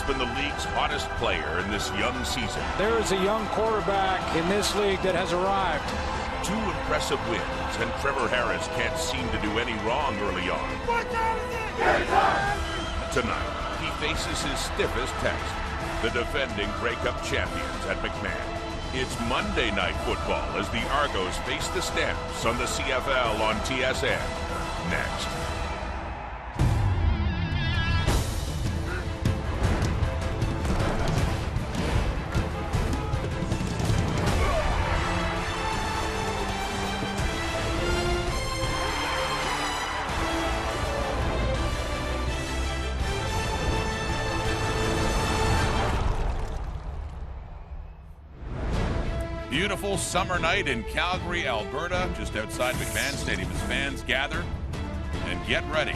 been the league's hottest player in this young season. There is a young quarterback in this league that has arrived. 2 impressive wins, and Trevor Harris can't seem to do any wrong early on. Tonight, he faces his stiffest test, the defending Grey Cup champions at McMahon. It's Monday Night Football as the Argos face the Stamps on the CFL on TSN. Next. Beautiful summer night in Calgary, Alberta, just outside McMahon Stadium as fans gather and get ready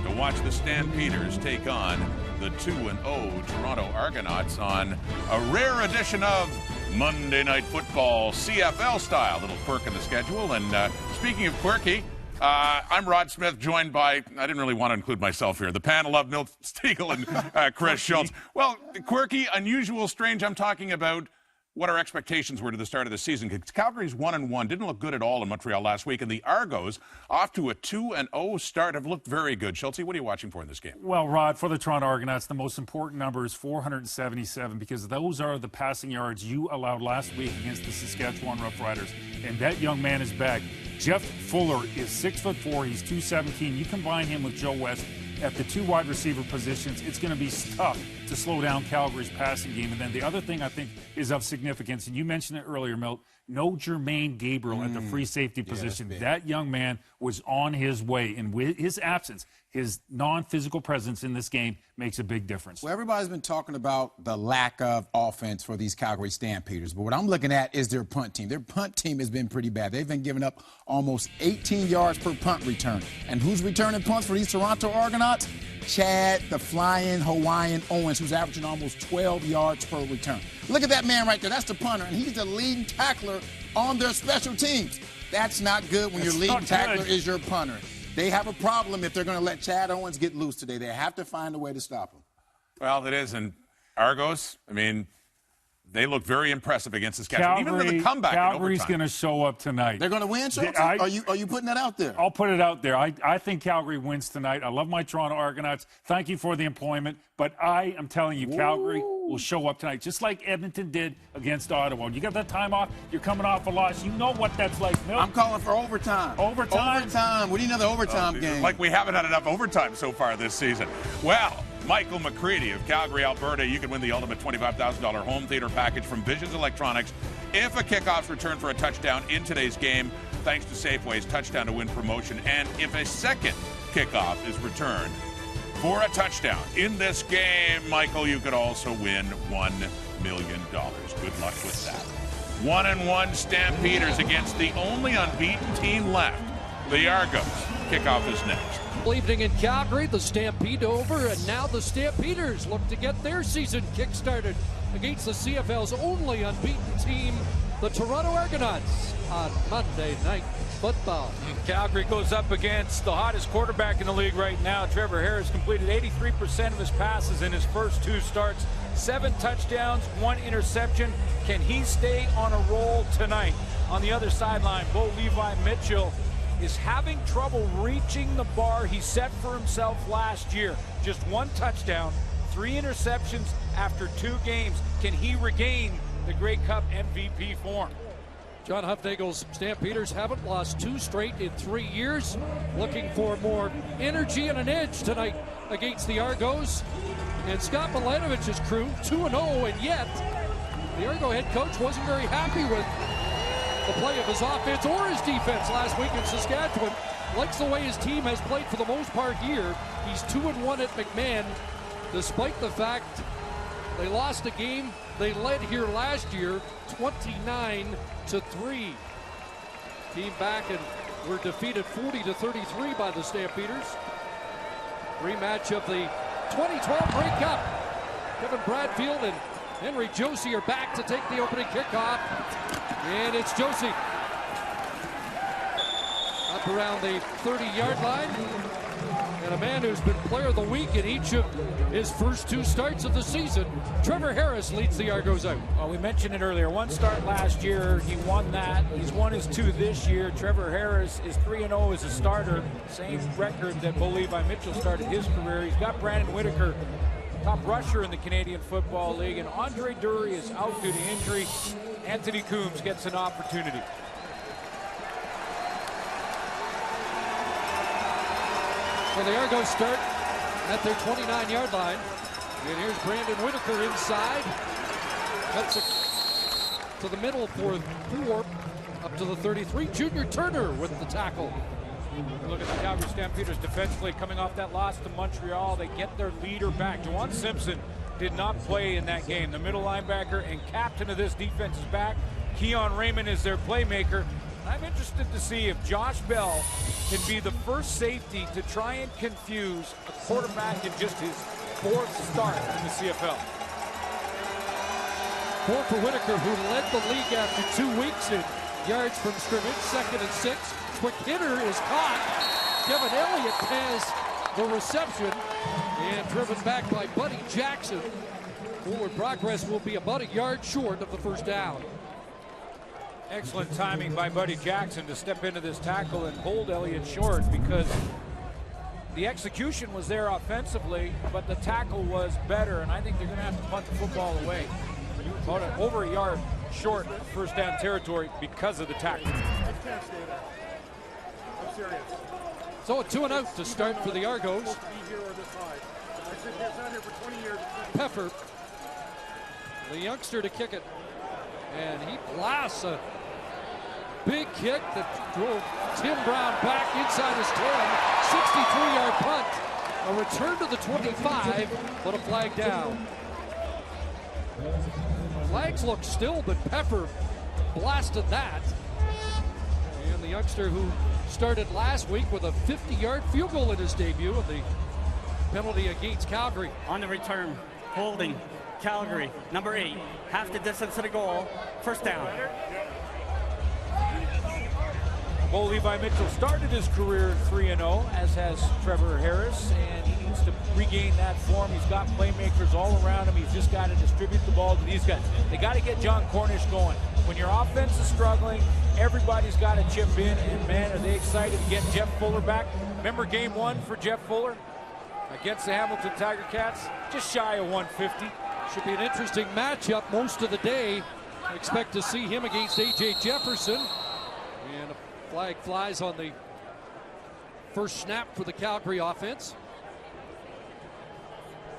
to watch the Stampeders take on the 2-0 Toronto Argonauts on a rare edition of Monday Night Football, CFL style. Little quirk in the schedule. And speaking of quirky, I'm Rod Smith, joined by, I didn't really want to include myself here, the panel of Milt Stiegel and Chris Schultz. Well, quirky, unusual, strange, I'm talking about what our expectations were to the start of the season. Calgary's 1-1, didn't look good at all in Montreal last week, and the Argos, off to a 2-0 start, have looked very good. Schultz, what are you watching for in this game? Well, Rod, for the Toronto Argonauts, the most important number is 477, because those are the passing yards you allowed last week against the Saskatchewan Roughriders, and that young man is back. Jeff Fuller is 6'4", he's 217. You combine him with Joe West at the 2 wide receiver positions, it's going to be tough to slow down Calgary's passing game. And then the other thing I think is of significance, and you mentioned it earlier, Milt, no Jermaine Gabriel at the free safety position. That young man was on his way, and with his absence, his non-physical presence in this game makes a big difference. Well, everybody's been talking about the lack of offense for these Calgary Stampeders, but what I'm looking at is their punt team. Their punt team has been pretty bad. They've been giving up almost 18 yards per punt return. And who's returning punts for these Toronto Argonauts? Chad, the flying Hawaiian Owens, who's averaging almost 12 yards per return. Look at that man right there. That's the punter, and he's the leading tackler on their special teams. That's not good when your leading tackler is your punter. They have a problem if they're going to let Chad Owens get loose today. They have to find a way to stop him. Well, it is. And Argos, I mean, they look very impressive against Saskatchewan. Even for the comeback Calgary's going to show up tonight. They're going to win, Schultz? Are you putting that out there? I'll put it out there. I think Calgary wins tonight. I love my Toronto Argonauts. Thank you for the employment. But I am telling you, Calgary will show up tonight, just like Edmonton did against Ottawa. You got that time off. You're coming off a loss. You know what that's like, Milt. I'm calling for overtime. Overtime? Overtime. We need another overtime game. Like we haven't had enough overtime so far this season. Well, Michael McCready of Calgary, Alberta, you can win the ultimate $25,000 home theater package from Visions Electronics if a kickoff's returned for a touchdown in today's game, thanks to Safeway's Touchdown to Win promotion. And if a second kickoff is returned for a touchdown in this game, Michael, you could also win $1 million. Good luck with that. 1-1 Stampeders against the only unbeaten team left, the Argos. Kickoff is next. Evening in Calgary, the Stampede over, and now the Stampeders look to get their season kick-started against the CFL's only unbeaten team, the Toronto Argonauts, on Monday Night Football. Calgary goes up against the hottest quarterback in the league right now. Trevor Harris completed 83% of his passes in his first 2 starts. 7 touchdowns, 1 interception. Can he stay on a roll tonight? On the other sideline, Bo Levi Mitchell is having trouble reaching the bar he set for himself last year. Just 1 touchdown, 3 interceptions after 2 games. Can he regain the Grey Cup MVP form? John Hufnagel's Stampeders haven't lost 2 straight in 3 years. Looking for more energy and an edge tonight against the Argos. And Scott Milanovich's crew, 2-0, and yet the Argo head coach wasn't very happy with the play of his offense or his defense last week in Saskatchewan. Likes the way his team has played for the most part here. He's 2-1 at McMahon, despite the fact they lost a game they led here last year, 29-3. Team back and were defeated 40-33 by the Stampeders. Rematch of the 2012 Grey Cup. Kevin Bradfield and Henry Josie are back to take the opening kickoff. And it's Josie. Up around the 30-yard line. And a man who's been player of the week in each of his first 2 starts of the season, Trevor Harris leads the Argos out. Well, we mentioned it earlier. 1 start last year. He won that. He's won his 2 this year. Trevor Harris is 3-0 as a starter. Same record that Bo Levi Mitchell started his career. He's got Brandon Whitaker, top rusher in the Canadian Football League. And Andre Dury is out due to injury. Anthony Coombs gets an opportunity. So the Argos start at their 29-yard line. And here's Brandon Whitaker inside. Cuts it to the middle for 4, up to the 33. Junior Turner with the tackle. Look at the Calgary Stampeders defensively coming off that loss to Montreal. They get their leader back. Juwan Simpson did not play in that game. The middle linebacker and captain of this defense is back. Keon Raymond is their playmaker. I'm interested to see if Josh Bell can be the first safety to try and confuse a quarterback in just his 4th start in the CFL. 4 for Whitaker, who led the league after 2 weeks in yards from scrimmage. 2nd and 6. Quick hitter is caught. Kevin Elliott has the reception and driven back by Buddy Jackson. Forward progress will be about a yard short of the first down. Excellent timing by Buddy Jackson to step into this tackle and hold Elliott short, because the execution was there offensively, but the tackle was better, and I think they're going to have to punt the football away. About over a yard short of first down territory because of the tackle. So a 2 and out to start for the Argos. Peffer, the youngster, to kick it, and he blasts a big kick that drove Tim Brown back inside his 10. 63-yard punt. A return to the 25, but a flag down. Flags look still, but Peffer blasted that. And the youngster who started last week with a 50-yard field goal in his debut of the penalty against Calgary. On the return, holding Calgary, number 8, half the distance to the goal, first down. Bo Levi Mitchell started his career 3-0, as has Trevor Harris, and he needs to regain that form. He's got playmakers all around him. He's just got to distribute the ball to these guys. They got to get John Cornish going. When your offense is struggling, everybody's got to chip in, and man, are they excited to get Jeff Fuller back. Remember game 1 for Jeff Fuller against the Hamilton Tiger Cats? Just shy of 150. Should be an interesting matchup most of the day. I expect to see him against A.J. Jefferson. And a flag flies on the first snap for the Calgary offense.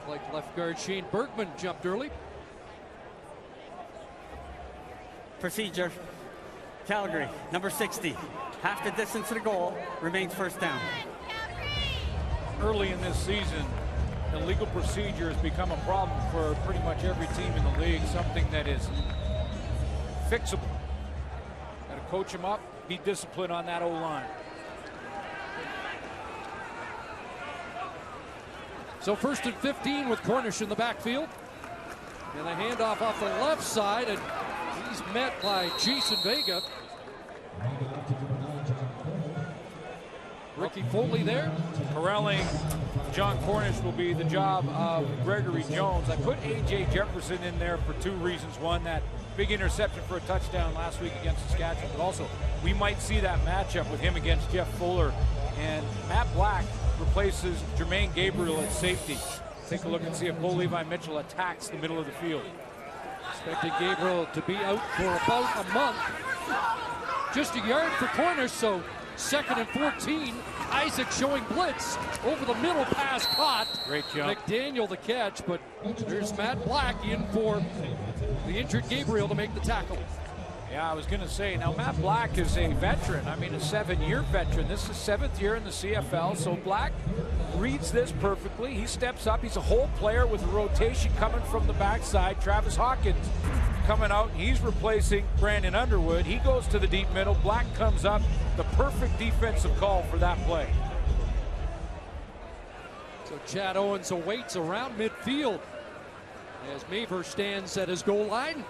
Like left guard Shane Bergman jumped early. Procedure, Calgary, number 60, half the distance to the goal, remains first down. Early in this season, illegal procedure has become a problem for pretty much every team in the league, something that is fixable. Got to coach them up, be disciplined on that O-line. So 1st and 15 with Cornish in the backfield. And a handoff off the left side, and he's met by Jason Vega. Ricky Foley there. Corralling John Cornish will be the job of Gregory Jones. I put A.J. Jefferson in there for 2 reasons. One, that big interception for a touchdown last week against Saskatchewan, but also we might see that matchup with him against Jeff Fuller. And Matt Black replaces Jermaine Gabriel at safety. Take a look and see if Bo Levi Mitchell attacks the middle of the field. Expecting Gabriel to be out for about a month. Just a yard for Cornish, so 2nd and 14. Isaac showing blitz over the middle, pass caught. Great jump. McDaniel the catch, but there's Matt Black in for the injured Gabriel to make the tackle. Yeah, I was going to say, now Matt Black is a veteran. I mean, a 7-year veteran. This is 7th year in the CFL, so Black reads this perfectly. He steps up. He's a whole player with a rotation coming from the backside. Travis Hawkins coming out. He's replacing Brandon Underwood. He goes to the deep middle. Black comes up. The perfect defensive call for that play. So Chad Owens awaits around midfield as Maver stands at his goal line.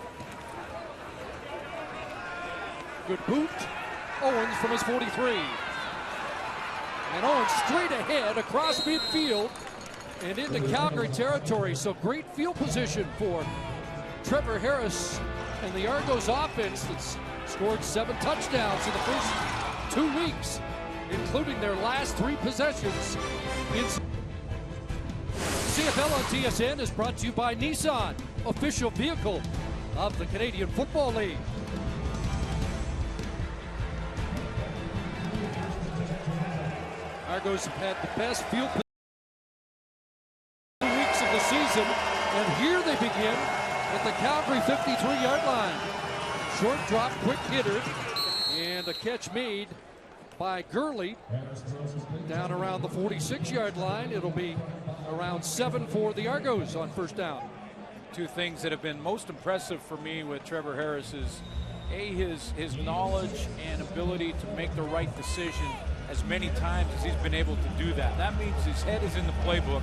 Good boot. Owens from his 43. And Owen straight ahead across midfield and into Calgary territory. So great field position for Trevor Harris and the Argos offense that's scored 7 touchdowns in the first 2 weeks, including their last 3 possessions. CFL on TSN is brought to you by Nissan, official vehicle of the Canadian Football League. Argos have had the best field position 2 weeks of the season, and here they begin at the Calgary 53-yard line. Short drop, quick hitter, and a catch made by Gurley down around the 46-yard line. It'll be around 7 for the Argos on first down. 2 things that have been most impressive for me with Trevor Harris is his knowledge and ability to make the right decision as many times as he's been able to do that. That means his head is in the playbook,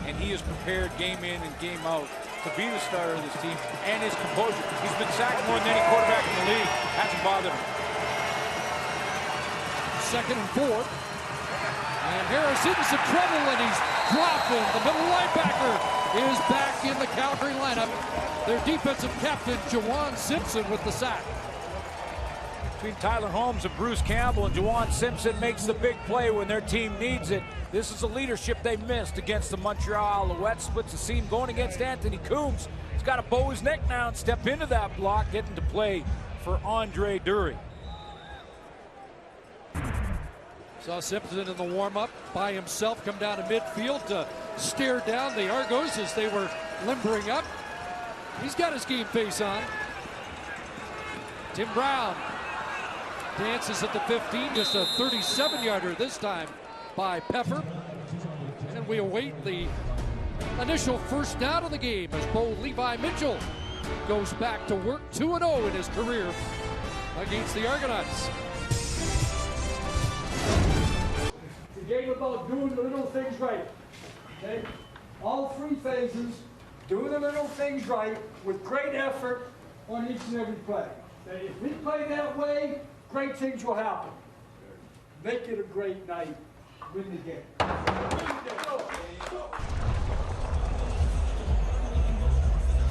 and he is prepared game in and game out to be the starter of this team, and his composure. He's been sacked more than any quarterback in the league. Hasn't bothered him. 2nd and 4. And Harris into some trouble, and he's dropping. The middle linebacker is back in the Calgary lineup. Their defensive captain, Juwan Simpson, with the sack. Between Tyler Holmes and Bruce Campbell, and Juwan Simpson makes the big play when their team needs it. This is the leadership they missed against the Montreal Alouettes. Splits the seam going against Anthony Coombs. He's got to bow his neck now and step into that block, getting to play for Andre Dury. Saw Simpson in the warm-up by himself come down to midfield to stare down the Argos as they were limbering up. He's got his game face on. Tim Brown dances at the 15, just a 37-yarder this time by Pepper. And we await the initial first down of the game as Bo Levi Mitchell goes back to work 2-0 in his career against the Argonauts. It's a game about doing the little things right. Okay? All 3 phases, doing the little things right with great effort on each and every play. Okay? If we play that way, great things will happen. Make it a great night. Win the game.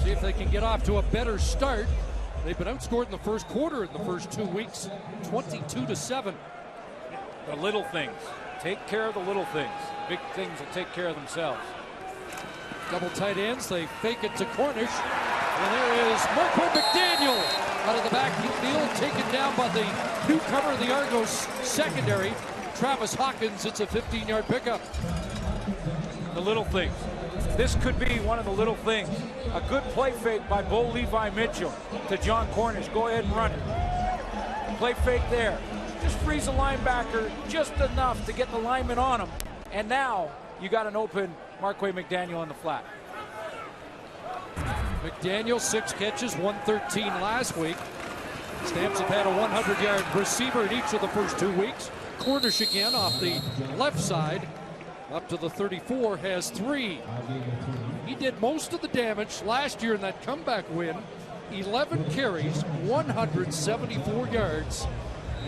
See if they can get off to a better start. They've been outscored in the first quarter in the first 2 weeks, 22-7. The little things. Take care of the little things. Big things will take care of themselves. Double tight ends. They fake it to Cornish. And there is Marco McDaniel out of the backfield, taken down by the newcomer of the Argos secondary, Travis Hawkins. It's a 15-yard pickup. The little things. This could be one of the little things. A good play fake by Bo Levi Mitchell to John Cornish. Go ahead and run it. Play fake there. Just freeze the linebacker just enough to get the lineman on him. And now you got an open Marquay McDaniel in the flat. McDaniel, 6 catches, 113 last week. Stamps have had a 100-yard receiver in each of the first 2 weeks. Cornish again off the left side, up to the 34, has 3. He did most of the damage last year in that comeback win. 11 carries, 174 yards,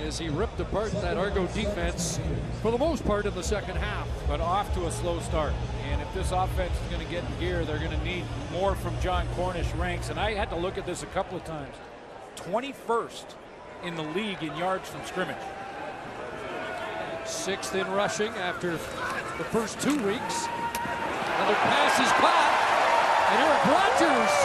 as he ripped apart that Argo defense for the most part in the second half. But off to a slow start. And if this offense is going to get in gear, they're going to need more from John Cornish ranks. And I had to look at this a couple of times. 21st in the league in yards from scrimmage. 6th in rushing after the first 2 weeks. Another pass is caught. And Eric Rogers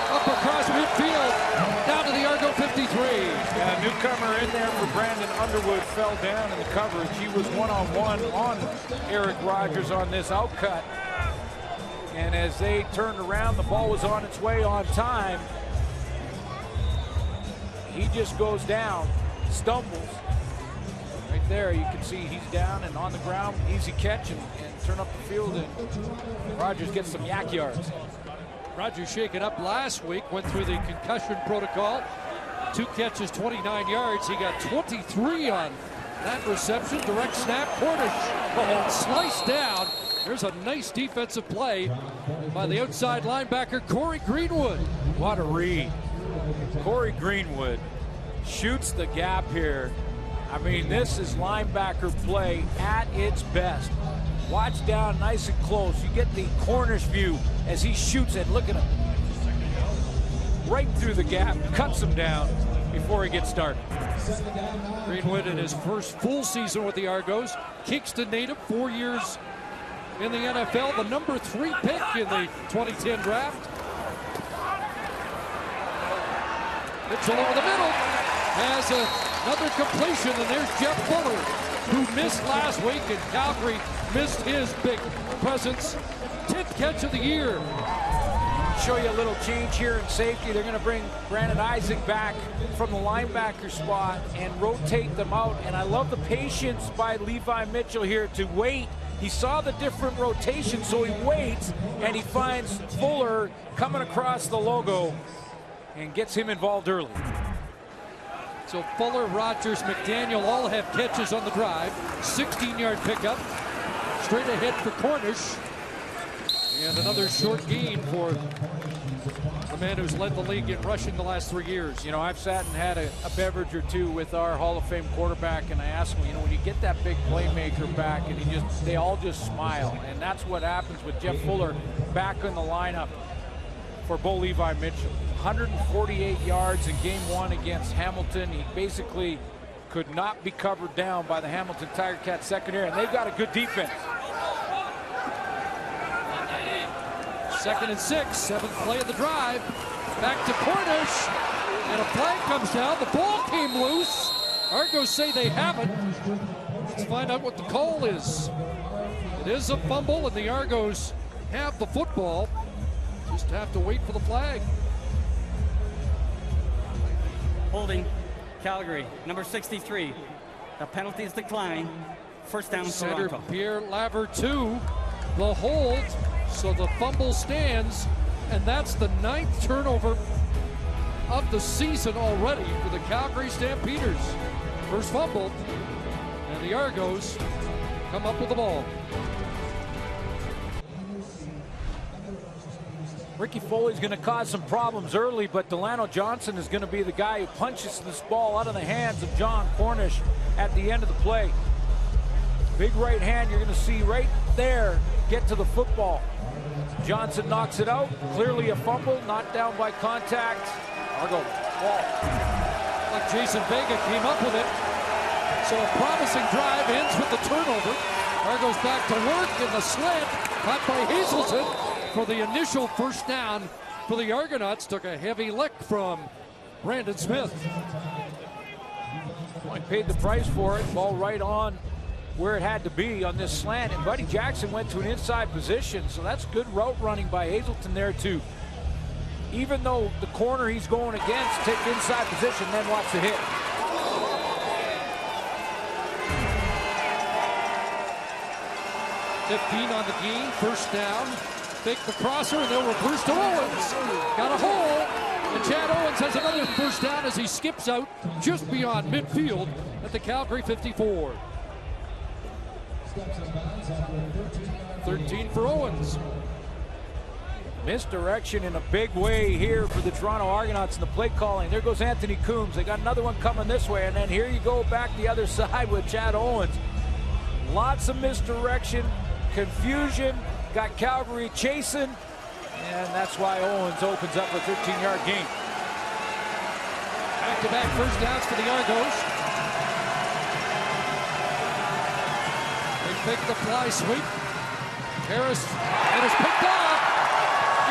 up across midfield, down to the Argo 53. Yeah, a newcomer in there for Brandon Underwood fell down in the coverage. He was one-on-one on Eric Rogers on this outcut. And as they turned around, the ball was on its way on time. He just goes down, stumbles. Right there, you can see he's down and on the ground. Easy catch and turn up the field, and Rogers gets some yak yards. Rogers shaken up last week, went through the concussion protocol. 2 catches, 29 yards. He got 23 on that reception. Direct snap, Cornish, and sliced down. There's a nice defensive play by the outside linebacker, Corey Greenwood. What a read. Corey Greenwood shoots the gap here. I mean, this is linebacker play at its best. Watch down nice and close. You get the corner's view as he shoots it. Look at him. Right through the gap, cuts him down before he gets started. Greenwood in his first full season with the Argos. Kingston native, 4 years in the NFL, the number 3 pick in the 2010 draft. Mitchell over the middle has another completion, and there's Jeff Fuller, who missed last week, and Calgary missed his big presence. 10th catch of the year. Show you a little change here in safety. They're going to bring Brandon Isaac back from the linebacker spot and rotate them out. And I love the patience by Levi Mitchell here to wait. He saw the different rotations, so he waits, and he finds Fuller coming across the logo and gets him involved early. So Fuller, Rogers, McDaniel all have catches on the drive. 16-yard pickup. Straight ahead for Cornish. And another short gain for the man who's led the league in rushing the last 3 years. You know, I've sat and had a beverage or two with our Hall of Fame quarterback, and I asked him, you know, when you get that big playmaker back, and they all just smile. And that's what happens with Jeff Fuller back in the lineup for Bo Levi Mitchell. 148 yards in game 1 against Hamilton. He basically could not be covered down by the Hamilton Tiger Cats secondary, and they've got a good defense. 2nd and 6, 7th play of the drive. Back to Cornish, and a flag comes down. The ball came loose. Argos say they haven't. Let's find out what the call is. It is a fumble, and the Argos have the football. Just have to wait for the flag. Holding Calgary, number 63. The penalty is declined. First down, Center Toronto. Pierre Lavertu, the hold. So the fumble stands, and that's the 9th turnover of the season already for the Calgary Stampeders. First fumble, and the Argos come up with the ball. Ricky Foley's going to cause some problems early, but Delano Johnson is going to be the guy who punches this ball out of the hands of John Cornish at the end of the play. Big right hand you're going to see right there get to the football. Johnson knocks it out. Clearly a fumble, not down by contact. Argo ball. Like Jason Vega came up with it. So a promising drive ends with the turnover. Argo's back to work in the slant. Caught by Hazelton for the initial first down for the Argonauts. Took a heavy lick from Brandon Smith. Well, he paid the price for it. Ball right on where it had to be on this slant, and Buddy Jackson went to an inside position, so that's good route running by Hazelton there too. Even though the corner he's going against, take inside position, then watch the hit. 15 on the game, first down. Fake the crosser, and they'll reverse to Owens. Got a hole, and Chad Owens has another first down as he skips out just beyond midfield at the Calgary 54. 13 for Owens. Misdirection in a big way here for the Toronto Argonauts in the play calling. There goes Anthony Coombs. They got another one coming this way, and then here you go back the other side with Chad Owens. Lots of misdirection, confusion, got Calgary chasing, and that's why Owens opens up a 13-yard gain. Back-to-back first downs for the Argos. They pick the fly sweep. Harris, and is picked off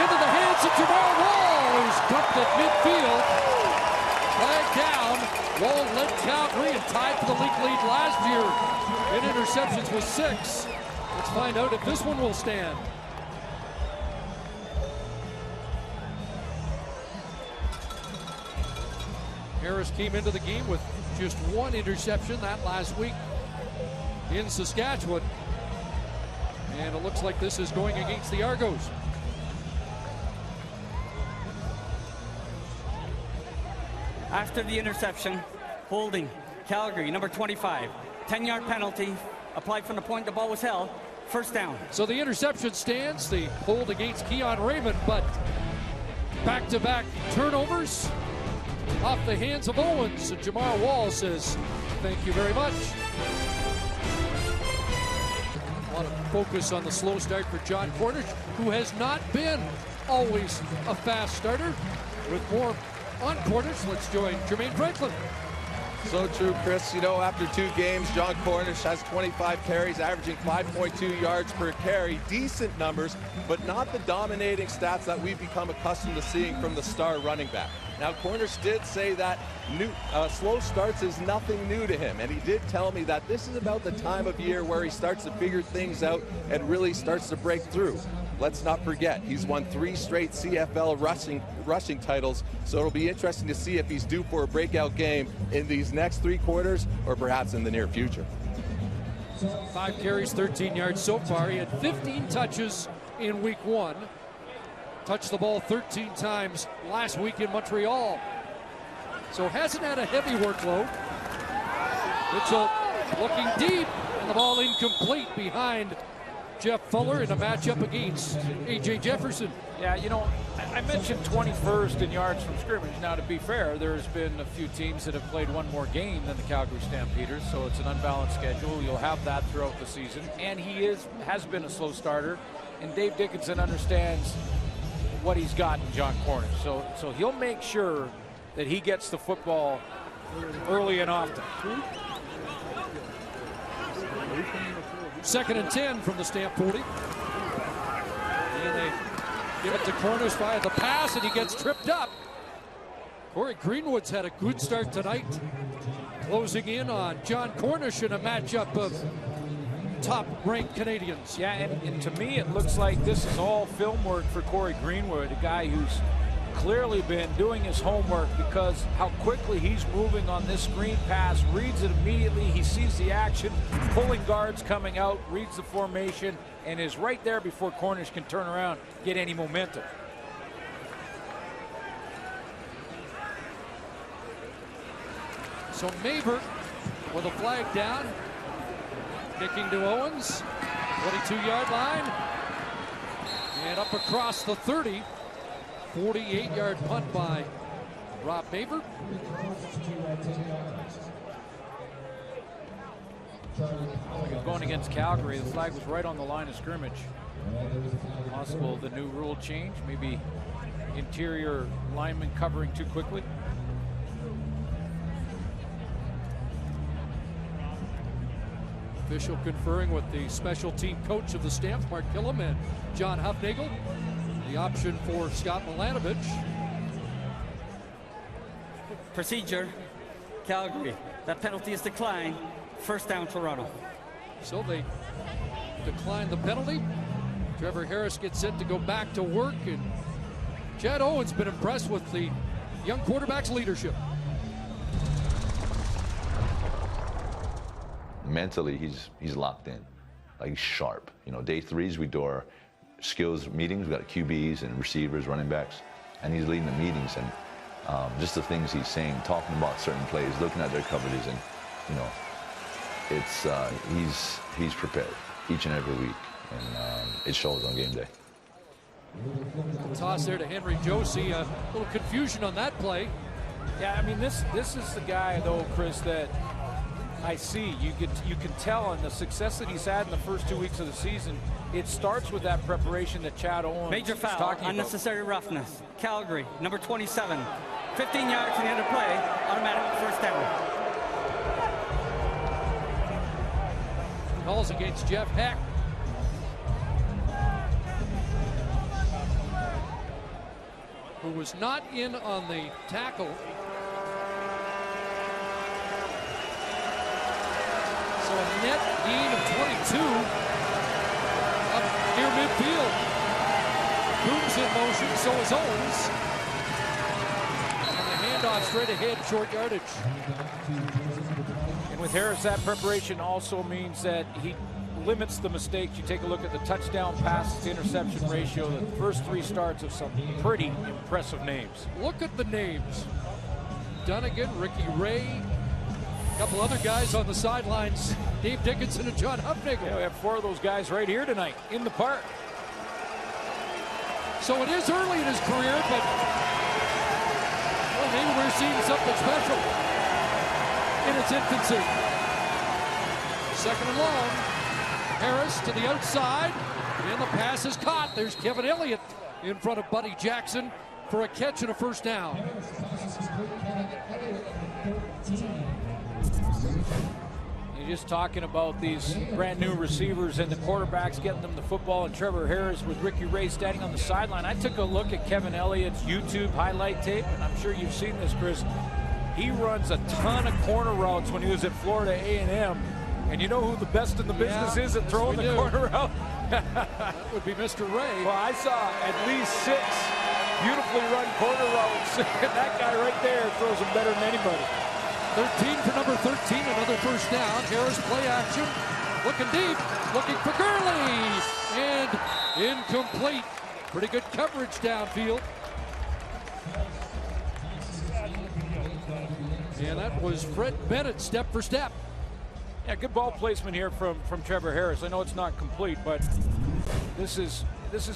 into the hands of Jamal Wall, who's dumped at midfield. Flag down. Wall led Calgary and tied for the league lead last year in interceptions with 6. Let's find out if this one will stand. Harris came into the game with just 1 interception that last week in Saskatchewan. And it looks like this is going against the Argos. After the interception, holding Calgary, number 25. 10-yard penalty applied from the point the ball was held. First down. So the interception stands, the hold against Keon Raymond, but back-to-back turnovers off the hands of Owens. And Jamar Wall says Thank you very much. A lot of focus on the slow start for John Cornish, who has not been always a fast starter. With more on Cornish, let's join Jermaine Franklin. So true, Chris. You know, after 2 games, John Cornish has 25 carries, averaging 5.2 yards per carry. Decent numbers, but not the dominating stats that we've become accustomed to seeing from the star running back. Now, Cornish did say that slow starts is nothing new to him, and he did tell me that this is about the time of year where he starts to figure things out and really starts to break through. Let's not forget, he's won 3 straight CFL rushing titles, so it'll be interesting to see if he's due for a breakout game in these next 3 quarters or perhaps in the near future. 5 carries, 13 yards so far. He had 15 touches in week 1. Touched the ball 13 times last week in Montreal. So hasn't had a heavy workload. Mitchell looking deep, and the ball incomplete behind Jeff Fuller in a matchup against A.J. Jefferson. Yeah, you know, I mentioned 21st in yards from scrimmage. Now, to be fair, there's been a few teams that have played one more game than the Calgary Stampeders, so it's an unbalanced schedule. You'll have that throughout the season. And he has been a slow starter, and Dave Dickinson understands what he's got in John Cornish. So he'll make sure that he gets the football early and often. 2nd and 10 from the Stamp 40. And they give it to Cornish via the pass, and he gets tripped up. Corey Greenwood's had a good start tonight, closing in on John Cornish in a matchup of top-ranked Canadians. Yeah, and to me, it looks like this is all film work for Corey Greenwood, a guy who's clearly been doing his homework, because how quickly he's moving on this screen pass, reads it immediately, he sees the action, pulling guards coming out, reads the formation, and is right there before Cornish can turn around, get any momentum. So Maver with a flag down, kicking to Owens, 22-yard line, and up across the 30. 48-yard punt by Rob Maver. Going against Calgary, the flag was right on the line of scrimmage. Possible the new rule change, maybe interior lineman covering too quickly. Official conferring with the special team coach of the Stamps, Mark Killam, and John Hufnagel. The option for Scott Milanovich. Procedure, Calgary. That penalty is declined. 1st down, Toronto. So they decline the penalty. Trevor Harris gets set to go back to work, and Chad Owen's been impressed with the young quarterback's leadership. Mentally, he's locked in. Like, he's sharp. You know, day 3s we do our skills meetings. We've got QBs and receivers, running backs, and he's leading the meetings, and just the things he's saying, talking about certain plays, looking at their coverages, and you know, it's he's prepared each and every week, and it shows on game day. Toss there to Henry Josie. A little confusion on that play. Yeah, I mean, this is the guy, though, Chris, that I see. You can tell on the success that he's had in the first 2 weeks of the season. It starts with that preparation that Chad Owens Major foul, unnecessary roughness. Calgary, number 27. 15 yards in the end of play, automatic 1st down. Calls against Jeff Heck. Who was not in on the tackle. So a net gain of 22. Up near midfield. Coombs in motion, so is Owens. And the handoff straight ahead, short yardage. And with Harris, that preparation also means that he limits the mistakes. You take a look at the touchdown pass to interception ratio. The first 3 starts of some pretty impressive names. Look at the names. Dunnigan, Ricky Ray, a couple other guys on the sidelines. Dave Dickinson and John Hufnagel. Yeah, we have 4 of those guys right here tonight in the park. So it is early in his career, but well, maybe we're seeing something special. in its infancy. Second and long. Harris to the outside, and the pass is caught. There's Kevin Elliott in front of Buddy Jackson for a catch and a first down. You're just talking about these brand new receivers and the quarterbacks getting them the football, and Trevor Harris with Ricky Ray standing on the sideline. I took a look at Kevin Elliott's YouTube highlight tape, and I'm sure you've seen this, Chris. He runs a ton of corner routes when he was at Florida A&M. And you know who the best in the business is at throwing the corner route? That would be Mr. Ray. Well, I saw at least 6 beautifully run corner routes. That guy right there throws them better than anybody. 13 for number 13, another first down. Harris play action, looking deep, looking for Gurley, and incomplete. Pretty good coverage downfield. And that was Fred Bennett, step for step. Yeah, good ball placement here from Trevor Harris. I know it's not complete, but this is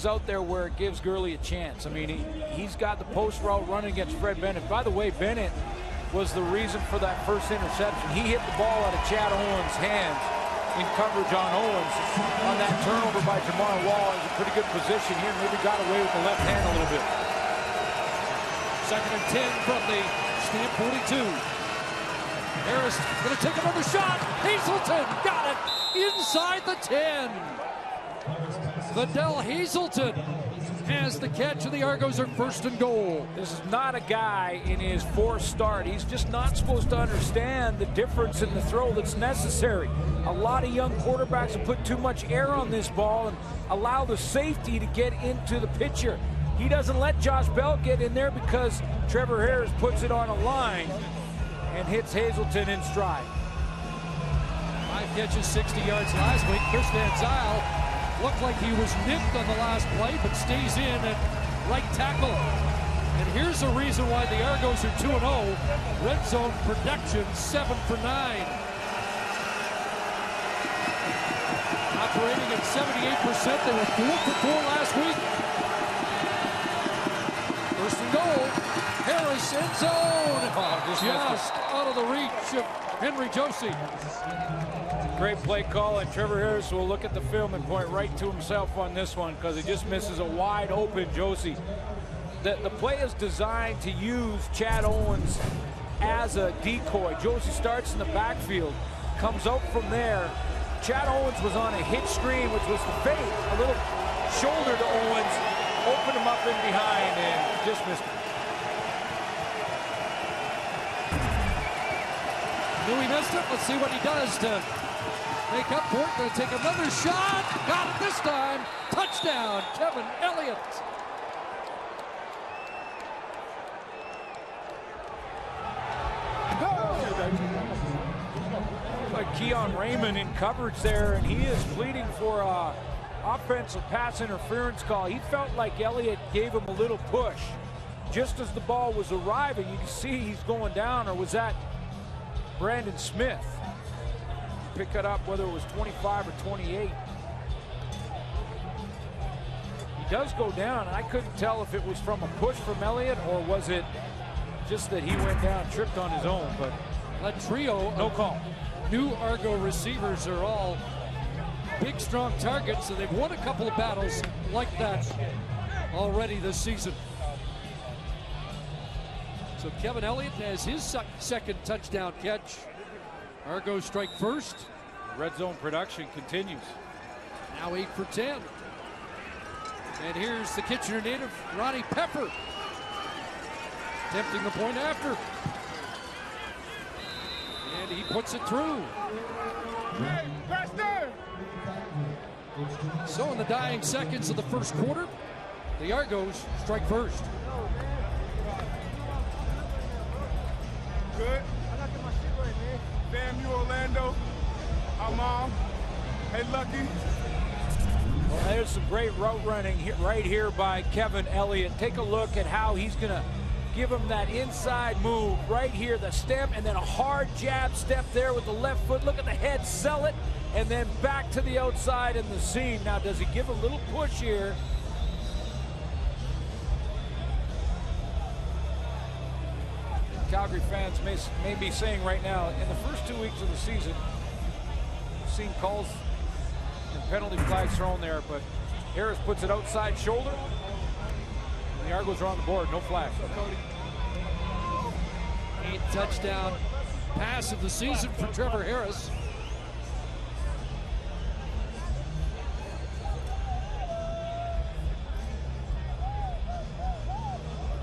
out there where it gives Gurley a chance. I mean, he's got the post route running against Fred Bennett. By the way, Bennett was the reason for that first interception. He hit the ball out of Chad Owens' hands in coverage on Owens. On that turnover by Jamar Wall, he's in a pretty good position here. Maybe got away with the left hand a little bit. Second and 10 from the Stamp 42. Harris going to take another shot. Hazelton got it inside the 10. Vidal Hazelton has the catch, and the Argos are first and goal. This is not a guy in his 4th start. He's just not supposed to understand the difference in the throw that's necessary. A lot of young quarterbacks have put too much air on this ball and allow the safety to get into the pitcher. He doesn't let Josh Bell get in there because Trevor Harris puts it on a line and hits Hazelton in stride. 5 catches, 60 yards last week. Chris Van Zyl looked like he was nipped on the last play, but stays in at right tackle. And here's the reason why the Argos are 2-0. Red zone production, 7 for 9. Operating at 78%. They were 4 for 4 last week. First and goal. Harris end zone. Just out of the reach of Henry Josie. Great play call, and Trevor Harris will look at the film and point right to himself on this one because he just misses a wide open Josie. The play is designed to use Chad Owens as a decoy. Josie starts in the backfield, comes out from there. Chad Owens was on a hitch screen, which was the fake, a little shoulder to Owens, opened him up in behind and just missed him. Knew he missed it. Let's see what he does to make up for it. Going to take another shot. Got it this time. Touchdown, Kevin Elliott. Like Keon Raymond in coverage there, and he is pleading for a offensive pass interference call. He felt like Elliott gave him a little push. Just as the ball was arriving, you can see he's going down, or was that Brandon Smith? Pick it up, whether it was 25 or 28. He does go down, and I couldn't tell if it was from a push from Elliott or was it just that he went down, tripped on his own, but that trio, no call. New Argo receivers are all big, strong targets, and they've won a couple of battles like that already this season. So Kevin Elliott has his second touchdown catch. Argos strike first. Red zone production continues. Now 8 for 10. And here's the Kitchener native, Ronnie Pepper, attempting the point after. And he puts it through. So in the dying seconds of the first quarter, the Argos strike first. Good. FAMU Orlando. Our mom. Hey, Lucky. Well, there's some great route running right here by Kevin Elliott. Take a look at how he's going to give him that inside move right here, the step, and then a hard jab step there with the left foot. Look at the head, sell it, and then back to the outside in the seam. Now, does he give a little push here? Calgary fans may be saying right now, in the first 2 weeks of the season, we've seen calls and penalty flags thrown there, but Harris puts it outside shoulder. And the Argos are on the board, no flag. 8th touchdown pass of the season for Trevor Harris.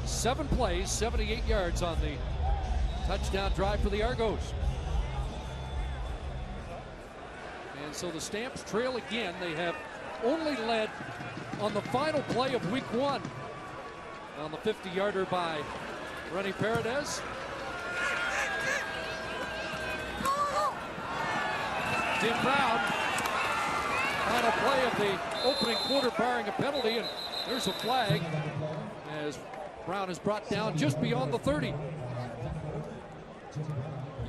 Seven plays, 78 yards on the touchdown drive for the Argos. And so the Stamps trail again. They have only led on the final play of week 1 on the 50-yarder by Rennie Paredes. Tim Brown, final play of the opening quarter barring a penalty, and there's a flag as Brown is brought down just beyond the 30.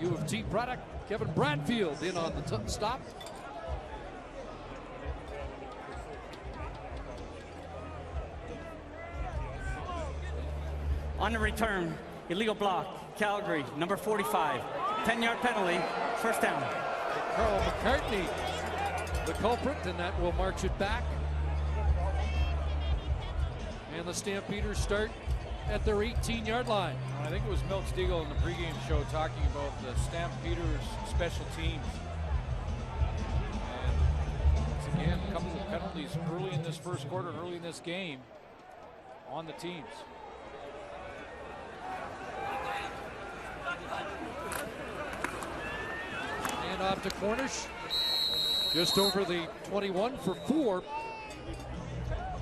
U of T product, Kevin Bradfield in on the stop. On the return, illegal block, Calgary, number 45. 10-yard penalty, first down. Carl McCartney, the culprit, and that will march it back. And the Stampeders start at their 18-yard line. I think it was Milk Stegall in the pregame show talking about the Stampeders special teams. And once again, a couple of penalties early in this first quarter, early in this game on the teams. And off to Cornish, just over the 21 for 4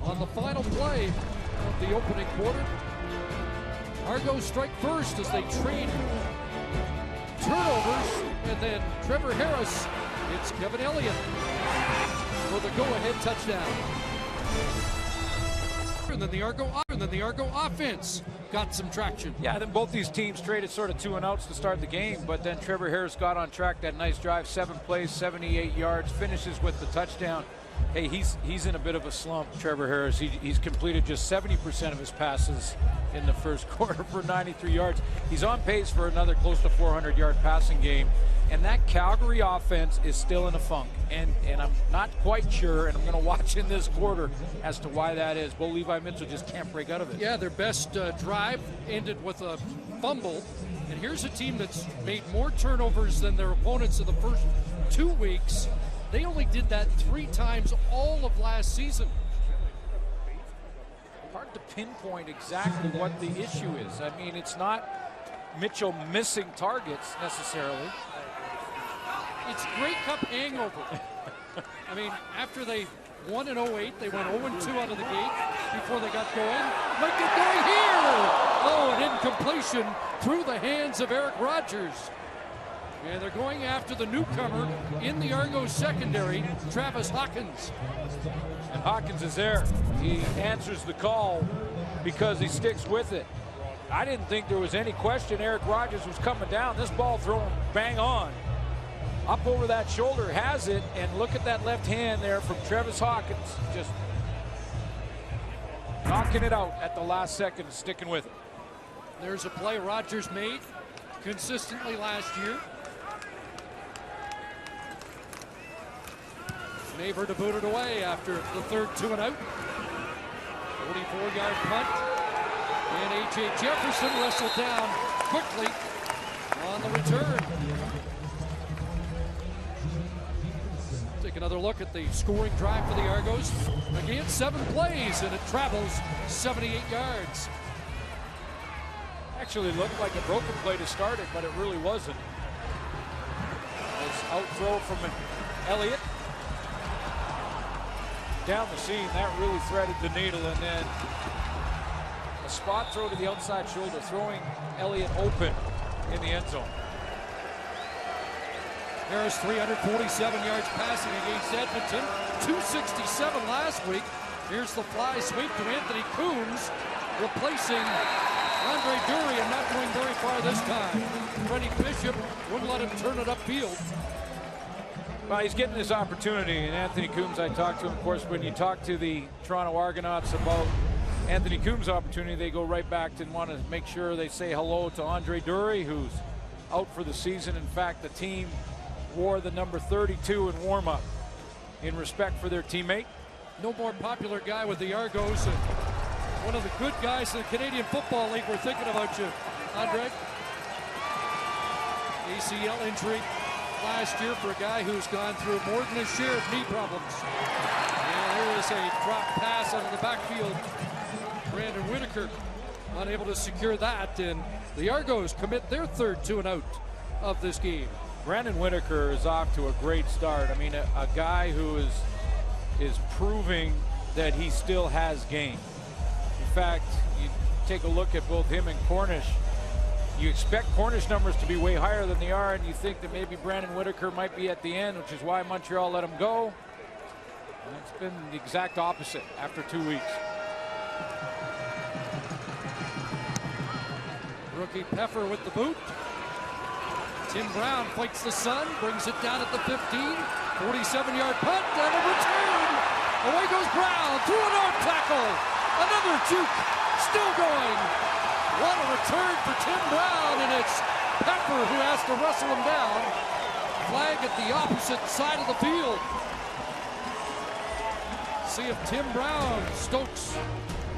on the final play of the opening quarter. Argos strike first as they trade turnovers, and then Trevor Harris hits Kevin Elliott for the go-ahead touchdown. And then the Argo offense got some traction. Yeah, then both these teams traded sort of 2 and outs to start the game, but then Trevor Harris got on track. That nice drive, 7 plays, 78 yards, finishes with the touchdown. Hey, he's in a bit of a slump, Trevor Harris. He's completed just 70% of his passes in the first quarter for 93 yards. He's on pace for another close to 400-yard passing game. And that Calgary offense is still in a funk. And I'm not quite sure, and I'm going to watch in this quarter as to why that is. Bo Levi Mitchell just can't break out of it. Yeah, their best drive ended with a fumble. And here's a team that's made more turnovers than their opponents in the first 2 weeks. They only did that 3 times all of last season. Hard to pinpoint exactly what the issue is. I mean, it's not Mitchell missing targets necessarily. It's Grey Cup hangover. I mean, after they won in 08, they went 0-2 out of the gate before they got going. Might get going here! Oh, an incompletion through the hands of Eric Rogers. And they're going after the newcomer in the Argos secondary, Travis Hawkins. And Hawkins is there. He answers the call because he sticks with it. I didn't think there was any question Eric Rogers was coming down. This ball thrown bang on. Up over that shoulder, has it, and look at that left hand there from Travis Hawkins. Just knocking it out at the last second, sticking with it. There's a play Rogers made consistently last year. Maver to boot it away after the third 2 and out. 44-yard punt. And A.J. Jefferson wrestled down quickly on the return. Take another look at the scoring drive for the Argos. Again, 7 plays, and it travels 78 yards. Actually looked like a broken play to start it, but it really wasn't. It's out throw from Elliott. Down the seam, that really threaded the needle, and then a spot throw to the outside shoulder, throwing Elliott open in the end zone. Harris 347 yards passing against Edmonton, 267 last week. Here's the fly sweep to Anthony Coombs, replacing Andre Dury, and not going very far this time. Freddie Bishop wouldn't let him turn it upfield. Well, he's getting this opportunity, and Anthony Coombs, I talked to him, of course, when you talk to the Toronto Argonauts about Anthony Coombs' opportunity, they go right back to want to make sure they say hello to Andre Dury, who's out for the season. In fact, the team wore the number 32 in warm-up in respect for their teammate. No more popular guy with the Argos, and one of the good guys in the Canadian Football League. We're thinking about you, Andre. ACL injury last year for a guy who's gone through more than his share of knee problems. And there is a drop pass out of the backfield. Brandon Whitaker unable to secure that, and the Argos commit their third 2-and-out of this game. Brandon Whitaker is off to a great start. I mean, a guy who is proving that he still has game. In fact, you take a look at both him and Cornish. You expect Cornish numbers to be way higher than they are, and you think that maybe Brandon Whitaker might be at the end, which is why Montreal let him go. And it's been the exact opposite after 2 weeks. Rookie Peffer with the boot. Tim Brown fights the sun, brings it down at the 15. 47-yard punt and a return. Away goes Brown, through an arm tackle. Another juke, still going. What a return for Tim Brown, and it's Peffer who has to wrestle him down. Flag at the opposite side of the field. See if Tim Brown stokes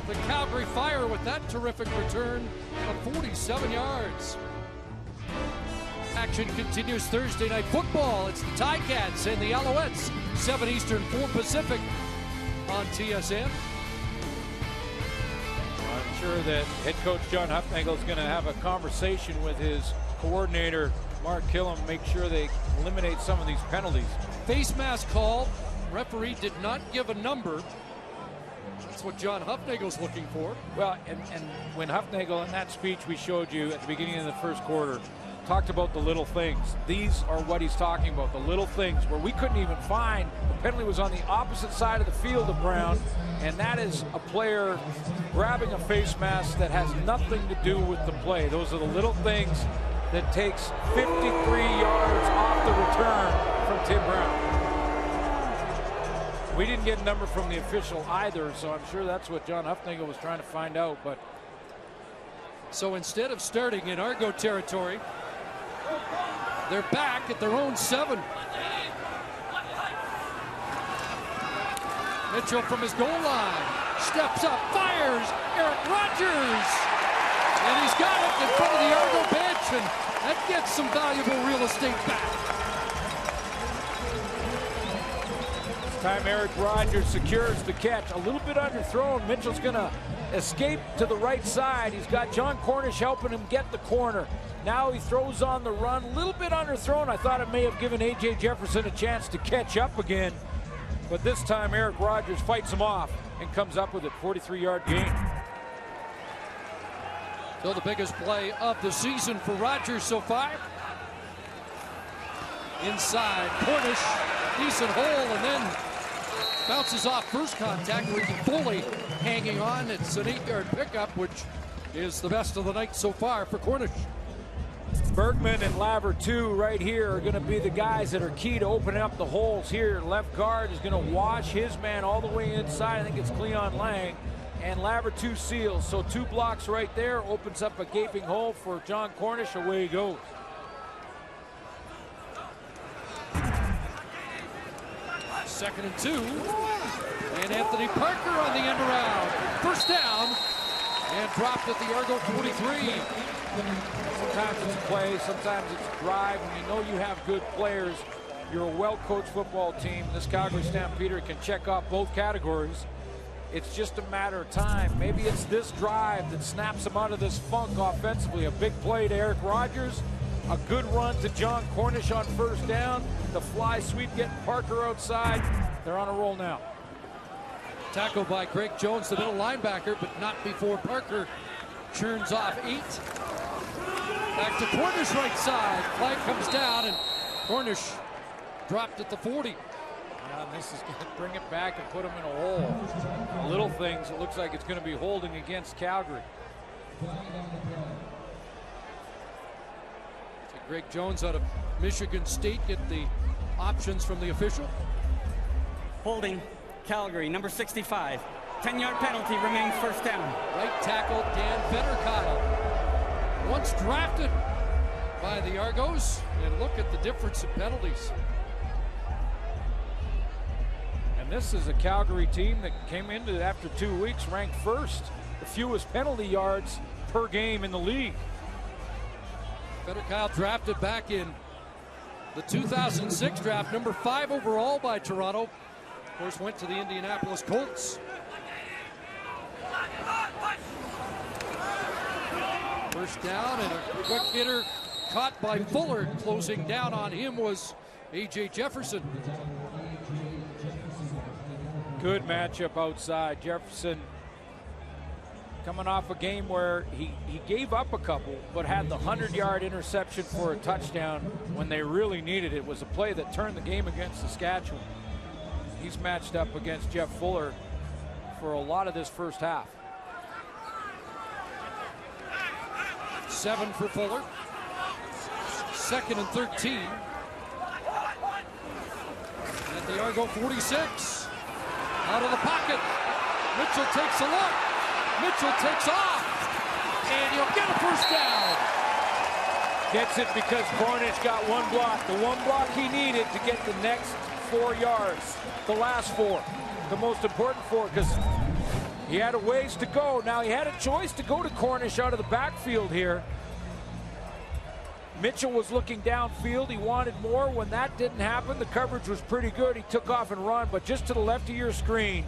the Calgary Fire with that terrific return of 47 yards. Action continues Thursday Night Football. It's the Ticats and the Alouettes, 7 Eastern, 4 Pacific on TSN. I'm sure that head coach John Huffnagel is going to have a conversation with his coordinator, Mark Killam, make sure they eliminate some of these penalties. Face mask call. Referee did not give a number. That's what John Huffnagel's looking for. Well, and when Huffnagel, in that speech we showed you at the beginning of the first quarter, talked about the little things. These are what he's talking about, the little things where we couldn't even find. The penalty was on the opposite side of the field of Brown, and that is a player grabbing a face mask that has nothing to do with the play. Those are the little things that takes 53 yards off the return from Tim Brown. We didn't get a number from the official either, so I'm sure that's what John Huffnagel was trying to find out. But so instead of starting in Argo territory, they're back at their own 7. Mitchell from his goal line steps up, fires. Eric Rogers, and he's got it in front of the Argo bench, and that gets some valuable real estate back. Time Eric Rogers secures the catch. A little bit underthrown. Mitchell's going to escape to the right side. He's got John Cornish helping him get the corner. Now he throws on the run. A little bit underthrown. I thought it may have given A.J. Jefferson a chance to catch up again. But this time Eric Rogers fights him off and comes up with a 43-yard gain. Still the biggest play of the season for Rogers so far. Inside, Cornish, decent hole, and then bounces off first contact where he's fully hanging on. It's an 8-yard pickup, which is the best of the night so far for Cornish. Bergman and Laver, too, right here are going to be the guys that are key to opening up the holes here. Left guard is going to wash his man all the way inside. I think it's Cleon Lang. And Laver, 2 seals. So 2 blocks right there opens up a gaping hole for John Cornish. Away he goes. Second and 2. And Anthony Parker on the end around. First down. And dropped at the Argo 43. Sometimes it's play, sometimes it's drive. When you know you have good players, you're a well-coached football team. This Calgary Stampeder can check off both categories. It's just a matter of time. Maybe it's this drive that snaps them out of this funk offensively. A big play to Eric Rogers. A good run to John Cornish on first down. The fly sweep getting Parker outside. They're on a roll now. Tackled by Greg Jones, the middle linebacker, but not before Parker churns off 8. Back to Cornish right side. Flag comes down, and Cornish dropped at the 40. This is going to bring it back and put them in a hole. Little things, it looks like it's going to be holding against Calgary. Greg Jones out of Michigan State get the options from the official. Holding Calgary, number 65, 10-yard penalty remains first down. Right tackle Dan Fetterkyle, once drafted by the Argos, and look at the difference in penalties. And this is a Calgary team that came into it after 2 weeks ranked first, the fewest penalty yards per game in the league. Fetterkyle drafted back in the 2006 draft, number 5 overall by Toronto. Of course, went to the Indianapolis Colts. First down, and a quick hitter caught by Fuller. Closing down on him was A.J. Jefferson. Good matchup outside. Jefferson coming off a game where he gave up a couple, but had the 100-yard interception for a touchdown when they really needed it. It was a play that turned the game against Saskatchewan. He's matched up against Jeff Fuller for a lot of this first half. 7 for Fuller. 2nd and 13. At the Argo 46. Out of the pocket. Mitchell takes a look. Mitchell takes off. And he'll get a first down. Gets it because Cornish got one block. The one block he needed to get the next 4 yards. The last 4. The most important 4, because he had a ways to go. Now he had a choice to go to Cornish out of the backfield here. Mitchell was looking downfield. He wanted more. When that didn't happen, the coverage was pretty good. He took off and run, but just to the left of your screen,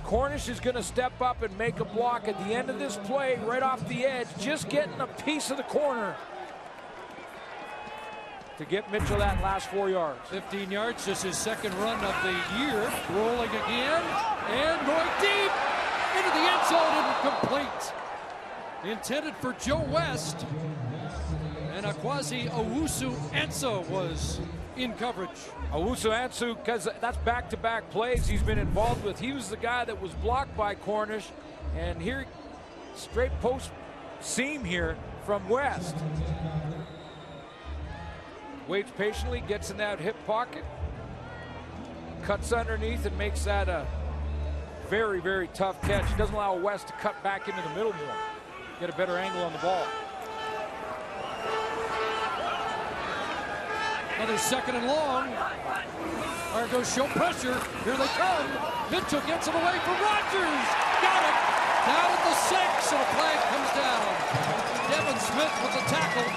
Cornish is going to step up and make a block at the end of this play, right off the edge, just getting a piece of the corner to get Mitchell that last 4 yards. 15 yards, just his second run of the year. Rolling again, and going deep into the end zone, incomplete. Intended for Joe West. And Akwasi Owusu-Ansah was in coverage. Owusu-Ansah, because that's back-to-back plays he's been involved with. He was the guy that was blocked by Cornish. And here, straight post seam here from West. Waits patiently, gets in that hip pocket, cuts underneath and makes that a very, very tough catch. He doesn't allow West to cut back into the middle more. Get a better angle on the ball. Another 2nd and long. Argos show pressure. Here they come. Mitchell gets it away from Rogers. Got it. Down at the 6, and a flag comes down. Devin Smith with the tackle.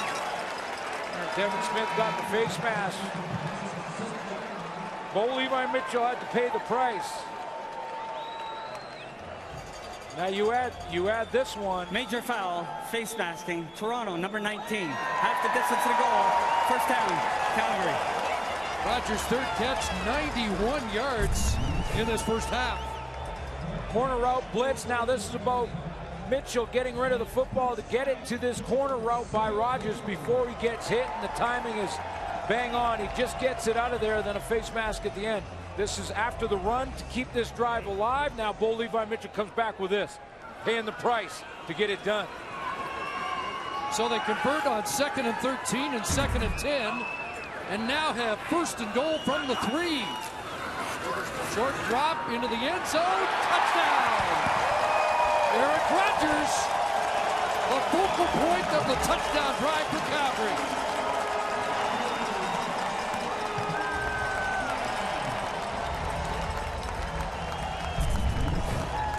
Devin Smith got the face mask. Bo Levi Mitchell had to pay the price. Now you add this one. Major foul, face masking, Toronto, number 19. Half the distance to the goal. First down, Calgary. Rogers' 3rd catch, 91 yards in this first half. Corner route blitz. Now this is about Mitchell getting rid of the football to get it to this corner route by Rogers before he gets hit, and the timing is bang on. He just gets it out of there, then a face mask at the end. This is after the run to keep this drive alive. Now Bo Levi Mitchell comes back with this, paying the price to get it done. So they convert on 2nd and 13 and 2nd and 10, and now have 1st and goal from the 3. Short drop into the end zone, touchdown! Eric Rogers, the focal point of the touchdown drive for Calgary.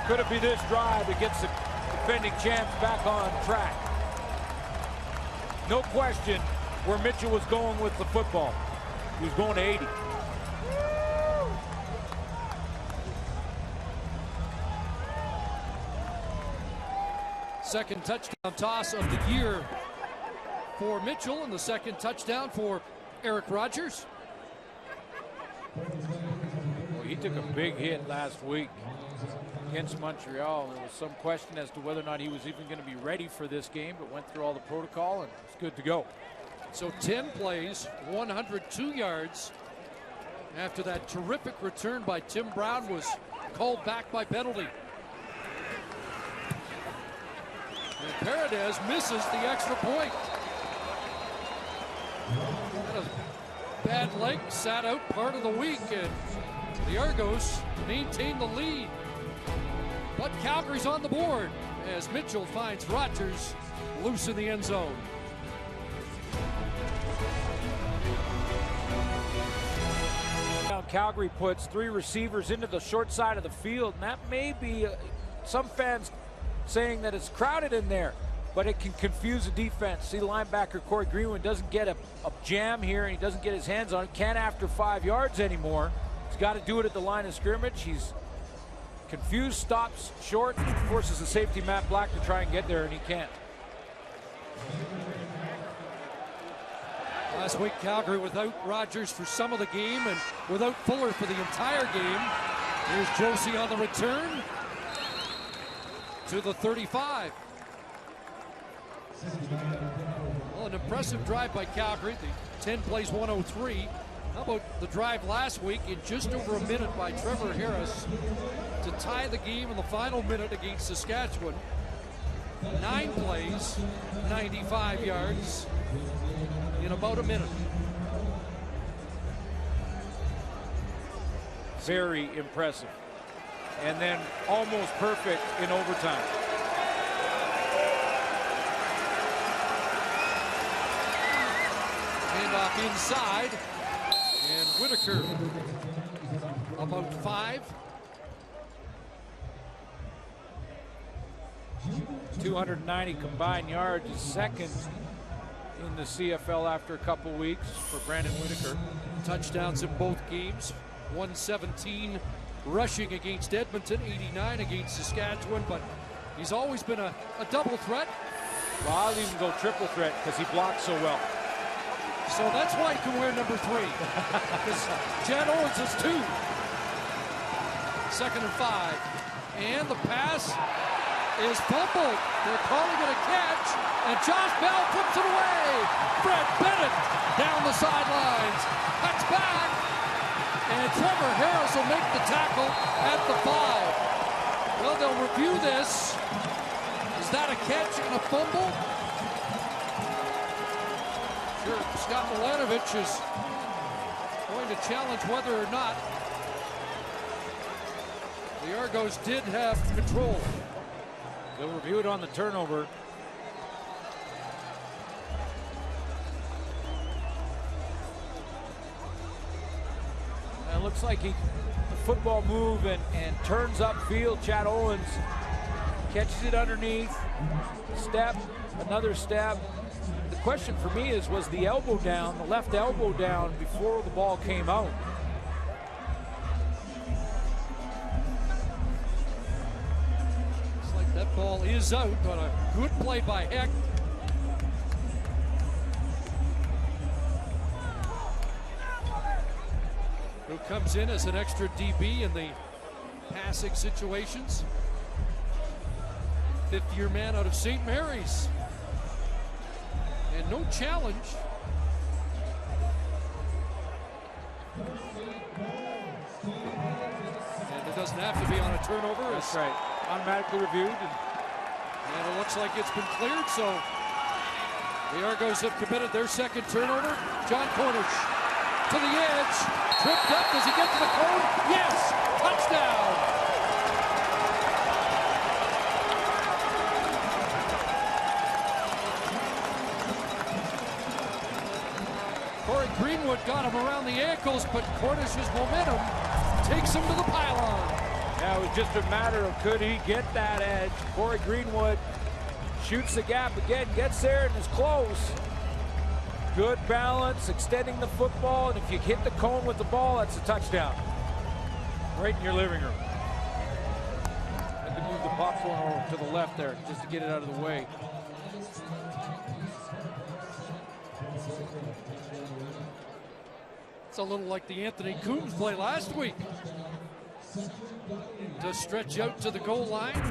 Could it be this drive that gets the defending champs back on track? No question where Mitchell was going with the football. He was going to 80. Second touchdown toss of the year for Mitchell, and the 2nd touchdown for Eric Rogers. Well, he took a big hit last week against Montreal. There was some question as to whether or not he was even going to be ready for this game, but went through all the protocol and it's good to go. So 10 plays, 102 yards after that terrific return by Tim Brown was called back by penalty. And Paredes misses the extra point. Had a bad leg, sat out part of the week, and the Argos maintain the lead. But Calgary's on the board as Mitchell finds Rogers loose in the end zone. Now Calgary puts 3 receivers into the short side of the field, and that may be some fans saying that it's crowded in there, but it can confuse the defense. See, linebacker Corey Greenwood doesn't get a jam here, and he doesn't get his hands on it. Can't after 5 yards anymore. He's got to do it at the line of scrimmage. He's confused, stops short, forces the safety Matt Black to try and get there, and he can't. Last week, Calgary without Rogers for some of the game and without Fuller for the entire game. Here's Josie on the return to the 35. Well, an impressive drive by Calgary. The 10 plays 103. How about the drive last week in just over a minute by Trevor Harris to tie the game in the final minute against Saskatchewan. 9 plays, 95 yards in about a minute. Very impressive. And then almost perfect in overtime. Handoff inside. And Whitaker about 5. 290 combined yards, is second in the CFL after a couple weeks for Brandon Whitaker. Touchdowns in both games. 117 rushing against Edmonton, 89 against Saskatchewan, but he's always been a double threat. Well, I'll even go triple threat because he blocks so well. So that's why he can wear number 3. Because Chad Owens is 2. 2nd and 5. And the pass is fumbled. They're calling it a catch. And Josh Bell puts it away. Fred Bennett down the sidelines. Cuts back. And Trevor Harris will make the tackle at the 5. Well, they'll review this. Is that a catch and a fumble? Sure, Scott Milanovich is going to challenge whether or not the Argos did have control. They'll review it on the turnover. And it looks like the football move and turns upfield. Chad Owens catches it underneath. Step, another step. The question for me is, was the elbow down, the left elbow down before the ball came out? Looks like that ball is out, but a good play by Heck. Who comes in as an extra DB in the passing situations. 5th-year man out of St. Mary's. And no challenge. And it doesn't have to be on a turnover. That's right. Automatically reviewed. And it looks like it's been cleared, so the Argos have committed their 2nd turnover. John Cornish to the edge. Tripped up. Does he get to the cone? Yes! Touchdown! Corey Greenwood got him around the ankles, but Cornish's momentum takes him to the pylon. Yeah, it was just a matter of could he get that edge. Corey Greenwood shoots the gap again, gets there and is close. Good balance, extending the football, and if you hit the cone with the ball, that's a touchdown. Right in your living room. Had to move the popcorn over to the left there just to get it out of the way. It's a little like the Anthony Coombs play last week. To stretch out to the goal line.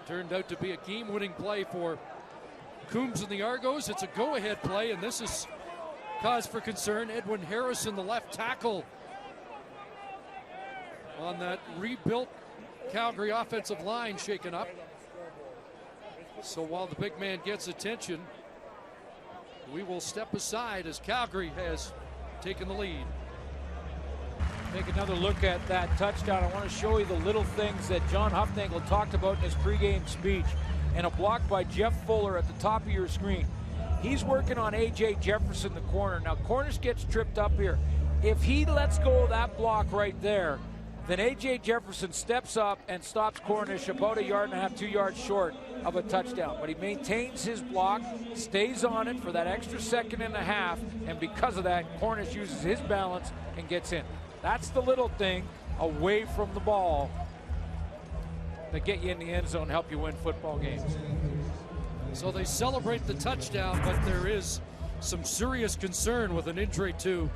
Turned out to be a game-winning play for Coombs and the Argos. It's a go-ahead play, and this is cause for concern. Edwin Harrison, the left tackle, on that rebuilt Calgary offensive line shaken up. So while the big man gets attention, we will step aside as Calgary has taken the lead. Take another look at that touchdown. I want to show you the little things that John Hufnagel talked about in his pregame speech. And a block by Jeff Fuller at the top of your screen. He's working on A.J. Jefferson, the corner. Now, Cornish gets tripped up here. If he lets go of that block right there, then A.J. Jefferson steps up and stops Cornish about 1.5 yards, 2 yards short of a touchdown. But he maintains his block, stays on it for that extra 1.5 seconds, and because of that, Cornish uses his balance and gets in. That's the little thing away from the ball that get you in the end zone, help you win football games. So they celebrate the touchdown, but there is some serious concern with an injury to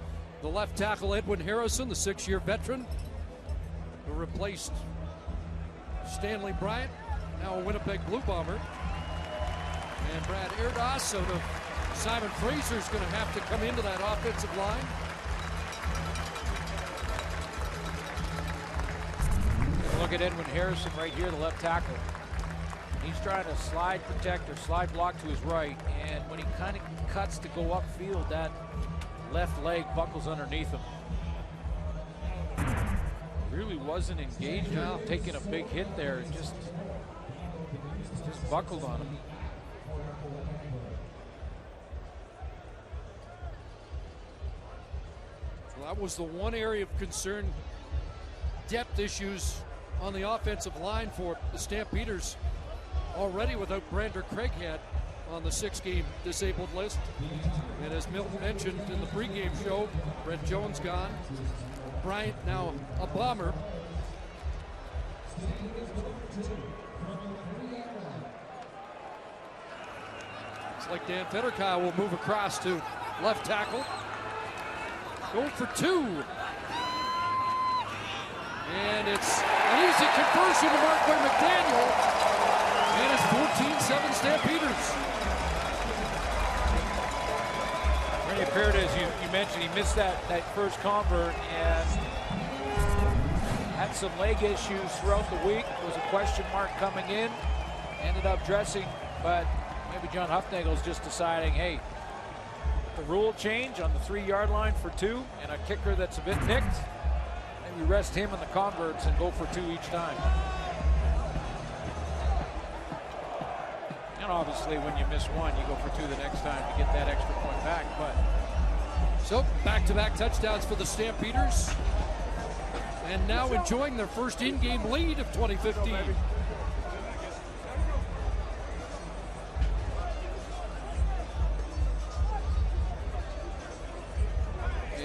the left tackle Edwin Harrison, the 6-year veteran who replaced Stanley Bryant, now a Winnipeg Blue Bomber. And Brad Erdos out of Simon Fraser is going to have to come into that offensive line. Look at Edwin Harrison right here, the left tackle. He's trying to slide protect or slide block to his right, and when he kind of cuts to go upfield, that left leg buckles underneath him. Really wasn't engaged or taking a big hit there. It just buckled on him. So that was the one area of concern. Depth issues on the offensive line for the Stampeders, already without Brander Craighead on the 6-game disabled list. And as Milton mentioned in the pregame show, Brett Jones gone. Bryant now a Bomber. It's like Dan Federkow will move across to left tackle. Go for 2. And it's an easy conversion to Markway McDaniel. And it's 14-7 Stampeders. Rennie Apert, as you mentioned, he missed that first convert and had some leg issues throughout the week. Was a question mark coming in. Ended up dressing, but maybe John Hufnagel's just deciding, hey, the rule change on the 3-yard line for 2 and a kicker that's a bit nicked. Maybe rest him in the converts and go for 2 each time. And obviously when you miss 1, you go for 2 the next time to get that extra point back. But so back-to-back touchdowns for the Stampeders. And now enjoying their first in-game lead of 2015.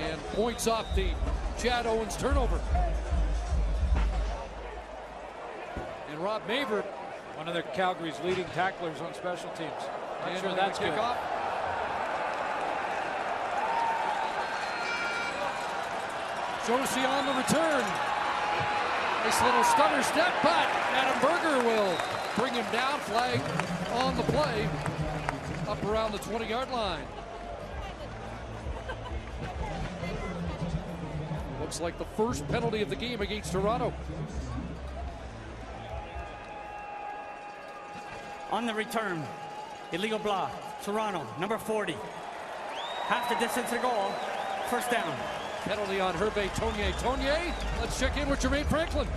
And points off the Chad Owens turnover. And Rob Maver, one of the Calgary's leading tacklers on special teams. And sure that's good. Kickoff. Josie on the return. Nice little stutter step, but Adam Berger will bring him down. Flag on the play. Up around the 20-yard line. Looks like the first penalty of the game against Toronto. On the return, illegal block, Toronto, number 40. Half the distance to goal, first down. Penalty on Hervé Tonier. Let's check in with Jermaine Franklin.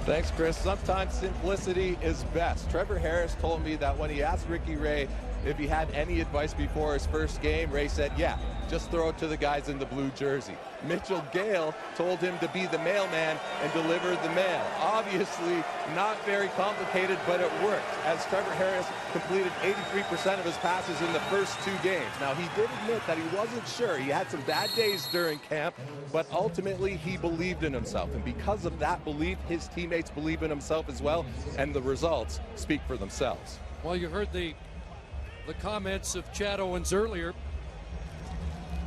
Thanks, Chris. Sometimes simplicity is best. Trevor Harris told me that when he asked Ricky Ray if he had any advice before his first game, Ray said, yeah, just throw it to the guys in the blue jersey. Mitchell Gale told him to be the mailman and deliver the mail. Obviously, not very complicated, but it worked, as Trevor Harris completed 83% of his passes in the first 2 games. Now, he did admit that he wasn't sure. He had some bad days during camp, but ultimately, he believed in himself. And because of that belief, his teammates believe in himself as well, and the results speak for themselves. Well, you heard the comments of Chad Owens earlier.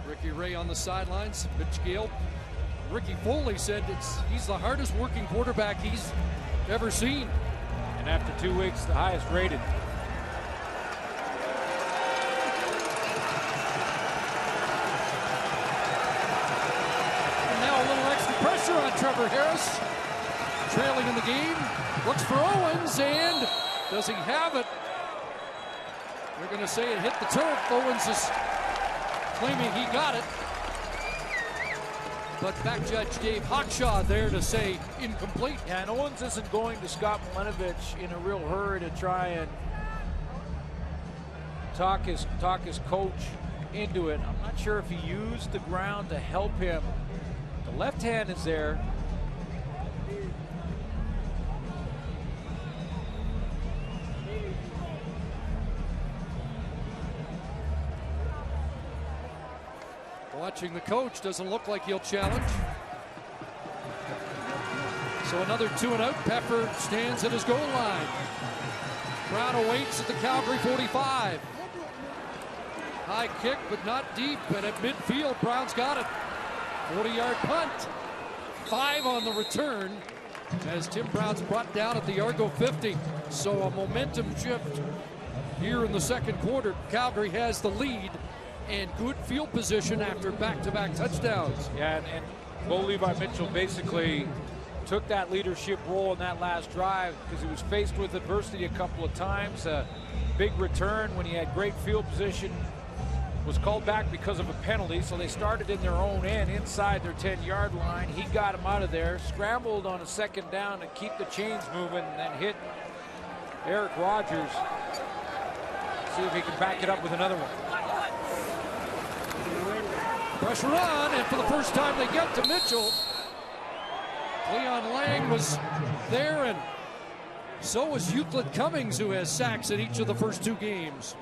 Ricky Ray on the sidelines, Mitch Gale. Ricky Foley said he's the hardest working quarterback he's ever seen. And after 2 weeks, the highest rated. And now a little extra pressure on Trevor Harris. Trailing in the game, looks for Owens, and does he have it? They're going to say it hit the turf. Owens is claiming he got it. but back judge Dave Hawkshaw there to say incomplete. Yeah, and Owens isn't going to Scott Milenovich in a real hurry to try and talk his coach into it. I'm not sure if he used the ground to help him. The left hand is there. Watching the coach, doesn't look like he'll challenge. So another 2-and-out. Pepper stands at his goal line. Brown awaits at the Calgary 45. High kick, but not deep. And at midfield, Brown's got it. 40-yard punt. 5 on the return as Tim Brown's brought down at the Argo 50. So a momentum shift here in the second quarter. Calgary has the lead and good field position after back-to-back touchdowns. Yeah, and Bo Levi Mitchell basically took that leadership role in that last drive because he was faced with adversity a couple of times. A big return when he had great field position was called back because of a penalty, so they started in their own end inside their 10-yard line. He got him out of there, scrambled on a second down to keep the chains moving, and then hit Eric Rogers. See if he can back it up with another one. Pressure on, and for the first time they get to Mitchell. Leon Lang was there, and so was Euclid Cummings, who has sacks in each of the first 2 games.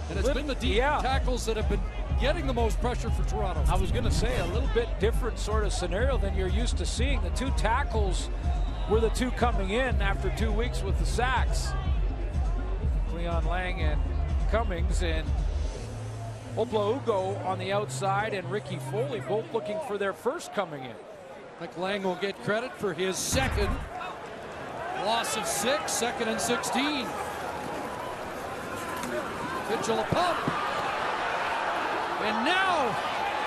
And it's been the deep tackles that have been getting the most pressure for Toronto. I was going to say a little bit different sort of scenario than you're used to seeing. The 2 tackles were the 2 coming in after 2 weeks with the sacks. Leon Lang and Cummings, and Opla Ugo on the outside, and Ricky Foley both looking for their first coming in. I think Lang will get credit for his second loss of 6, 2nd and 16. Mitchell a pump. And now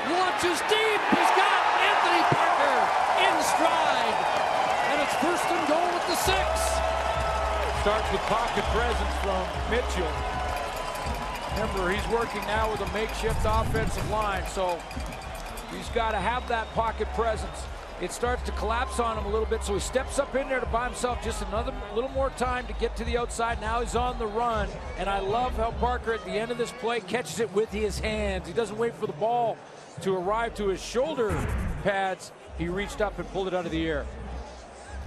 launches deep. He's got Anthony Parker in stride. And it's 1st and goal with the 6. Starts with pocket presence from Mitchell. Remember, he's working now with a makeshift offensive line, so he's got to have that pocket presence. It starts to collapse on him a little bit, so he steps up in there to buy himself just another little more time to get to the outside. Now he's on the run, and I love how Parker at the end of this play catches it with his hands. He doesn't wait for the ball to arrive to his shoulder pads. He reached up and pulled it out of the air.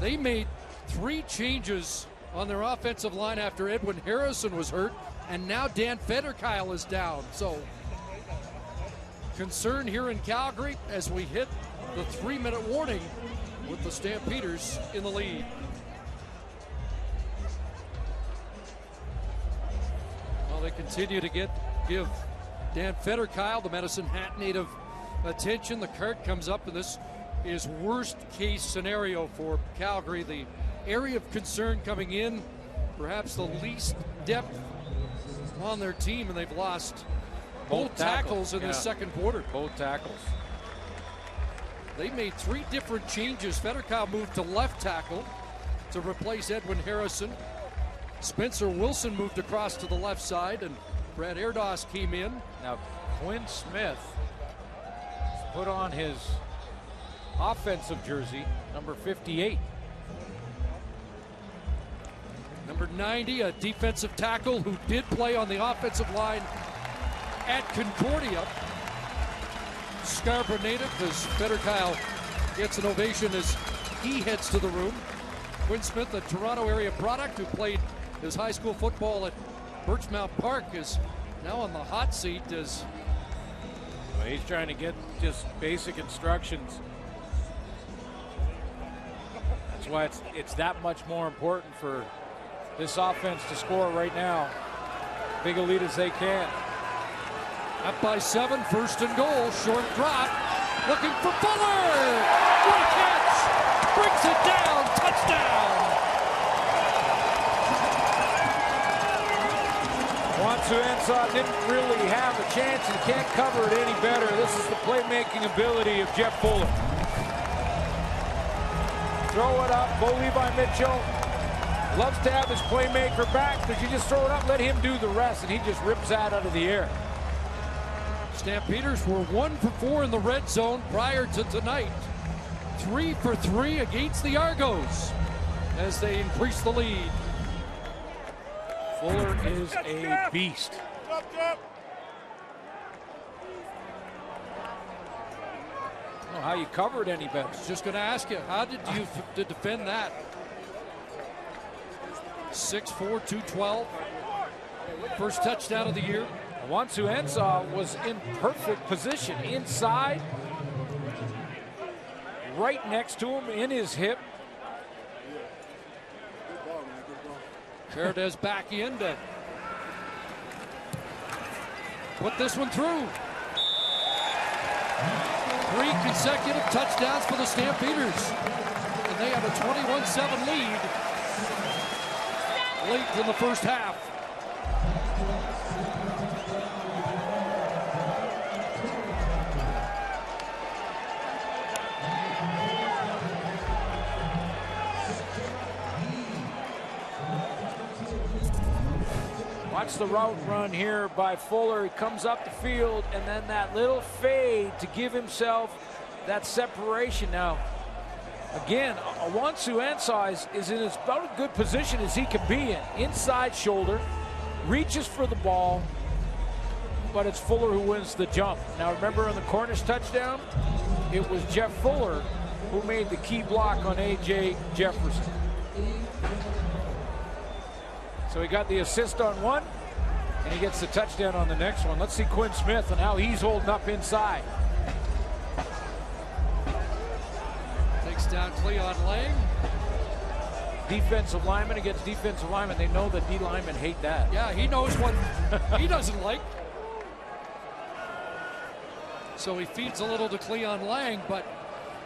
They made 3 changes on their offensive line after Edwin Harrison was hurt, and now Dan Federkyle is down. So concern here in Calgary as we hit the 3-minute warning with the Stampeders in the lead. Well, they continue to give Dan Federkyle, the Medicine Hat native, attention. The card comes up, and this is worst case scenario for Calgary. The area of concern coming in, perhaps the least depth on their team, and they've lost both tackles in the second quarter. Both tackles. They made 3 different changes. Federkyle moved to left tackle to replace Edwin Harrison. Spencer Wilson moved across to the left side, and Brad Erdos came in. Now Quinn Smith put on his offensive jersey, number 58. Number 90, a defensive tackle who did play on the offensive line at Concordia. Scarborough native, as Federkyle gets an ovation as he heads to the room. Quinn Smith, a Toronto area product who played his high school football at Birchmount Park, is now on the hot seat as he's trying to get just basic instructions. That's why it's that much more important for this offense to score right now. Big a lead as they can. Up by 7, 1st and goal, short drop, looking for Fuller! What a catch! Brings it down, touchdown! Wansu Ansah didn't really have a chance and can't cover it any better. This is the playmaking ability of Jeff Fuller. Throw it up, Bo Levi Mitchell loves to have his playmaker back, because you just throw it up, let him do the rest, and he just rips that out of the air. Stampeders were 1 for 4 in the red zone prior to tonight. 3 for 3 against the Argos as they increase the lead. Fuller is a beast. Drop, drop. I don't know how you covered any better. Just going to ask you, how did you defend that? 6'4", 212. First touchdown of the year. Wansu Ensah was in perfect position inside, right next to him in his hip. Paredes back in to put this one through. 3 consecutive touchdowns for the Stampeders. And they have a 21-7 lead late in the first half. Watch the route run here by Fuller. He comes up the field, and then that little fade to give himself that separation. Now, again, Wansu Ensah is in as about a good position as he can be in. Inside shoulder, reaches for the ball, but it's Fuller who wins the jump. Now, remember on the Cornish touchdown, it was Jeff Fuller who made the key block on A.J. Jefferson. So he got the assist on one, and he gets the touchdown on the next one. Let's see Quinn Smith and how he's holding up inside. Takes down Cleon Lang. Defensive lineman against defensive lineman. They know that D linemen hate that. Yeah, he knows what he doesn't like. So he feeds a little to Cleon Lang, but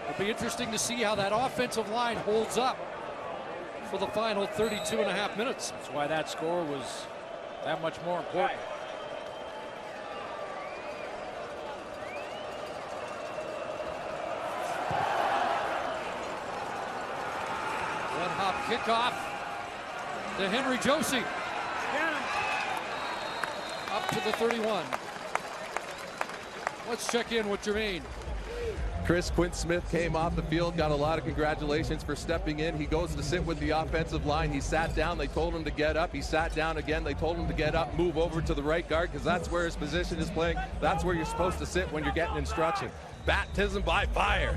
it'll be interesting to see how that offensive line holds up for the final 32.5 minutes. That's why that score was that much more important. One hop kickoff to Henry Josie. Up to the 31. Let's check in with Jermaine. Chris, Quinn Smith came off the field, got a lot of congratulations for stepping in. He goes to sit with the offensive line. He sat down. They told him to get up. He sat down again. They told him to get up, move over to the right guard, because that's where his position is playing. That's where you're supposed to sit when you're getting instruction. Baptism by fire.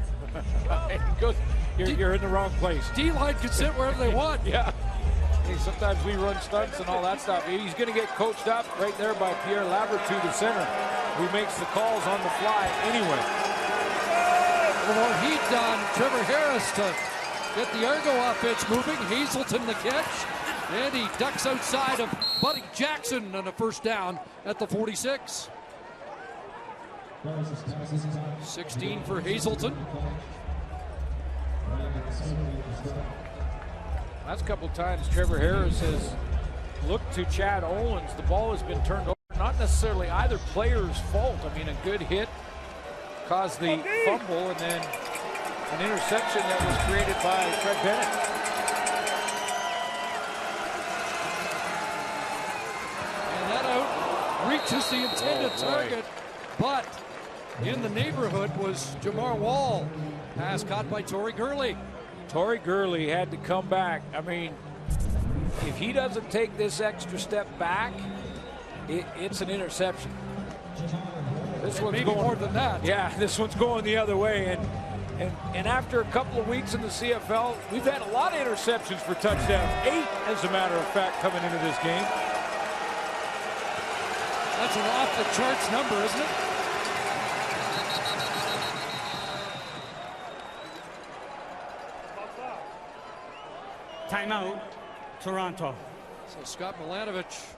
You're in the wrong place. D-line can sit wherever they want. Yeah. Hey, sometimes we run stunts and all that stuff. He's going to get coached up right there by Pierre Lavertu, the center, who makes the calls on the fly anyway. More heat on Trevor Harris to get the Argo offense moving. Hazelton the catch, and he ducks outside of Buddy Jackson on a first down at the 46. 16 for Hazelton. Last couple times Trevor Harris has looked to Chad Owens. The ball has been turned over. Not necessarily either player's fault. I mean, a good hit caused the fumble, and then an interception that was created by Fred Bennett. And that out reaches the intended target, but in the neighborhood was Jamar Wall. Pass caught by Torrey Gurley. Torrey Gurley had to come back. I mean, if he doesn't take this extra step back, it's an interception. This one's maybe more than that. Yeah, this one's going the other way. And after a couple of weeks in the CFL, we've had a lot of interceptions for touchdowns. 8, as a matter of fact, coming into this game. That's an off-the-charts number, isn't it? Timeout, Toronto. So Scott Milanovich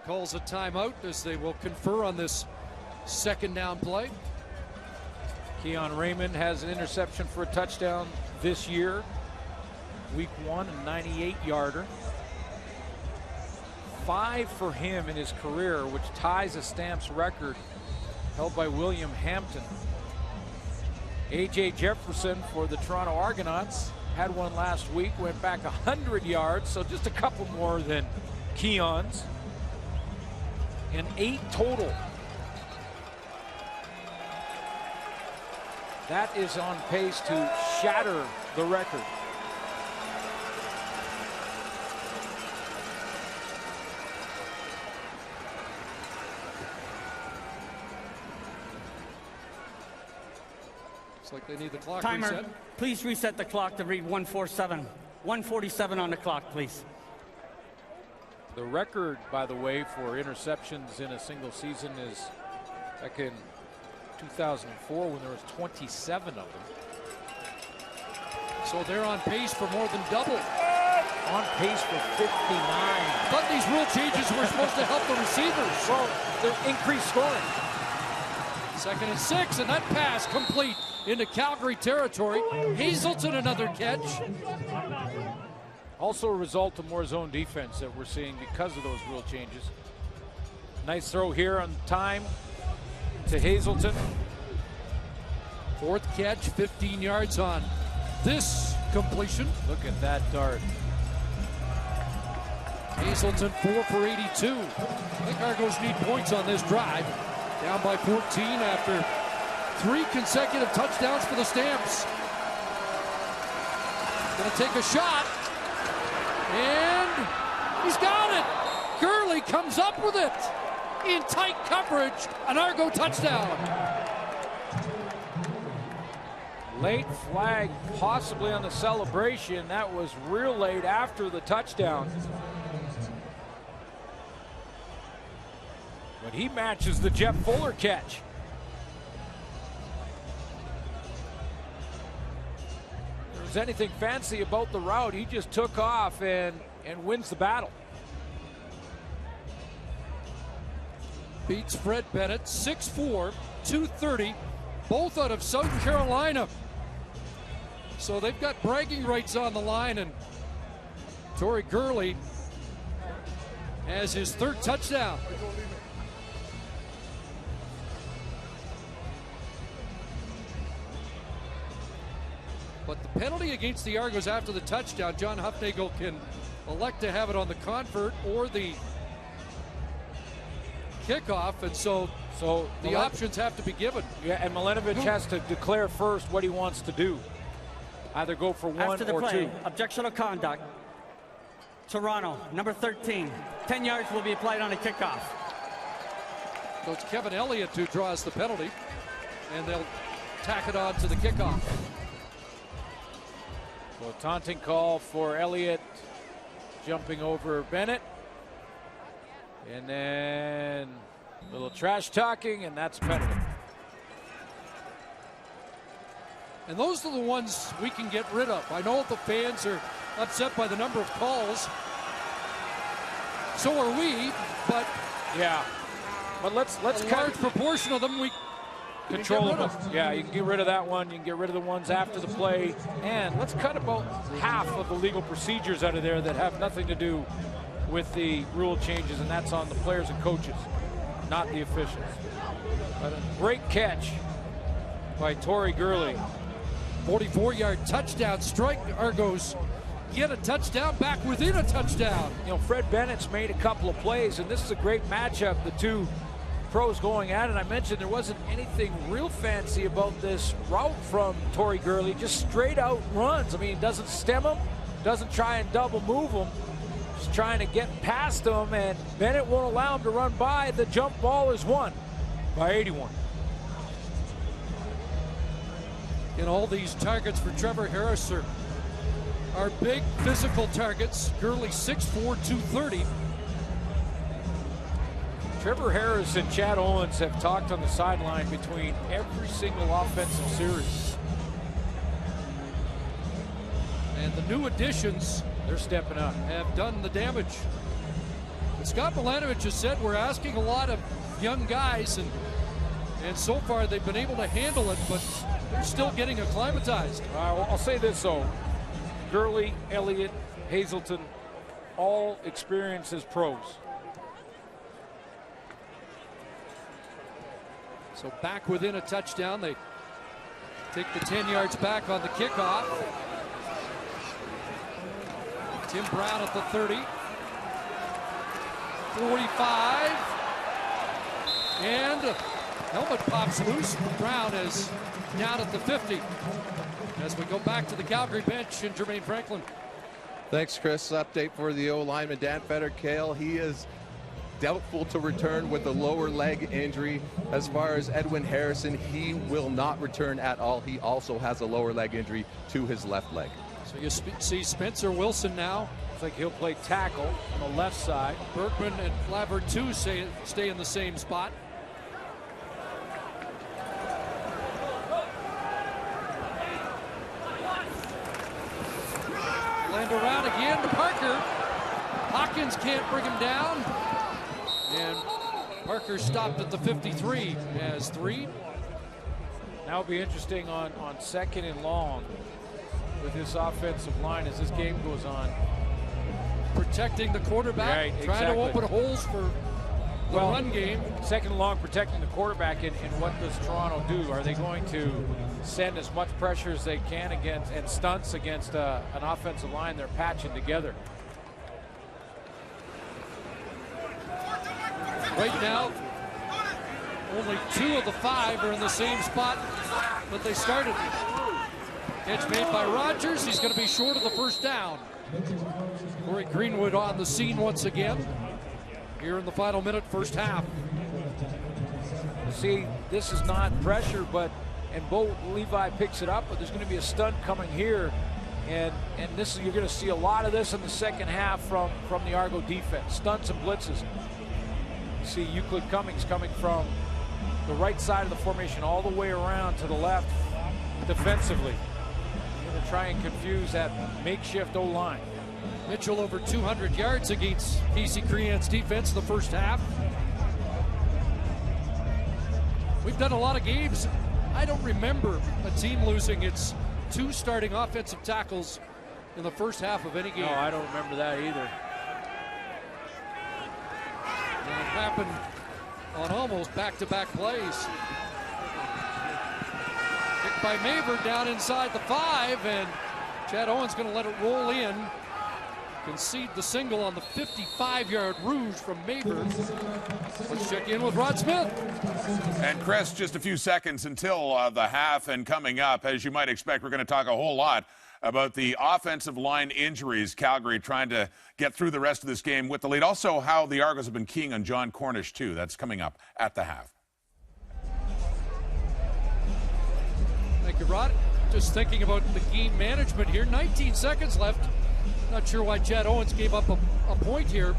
calls a timeout as they will confer on this second down play. Keon Raymond has an interception for a touchdown this year. Week 1, a 98-yarder. 5 for him in his career, which ties a Stamps record held by William Hampton. A.J. Jefferson for the Toronto Argonauts had one last week, went back 100 yards, so just a couple more than Keon's. And 8 total That is on pace to shatter the record. Looks like they need the clock Timer, reset. please reset the clock to read 147. 147 on the clock, please. The record, by the way, for interceptions in a single season is back in 2004 when there was 27 of them. So they're on pace for more than double. On pace for 59. I thought these rule changes were supposed to help the receivers. Well, they're increased scoring. 2nd and 6, and that pass complete into Calgary territory. Hazelton another catch. Also a result of more zone defense that we're seeing because of those rule changes. Nice throw here on time to Hazelton. 4th catch, 15 yards on this completion. Look at that dart. Hazelton 4 for 82. I think Argos need points on this drive. Down by 14 after 3 consecutive touchdowns for the Stamps. Gonna take a shot. And he's got it. Gurley comes up with it. In tight coverage, an Argo touchdown. Late flag possibly on the celebration. That was real late after the touchdown. But he matches the Jeff Fuller catch. If there's anything fancy about the route, he just took off and wins the battle. Beats Fred Bennett, 6'4", 230, both out of South Carolina. So they've got bragging rights on the line, and Torrey Gurley has his 3rd touchdown. But the penalty against the Argos after the touchdown, John Hufnagel can elect to have it on the convert or the kickoff, and so the options have to be given. Yeah, and Milanovic has to declare first what he wants to do. Either go for 1 After the or play, 2. Objection of conduct. Toronto, number 13. 10 yards will be applied on a kickoff. So it's Kevin Elliott who draws the penalty, and they'll tack it on to the kickoff. So a taunting call for Elliott, jumping over Bennett. And then a little trash talking, and that's a penalty. And those are the ones we can get rid of. I know the fans are upset by the number of calls. So are we, but yeah. But let's a large proportion of them we control them. Yeah, you can get rid of that one. You can get rid of the ones after the play. And let's cut about half of the legal procedures out of there that have nothing to do with the rule changes, and that's on the players and coaches, not the officials. But a great catch by Torrey Gurley. 44-yard touchdown strike. Argos get a touchdown, back within a touchdown. You know, Fred Bennett's made a couple of plays, and this is a great matchup. The two pros going at it. I mentioned there wasn't anything real fancy about this route from Torrey Gurley, just straight out runs. I mean, he doesn't stem him, doesn't try and double move him, just trying to get past him, and Bennett won't allow him to run by. The jump ball is won by 81. And all these targets for Trevor Harris are big physical targets. Gurley 6'4", 230. Trevor Harris and Chad Owens have talked on the sideline between every single offensive series. And the new additions, they're stepping up, have done the damage. And Scott Milanovic has said we're asking a lot of young guys, and so far they've been able to handle it, but they're still getting acclimatized. I'll say this though, Gurley, Elliott, Hazelton, all experienced as pros. So back within a touchdown. They take the 10 yards back on the kickoff. Tim Brown at the 30. 45. And Helmet pops loose. Brown is down at the 50. As we go back to the Calgary bench and Jermaine Franklin. Thanks, Chris. Update for the O-lineman, Dan Federkale. He is doubtful to return with a lower leg injury. As far as Edwin Harrison, he will not return at all. He also has a lower leg injury to his left leg. So you see Spencer Wilson now. Looks like he'll play tackle on the left side. Berkman and Flabbert too stay in the same spot. Land around again to Parker. Hawkins can't bring him down. And Parker stopped at the 53 as 3. Now it'll be interesting on second and long with this offensive line as this game goes on. Protecting the quarterback, right, trying to open holes for the run game. Second and long, protecting the quarterback, and what does Toronto do? Are they going to send as much pressure as they can against and stunts against an offensive line they're patching together? Right now, only 2 of the 5 are in the same spot that they started. Catch made by Rogers. He's going to be short of the first down. Corey Greenwood on the scene once again. Here in the final minute, first half. See, this is not pressure, and Bo Levi picks it up, but there's going to be a stunt coming here. And this you're going to see a lot of this in the second half from the Argo defense. Stunts and blitzes. You see Euclid Cummings coming from the right side of the formation all the way around to the left defensively. They're going to try and confuse that makeshift O-line. Mitchell over 200 yards against BC Crean's defense in the first half. We've done a lot of games. I don't remember a team losing its 2 starting offensive tackles in the first half of any game. No, I don't remember that either. And it happened on almost back-to-back plays. Kicked by Maver down inside the 5, and Chad Owen's going to let it roll in. Concede the single on the 55-yard rouge from Maver. Let's check in with Rod Smith. And Chris, just a few seconds until the half, and coming up, as you might expect, we're going to talk a whole lot about the offensive line injuries. Calgary trying to get through the rest of this game with the lead. Also, how the Argos have been keying on John Cornish, too. That's coming up at the half. Thank you, Rod. Just thinking about the game management here. 19 seconds left. Not sure why Chad Owens gave up a point here.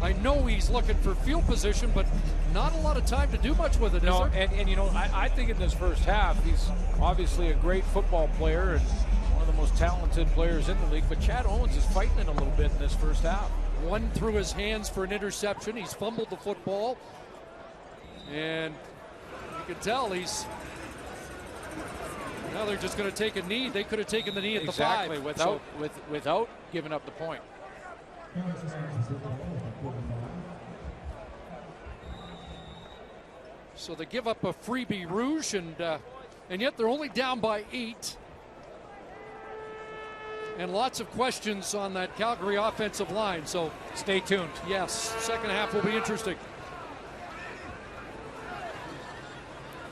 I know he's looking for field position, but not a lot of time to do much with it, no, is there? And you know, I think in this first half, he's obviously a great football player and one of the most talented players in the league, but Chad Owens is fighting it a little bit in this first half. One through his hands for an interception. He's fumbled the football. And you can tell he's... Now they're just going to take a knee. They could have taken the knee at the 5. Without giving up the point. So they give up a freebie rouge, and yet they're only down by 8. And lots of questions on that Calgary offensive line. So stay tuned. Yes, second half will be interesting.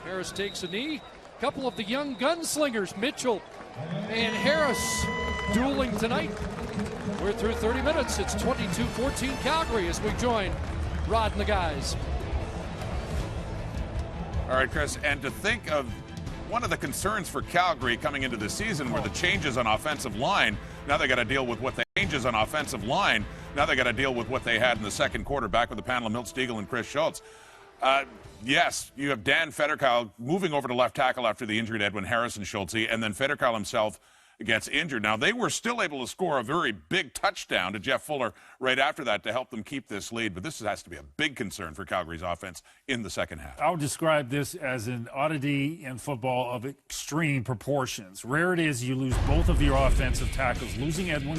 Harris takes a knee. Couple of the young gunslingers, Mitchell and Harris, dueling tonight. We're through 30 minutes. It's 22-14 Calgary as we join Rod and the guys. All right, Chris, and to think of one of the concerns for Calgary coming into the season were the changes on offensive line. Now they got to deal with what the changes on offensive line. Now they got to deal with what they had in the second quarter, back with the panel of Milt Stiegel and Chris Schultz. Yes, you have Dan Federkyle moving over to left tackle after the injury to Edwin Harrison, Schultz, and then Federkyle himself gets injured. Now, they were still able to score a very big touchdown to Jeff Fuller right after that to help them keep this lead, but this has to be a big concern for Calgary's offense in the second half. I would describe this as an oddity in football of extreme proportions. Rare it is you lose both of your offensive tackles. Losing Edwin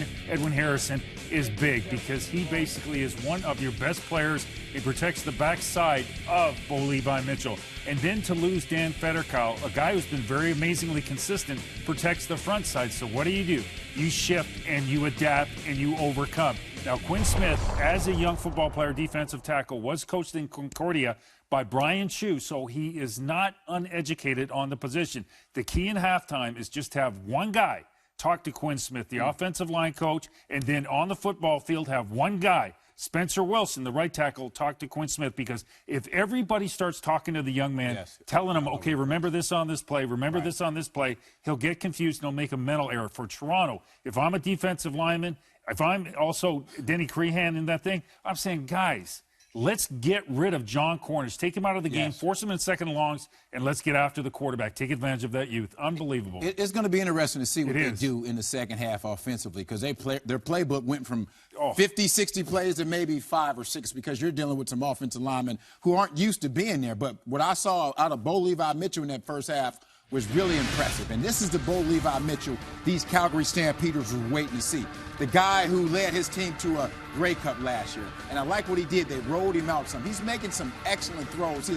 Harrison is big because he basically is one of your best players. He protects the backside of Bo Levi Mitchell. And then to lose Dan Federkow, a guy who's been very amazingly consistent, protects the front side. So what do? You shift and you adapt and you overcome. Now, Quinn Smith, as a young football player, defensive tackle, was coached in Concordia by Brian Chu, so he is not uneducated on the position. The key in halftime is just to have one guy talk to Quinn Smith, the offensive line coach, and then on the football field have one guy, Spencer Wilson, the right tackle, talk to Quinn Smith, because if everybody starts talking to the young man, telling him, okay, remember this on this play, remember this on this play, he'll get confused and he'll make a mental error. For Toronto, if I'm a defensive lineman, if I'm also Denny Crehan in that thing, I'm saying, guys, let's get rid of John Cornish. Take him out of the game, force him in second and longs, and let's get after the quarterback. Take advantage of that youth. Unbelievable. It's going to be interesting to see what they do in the second half offensively, because their playbook went from 50, 60 plays to maybe 5 or 6, because you're dealing with some offensive linemen who aren't used to being there. But what I saw out of Bo Levi Mitchell in that first half was really impressive. And this is the Bo Levi Mitchell these Calgary Stampeders were waiting to see. The guy who led his team to a Grey Cup last year. And I like what he did. They rolled him out some. He's making some excellent throws.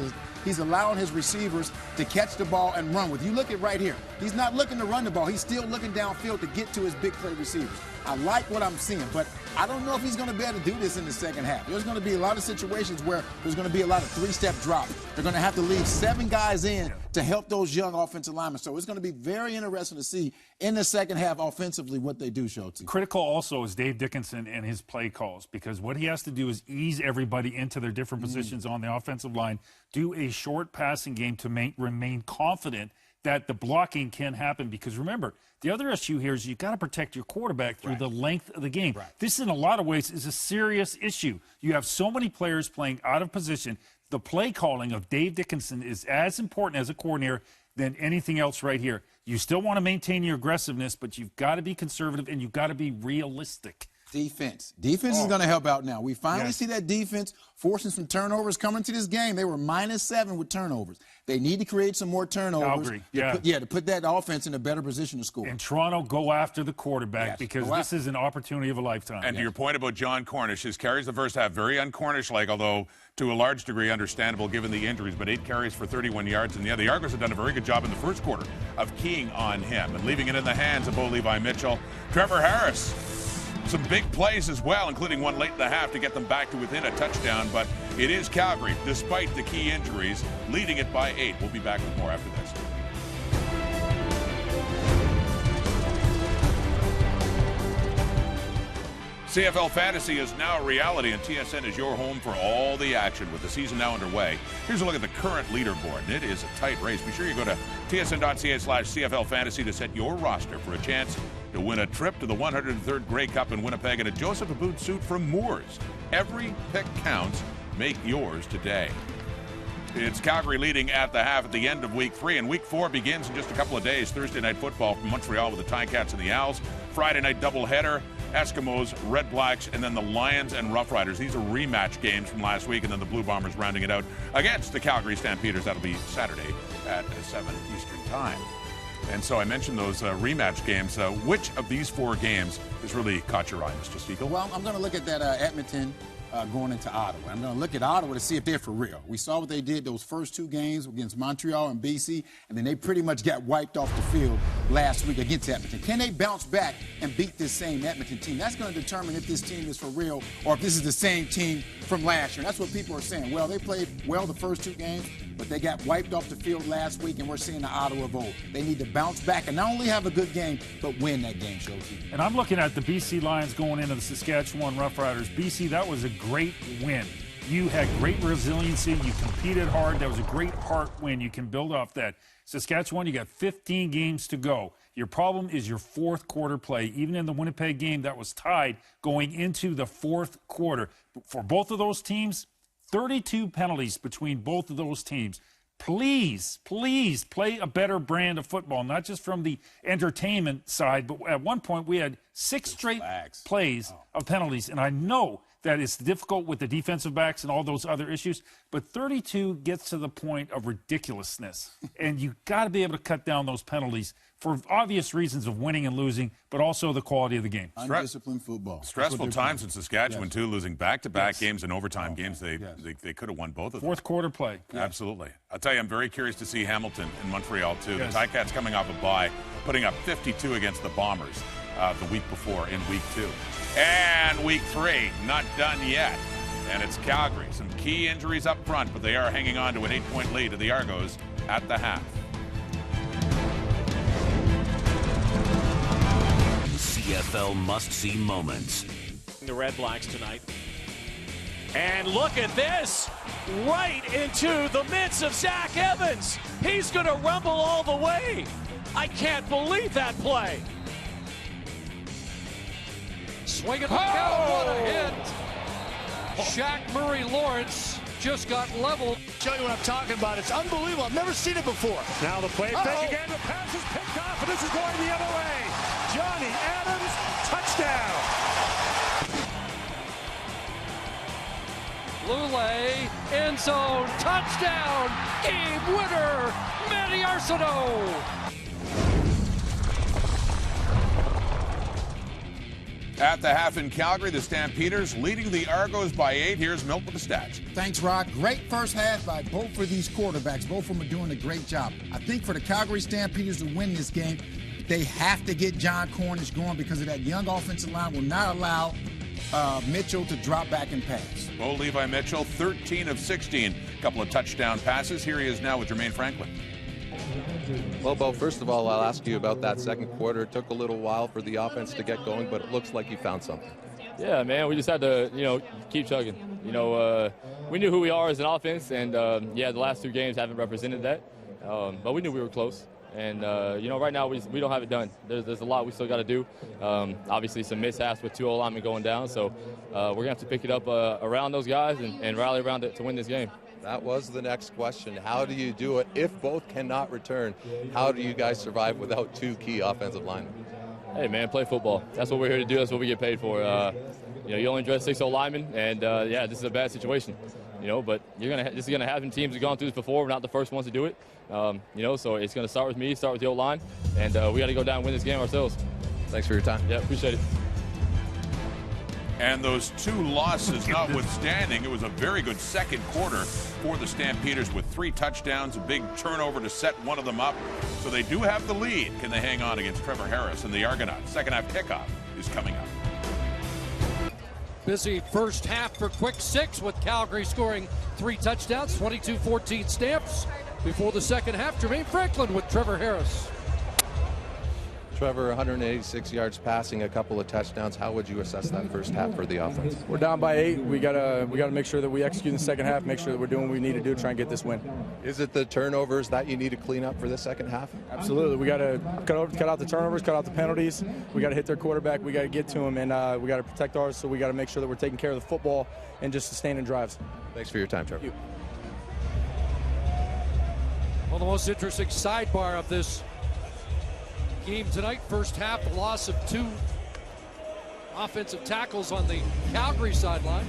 He's allowing his receivers to catch the ball and run with. You look at right here. He's not looking to run the ball. He's still looking downfield to get to his big play receivers. I like what I'm seeing, but I don't know if he's going to be able to do this in the second half. There's going to be a lot of situations where there's going to be a lot of 3-step drops. They're going to have to leave 7 guys in to help those young offensive linemen. So it's going to be very interesting to see in the second half offensively what they do, Schultz. Critical also is Dave Dickinson and his play calls, because what he has to do is ease everybody into their different positions on the offensive line, do a short passing game to remain confident that the blocking can happen. Because remember, the other issue here is you've got to protect your quarterback through the length of the game. This, in a lot of ways, is a serious issue. You have so many players playing out of position. The play calling of Dave Dickinson is as important as a coordinator than anything else right here. You still want to maintain your aggressiveness, but you've got to be conservative and you've got to be realistic. Defense is going to help out now. We finally see that defense forcing some turnovers coming to this game. They were -7 with turnovers. They need to create some more turnovers to put that offense in a better position to score. And Toronto, go after the quarterback, because this is an opportunity of a lifetime. And to your point about John Cornish, his carries the first half, very un-Cornish-like, although to a large degree understandable given the injuries, but 8 carries for 31 yards. And the Argos have done a very good job in the first quarter of keying on him and leaving it in the hands of Bo Levi Mitchell. Trevor Harris, some big plays as well, including one late in the half to get them back to within a touchdown. But it is Calgary, despite the key injuries, leading it by 8. We'll be back with more after this. CFL Fantasy is now a reality, and TSN is your home for all the action. With the season now underway, here's a look at the current leaderboard, and it is a tight race. Be sure you go to tsn.ca/CFL Fantasy to set your roster for a chance to win a trip to the 103rd Grey Cup in Winnipeg and a Joseph Abboud suit from Moores. Every pick counts. Make yours today. It's Calgary leading at the half at the end of Week 3, and Week 4 begins in just a couple of days. Thursday night football from Montreal with the Ticats and the Owls. Friday night doubleheader, Eskimos, Red Blacks, and then the Lions and Rough Riders. These are rematch games from last week, and then the Blue Bombers rounding it out against the Calgary Stampeders. That'll be Saturday at 7 Eastern Time. And so I mentioned those rematch games. Which of these 4 games has really caught your eye, Mr. Stiegel? Well, I'm going to look at that Edmonton going into Ottawa. I'm going to look at Ottawa to see if they're for real. We saw what they did those first 2 games against Montreal and BC, and then they pretty much got wiped off the field last week against Edmonton. Can they bounce back and beat this same Edmonton team? That's going to determine if this team is for real or if this is the same team from last year. And that's what people are saying. Well, they played well the first 2 games, but they got wiped off the field last week, and we're seeing the Ottawa of old. They need to bounce back and not only have a good game, but win that game, Schultz. And I'm looking at the BC Lions going into the Saskatchewan Roughriders. BC, that was a great win. You had great resiliency. You competed hard. That was a great heart win. You can build off that. Saskatchewan, you got 15 games to go. Your problem is your fourth quarter play. Even in the Winnipeg game, that was tied going into the fourth quarter. For both of those teams, 32 penalties between both of those teams. Please, please play a better brand of football, not just from the entertainment side, but at one point we had 6 straight plays of penalties. And I know that it's difficult with the defensive backs and all those other issues, but 32 gets to the point of ridiculousness. And you got to be able to cut down those penalties for obvious reasons of winning and losing, but also the quality of the game. Undisciplined football. Stressful times in Saskatchewan, too, losing back-to-back games and overtime games. They could have won both of them. Fourth quarter play. Absolutely. I'll tell you, I'm very curious to see Hamilton in Montreal, too. The Ticats coming off a bye, putting up 52 against the Bombers the week before in week 2. And week 3, not done yet. And it's Calgary. Some key injuries up front, but they are hanging on to an 8-point lead to the Argos at the half. CFL must-see moments. The Red Blacks tonight. And look at this! Right into the midst of Zach Evans! He's going to rumble all the way! I can't believe that play! Swing it back out, what a hit! Shaq Murray Lawrence just got leveled. Show you what I'm talking about. It's unbelievable. I've never seen it before. Now the play fake again. The pass is picked off, and this is going the other way. Johnny Adams, touchdown. Lule, end zone, touchdown, game winner, Manny Arsenault. At the half in Calgary, the Stampeders leading the Argos by 8. Here's Milt with the stats. Thanks, Rod. Great first half by both of these quarterbacks. Both of them are doing a great job. I think for the Calgary Stampeders to win this game, they have to get John Cornish going because of that young offensive line will not allow Mitchell to drop back and pass. Bo Levi Mitchell, 13 of 16. A couple of touchdown passes. Here he is now with Jermaine Franklin. Well, Bo, first of all, I'll ask you about that second quarter. It took a little while for the offense to get going, but it looks like you found something. Yeah, man, we just had to, keep chugging. We knew who we are as an offense, and, the last 2 games haven't represented that. But we knew we were close. And, right now we don't have it done. There's a lot we still got to do. Obviously, some mishaps with 2 O-linemen going down. So we're going to have to pick it up around those guys and rally around it to win this game. That was the next question. How do you do it? If both cannot return, how do you guys survive without 2 key offensive linemen? Hey, man, play football. That's what we're here to do. That's what we get paid for. You only dress 6 O-linemen, and, this is a bad situation. But this is going to happen. Teams have gone through this before. We're not the first ones to do it. So it's going to start with me, start with the O-line, and we got to go down and win this game ourselves. Thanks for your time. Yeah, appreciate it. And those 2 losses notwithstanding, it was a very good second quarter for the Stampeders with 3 touchdowns, a big turnover to set one of them up. So they do have the lead. Can they hang on against Trevor Harris and the Argonauts? Second half kickoff is coming up. Busy first half for Quick 6 with Calgary scoring 3 touchdowns, 22-14 Stamps. Before the second half, Jermaine Franklin with Trevor Harris. Trevor, 186 yards passing, a couple of touchdowns. How would you assess that first half for the offense? We're down by 8. We gotta make sure that we execute in the second half, make sure that we're doing what we need to do to try and get this win. Is it the turnovers that you need to clean up for the second half? Absolutely. We got to cut out the turnovers, cut out the penalties. We got to hit their quarterback. We got to get to him, and we got to protect ours, so we got to make sure that we're taking care of the football and just sustaining drives. Thanks for your time, Trevor. Thank you. Well, the most interesting sidebar of this game tonight, first half, the loss of 2 offensive tackles on the Calgary sideline.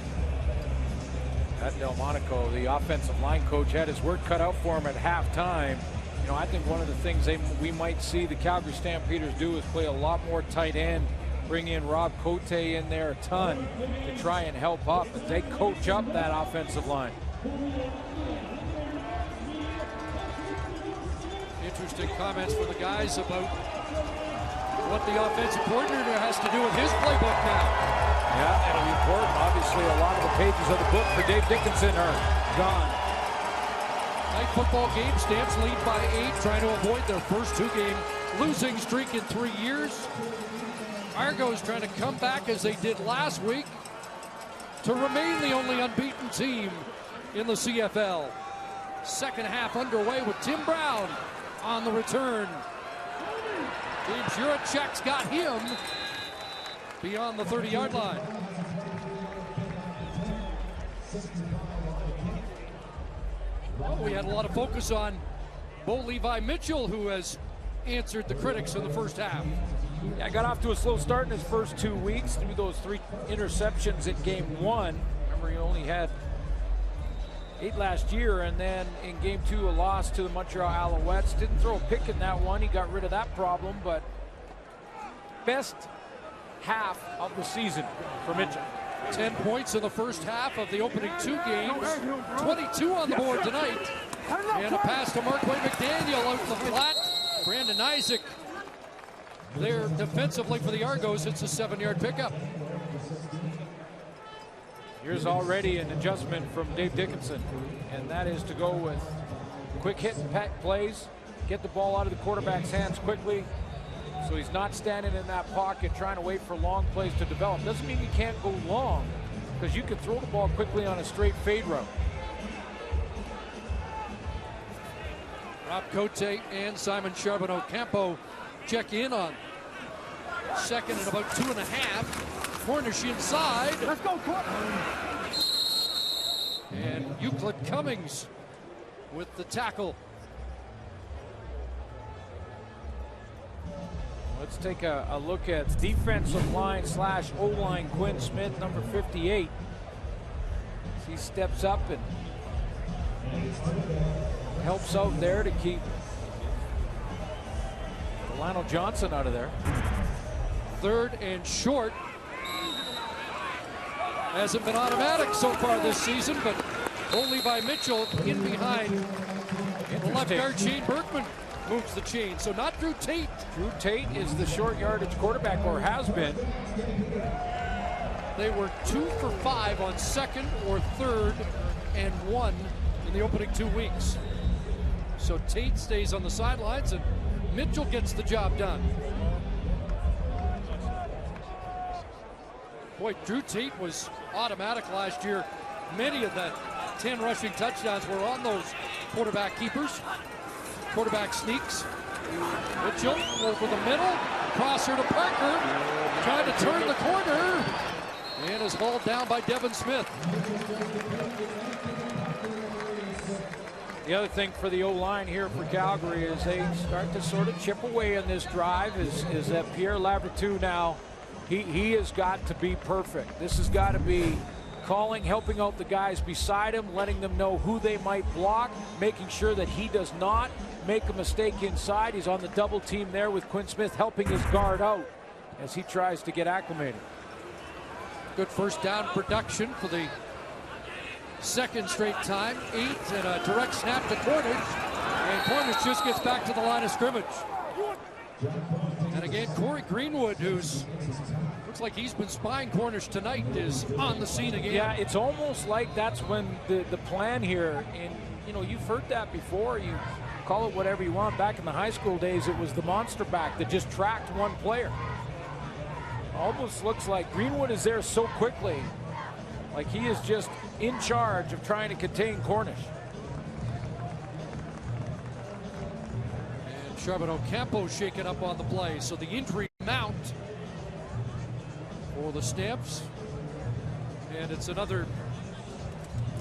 At Delmonico, the offensive line coach had his work cut out for him at halftime. I think one of the things we might see the Calgary Stampeders do is play a lot more tight end, bring in Rob Cote in there a ton to try and help up, but they coach up that offensive line. Interesting comments from the guys about what the offensive coordinator has to do with his playbook now. Yeah, it'll be important. Obviously, a lot of the pages of the book for Dave Dickinson are gone. Night football game, Stamps lead by 8, trying to avoid their first 2-game losing streak in 3 years. Argos trying to come back as they did last week to remain the only unbeaten team in the CFL. Second half underway with Tim Brown on the return. James Juracek's got him beyond the 30-yard line. Well, we had a lot of focus on Bo Levi Mitchell, who has answered the critics in the first half. Yeah, got off to a slow start in his first 2 weeks through those 3 interceptions in game 1. Remember, he only had 8 last year, and then in game 2 a loss to the Montreal Alouettes. Didn't throw a pick in that one. He got rid of that problem, but best half of the season for Mitchell. 10 points in the first half of the opening 2 games. 22 on the board tonight. And a pass to Markway McDaniel out the flat. Brandon Isaac there defensively for the Argos. It's a 7-yard pickup. Here's already an adjustment from Dave Dickinson, and that is to go with quick hit and pack plays, get the ball out of the quarterback's hands quickly, so he's not standing in that pocket trying to wait for long plays to develop. Doesn't mean you can't go long, because you can throw the ball quickly on a straight fade route. Rob Cote and Simon Charbonneau-Campo check in on second and about 2.5. Cornish inside. Let's go, and Euclid Cummings with the tackle. Let's take a look at defensive line / O-line Quinn Smith, number 58. He steps up and helps out there to keep Lionel Johnson out of there. 3rd and short. Hasn't been automatic so far this season, but only by Mitchell in behind. The left guard Shane Berkman moves the chain, so not Drew Tate. Drew Tate is the short yardage quarterback, or has been. They were 2 for 5 on 2nd or 3rd and 1 in the opening 2 weeks. So Tate stays on the sidelines and Mitchell gets the job done. Boy, Drew Tate was automatic last year. Many of the 10 rushing touchdowns were on those quarterback keepers, quarterback sneaks. Mitchell over the middle, crosser to Parker, trying to turn the corner, and is hauled down by Devin Smith. The other thing for the O-line here for Calgary is they start to sort of chip away in this drive is that Pierre Lavertu now, he has got to be perfect. This has got to be calling, helping out the guys beside him, letting them know who they might block, making sure that he does not make a mistake inside. He's on the double team there with Quinn Smith helping his guard out as he tries to get acclimated. Good first down production for the 2nd straight time. 8 and a direct snap to Cornish. And Cornish just gets back to the line of scrimmage. And again, Corey Greenwood, who's looks like he's been spying Cornish tonight, is on the scene again. Yeah, it's almost like that's when the plan here, and you know, you've heard that before. You call it whatever you want. Back in the high school days, it was the monster back that just tracked one player. Almost looks like Greenwood is there so quickly, like he is just in charge of trying to contain Cornish. And Charbonneau-Campo shaken up on the play, so the injury mount for the Stamps. And it's another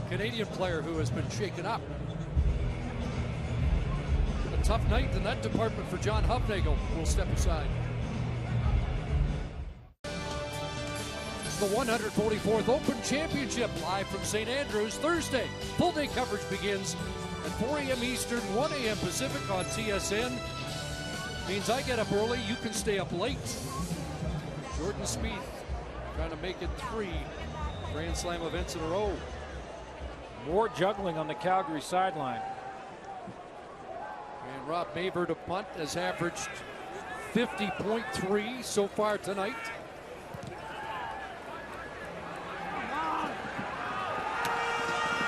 Canadian player who has been shaken up. A tough night in that department for John Hufnagel. We'll step aside. The 144th Open Championship live from St. Andrews Thursday. Full day coverage begins at 4 a.m. Eastern, 1 a.m. Pacific on TSN. Means I get up early, you can stay up late. Jordan Spieth trying to make it 3 Grand Slam events in a row. More juggling on the Calgary sideline. And Rob Maver to punt has averaged 50.3 so far tonight.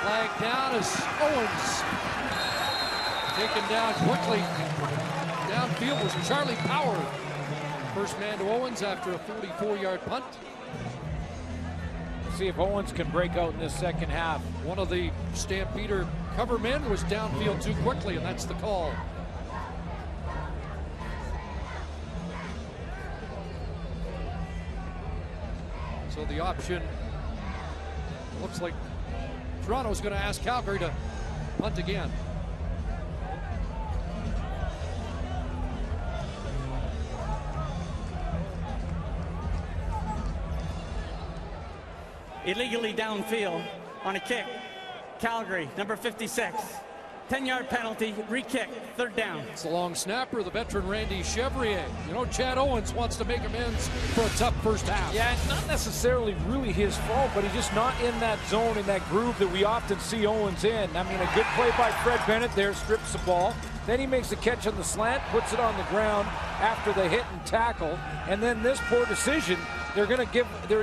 Flag down as Owens taken down quickly. Downfield was Charlie Power. First man to Owens after a 44-yard punt. See if Owens can break out in this second half. One of the Stampeder cover men was downfield too quickly, and that's the call. So the option looks like Toronto's going to ask Calgary to punt again. Illegally downfield on a kick. Calgary, number 56. 10-yard penalty, re-kick, 3rd down. It's the long snapper, the veteran Randy Chevrier. You know, Chad Owens wants to make amends for a tough first half. Yeah, it's not necessarily really his fault, but he's just not in that zone, in that groove that we often see Owens in. I mean, a good play by Fred Bennett there, strips the ball. Then he makes a catch on the slant, puts it on the ground after the hit and tackle. And then this poor decision, they're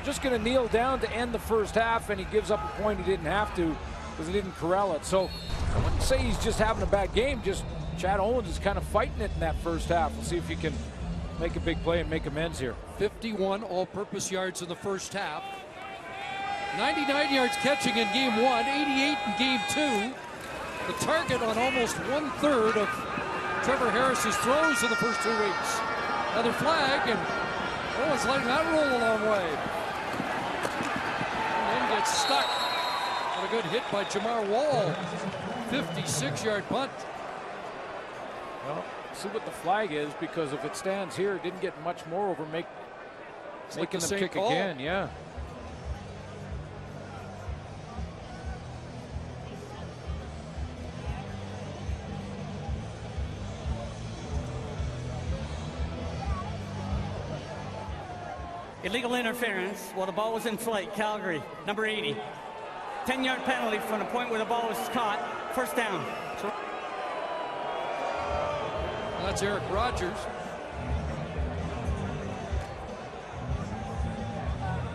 just going to kneel down to end the first half, and he gives up a point he didn't have to because he didn't corral it. So I wouldn't say he's just having a bad game, just Chad Owens is kind of fighting it in that first half. We'll see if he can make a big play and make amends here. 51 all-purpose yards in the first half. 99 yards catching in game 1, 88 in game 2. The target on almost 1/3 of Trevor Harris's throws in the first 2 weeks. Another flag, and Owens letting that roll a long way. And then gets stuck. And a good hit by Jamar Wall. 56-yard punt. Well, see what the flag is, because if it stands here, it didn't get much more over making them kick again. Yeah. Illegal interference while the ball was in flight. Calgary, number 80. 10-yard penalty from the point where the ball was caught. 1st down. That's Eric Rogers.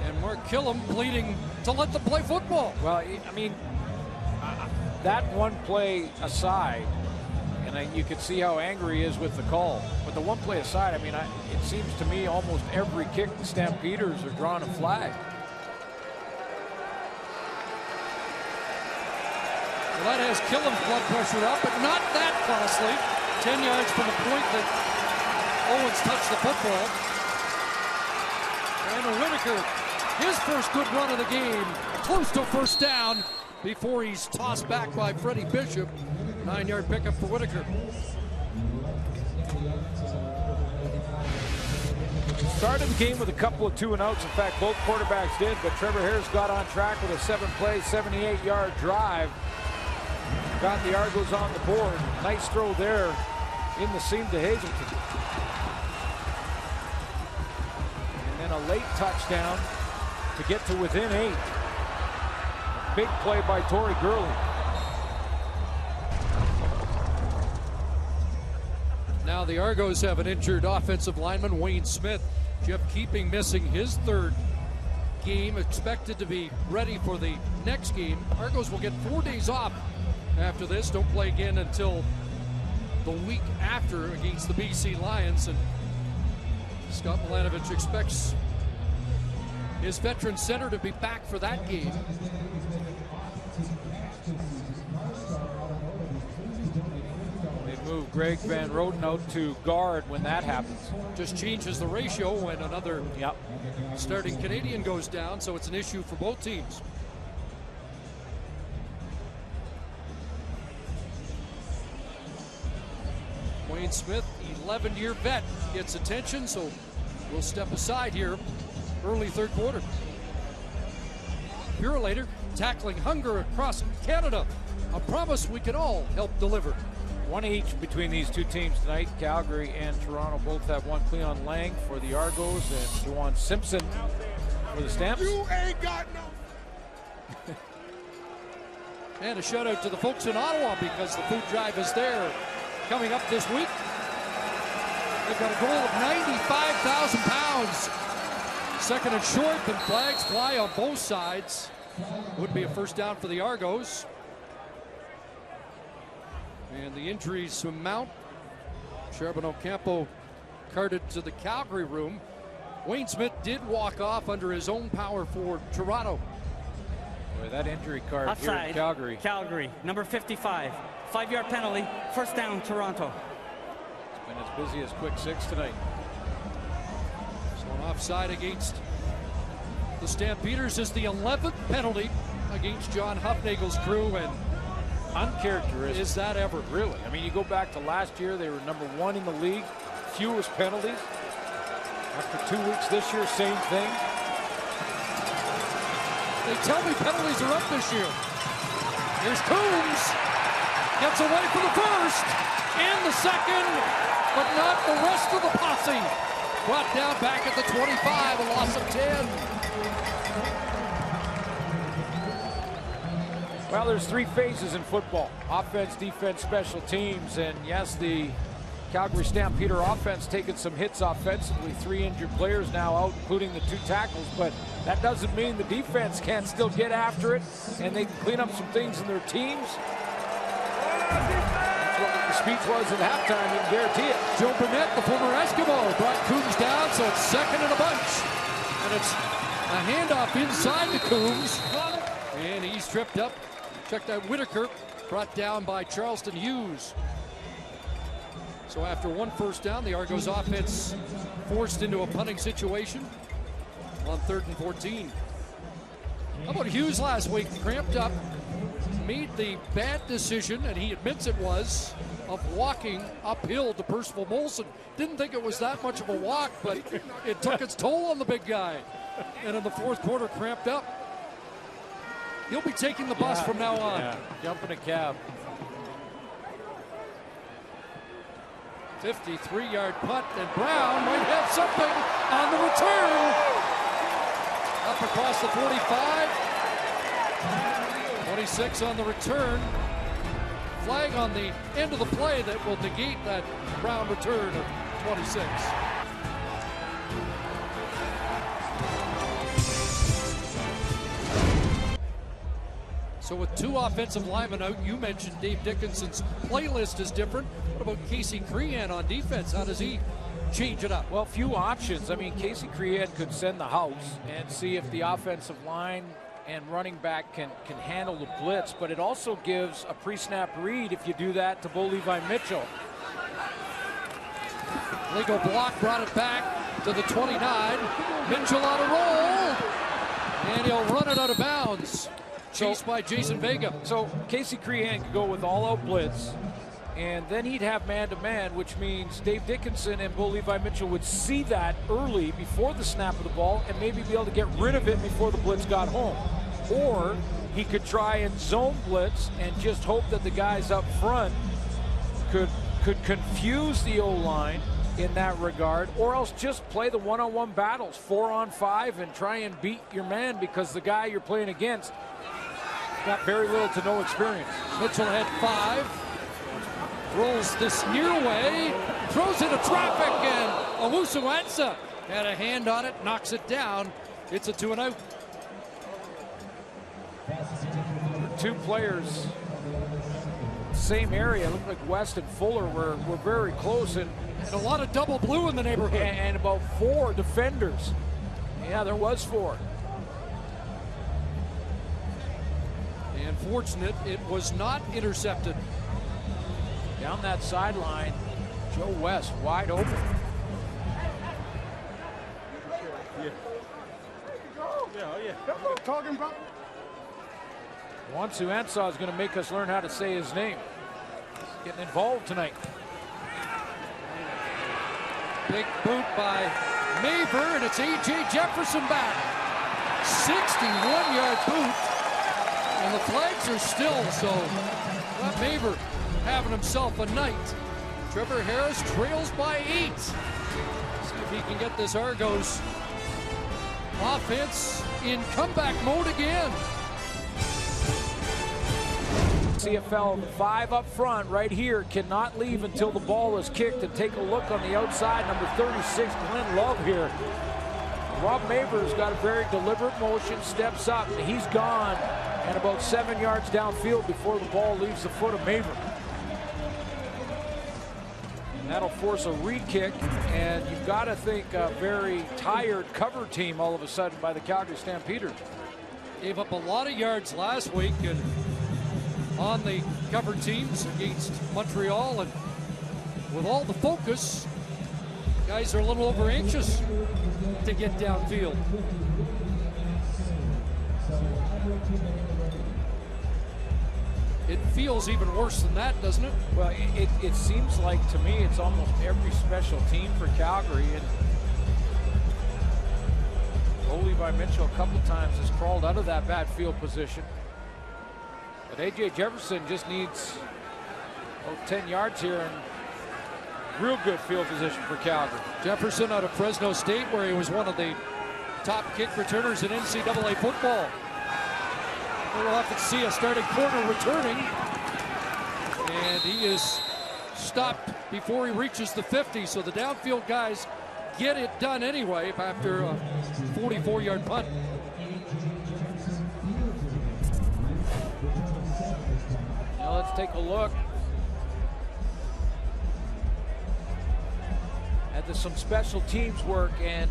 And Mark Killam pleading to let them play football. Well, I mean, that one play aside, and you could see how angry he is with the call. But the one play aside, I mean, it seems to me almost every kick the Stampeders are drawing a flag. Well, that has Killam's blood pressure up, but not that costly. 10 yards from the point that Owens touched the football. And Whitaker, his first good run of the game, close to 1st down before he's tossed back by Freddie Bishop. 9-yard pickup for Whitaker. Started the game with a couple of 2-and-outs. In fact, both quarterbacks did, but Trevor Harris got on track with a 7-play, 78-yard drive. Got the Argos on the board. Nice throw there in the seam to Hazelton. And then a late touchdown to get to within 8. Big play by Torrey Gurley. Now the Argos have an injured offensive lineman, Wayne Smith. Jeff Keeping missing his 3rd game, expected to be ready for the next game. Argos will get 4 days off after this. Don't play again until the week after against the BC Lions. And Scott Milanovich expects his veteran center to be back for that game. Move Greg Van Roten out to guard when that happens. Just changes the ratio when another starting Canadian goes down, so it's an issue for both teams. Wayne Smith, 11-year vet, gets attention, so we'll step aside here early 3rd quarter. Purelator tackling hunger across Canada. A promise we can all help deliver. 1 each between these two teams tonight. Calgary and Toronto both have one. Cleon Lang for the Argos and Juwan Simpson for the Stamps. You ain't got no. And a shout out to the folks in Ottawa, because the food drive is there coming up this week. They've got a goal of 95,000 pounds. 2nd and short, and flags fly on both sides. Would be a 1st down for the Argos. And the injuries amount. Charbonneau Campo carted to the Calgary room. Wayne Smith did walk off under his own power for Toronto. Boy, that injury card outside here in Calgary. Calgary, number 55. 5-yard penalty, 1st down, Toronto. It's been as busy as quick 6 tonight. So an offside against the Stampeders is the 11th penalty against John Hufnagel's crew, and uncharacteristic. Is that ever? Really? I mean, you go back to last year, they were number 1 in the league, fewest penalties. After 2 weeks this year, same thing. They tell me penalties are up this year. Here's Coombs. Gets away for the first. And the second, but not the rest of the posse. Brought down back at the 25, a loss of 10. Well, there's three phases in football: offense, defense, special teams. And yes, the Calgary Stampeder offense taking some hits offensively. 3 injured players now out, including the 2 tackles. But that doesn't mean the defense can't still get after it, and they can clean up some things in their teams. That's what the speech was at halftime, you can guarantee it. Joe Burnett, the former Eskimo, brought Coombs down, so it's second and a bunch. And it's a handoff inside to Coombs. And he's tripped up. Check that, Whitaker, brought down by Charleston Hughes. So after 1 first down, the Argos offense forced into a punting situation on 3rd and 14. How about Hughes last week? Cramped up, made the bad decision, and he admits it was, of walking uphill to Percival Molson. Didn't think it was that much of a walk, but it took its toll on the big guy. And in the 4th quarter, cramped up. He'll be taking the bus from now on. Yeah, jump in a cab. 53-yard punt, and Brown might have something on the return. Up across the 45. 26 on the return. Flag on the end of the play that will negate that Brown return of 26. So with 2 offensive linemen out, you mentioned Dave Dickinson's playlist is different. What about Casey Crean on defense? How does he change it up? Well, few options. I mean, Casey Crean could send the house and see if the offensive line and running back can handle the blitz, but it also gives a pre-snap read if you do that to Bo Levi Mitchell. Legal block brought it back to the 29. Mitchell on a roll, and he'll run it out of bounds. Chased by Jason Vega. So Casey Crean could go with all-out blitz, and then he'd have man-to-man, which means Dave Dickinson and Bo Levi Mitchell would see that early before the snap of the ball and maybe be able to get rid of it before the blitz got home. Or he could try and zone blitz and just hope that the guys up front could confuse the O-line in that regard, or else just play the one-on-one battles, 4-on-5, and try and beat your man because the guy you're playing against got very little to no experience. Mitchell had 5. Rolls this near way, throws into traffic, and Owusu-Ansah had a hand on it, knocks it down. It's a 2-and-out. 2 players, same area. Looked like West and Fuller were very close, and a lot of double blue in the neighborhood. And about 4 defenders. Yeah, there was 4. And fortunate, it was not intercepted. Down that sideline, Joe West wide open. That's what I'm talking about. Owusu-Ansah is going to make us learn how to say his name. He's getting involved tonight. Big boot by Maver, and it's A.J. Jefferson back. 61-yard boot. And the flags are still, so Rob Maver having himself a night. Trevor Harris trails by 8. See if he can get this Argos offense in comeback mode again. CFL 5 up front right here cannot leave until the ball is kicked, and take a look on the outside, number 36, Glenn Love here. Rob Maver's got a very deliberate motion, steps up, and he's gone and about 7 yards downfield before the ball leaves the foot of Maver. And that'll force a re-kick, and you've got to think a very tired cover team all of a sudden by the Calgary Stampeders. Gave up a lot of yards last week and on the cover teams against Montreal, and with all the focus, guys are a little over anxious to get downfield. It feels even worse than that, doesn't it? Well, it seems like, to me, it's almost every special team for Calgary. And Bo Levi Mitchell a couple times has crawled out of that bad field position. But A.J. Jefferson just needs 10 yards here and real good field position for Calgary. Jefferson out of Fresno State, where he was one of the top kick returners in NCAA football. We'll have to see a starting corner returning. And he is stopped before he reaches the 50. So the downfield guys get it done anyway after a 44-yard punt. Now let's take a look at some special teams work, and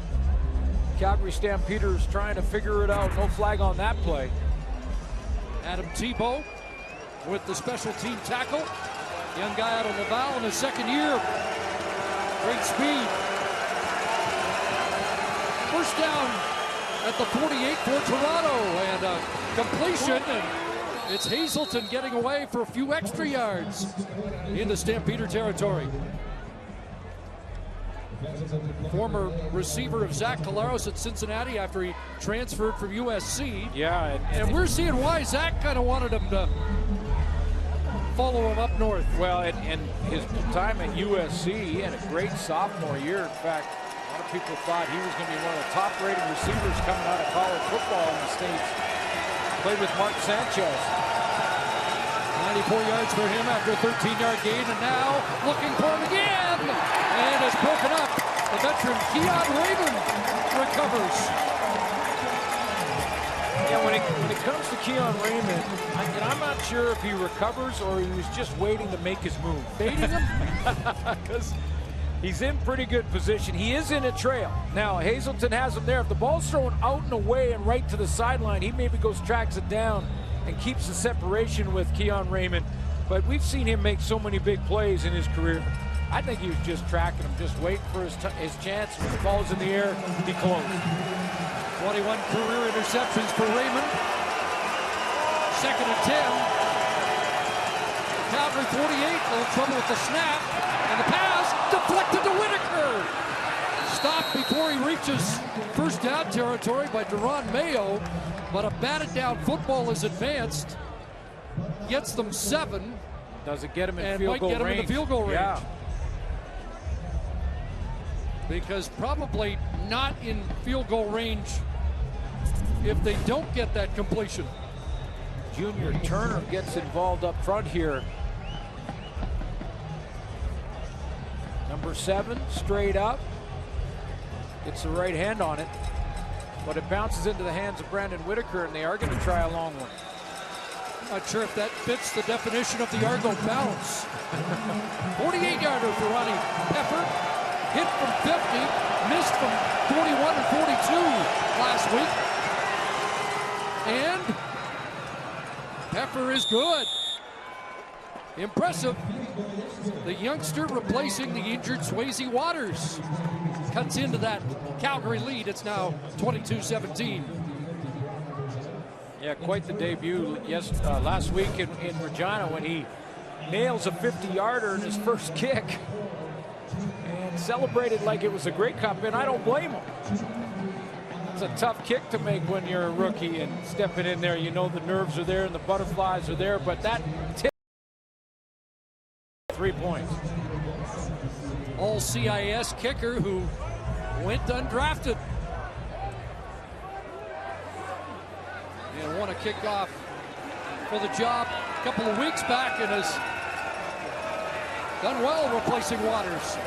Calgary Stampeders trying to figure it out. No flag on that play. Adam Tebow with the special team tackle. Young guy out of Laval in his second year. Great speed. First down at the 48 for Toronto, and a completion, and it's Hazelton getting away for a few extra yards into Stampeder territory. Former receiver of Zach Collaros at Cincinnati after he transferred from USC. Yeah, and we're seeing why Zach kind of wanted him to follow him up north. Well, and his time at USC, he had a great sophomore year. In fact, a lot of people thought he was going to be one of the top-rated receivers coming out of college football in the States. Played with Mark Sanchez. 94 yards for him after a 13-yard gain, and now looking for him again, and it's broken up. The veteran Keon Raven recovers. Yeah, when it comes to Keon Raymond, I'm not sure if he recovers or he was just waiting to make his move. Baiting him? Because he's in pretty good position. He is in a trail. Now, Hazelton has him there. If the ball's thrown out and away and right to the sideline, he maybe tracks it down and keeps the separation with Keon Raymond. But we've seen him make so many big plays in his career. I think he was just tracking him, just waiting for his chance. When the ball's in the air, he closed. 21 career interceptions for Raymond. Second and 10. Calgary 48, a little trouble with the snap. And the pass deflected to Whitaker. Stopped before he reaches first down territory by Deron Mayo. But a batted down football is advanced. Gets them 7. Does it get him in and field might goal get him range? in the field goal range. Yeah. Because probably not in field goal range if they don't get that completion. Junior Turner gets involved up front here. Number 7, straight up. Gets the right hand on it. But it bounces into the hands of Brandon Whitaker, and they are going to try a long one. Not sure if that fits the definition of the Argo bounce. 48-yarder for Ronnie Pepper. Hit from 50, missed from 41 and 42 last week. And Pepper is good. Impressive. The youngster replacing the injured Swayze Waters. Cuts into that Calgary lead. It's now 22-17. Yeah, quite the debut last week in Regina when he nails a 50-yarder in his first kick and celebrated like it was a great cup, and I don't blame him. It's a tough kick to make when you're a rookie and stepping in there. You know the nerves are there and the butterflies are there, but that tip 3 points. All CIS kicker who went undrafted. And won a kickoff for the job a couple of weeks back and has done well replacing Waters.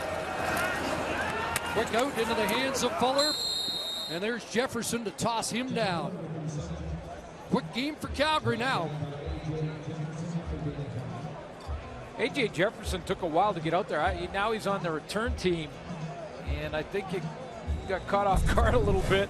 Quick out into the hands of Fuller. And there's Jefferson to toss him down. Quick game for Calgary now. A.J. Jefferson took a while to get out there. Now he's on the return team. And I think he got caught off guard a little bit.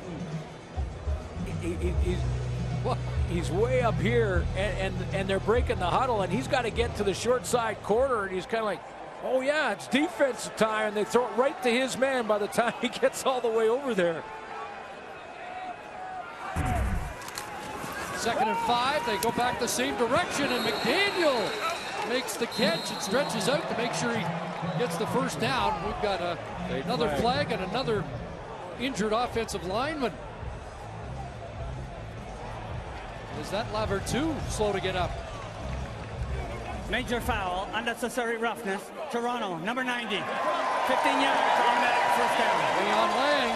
He's way up here, and they're breaking the huddle, and he's got to get to the short side corner, and he's kind of like, oh yeah, it's defensive time, and they throw it right to his man by the time he gets all the way over there. 2nd and 5, they go back the same direction, and McDaniel makes the catch and stretches out to make sure he gets the first down. We've got another flag and another injured offensive lineman. Is that Lavertu slow to get up? Major foul, unnecessary roughness. Toronto, number 90. 15 yards, automatic first down. Leon Lang.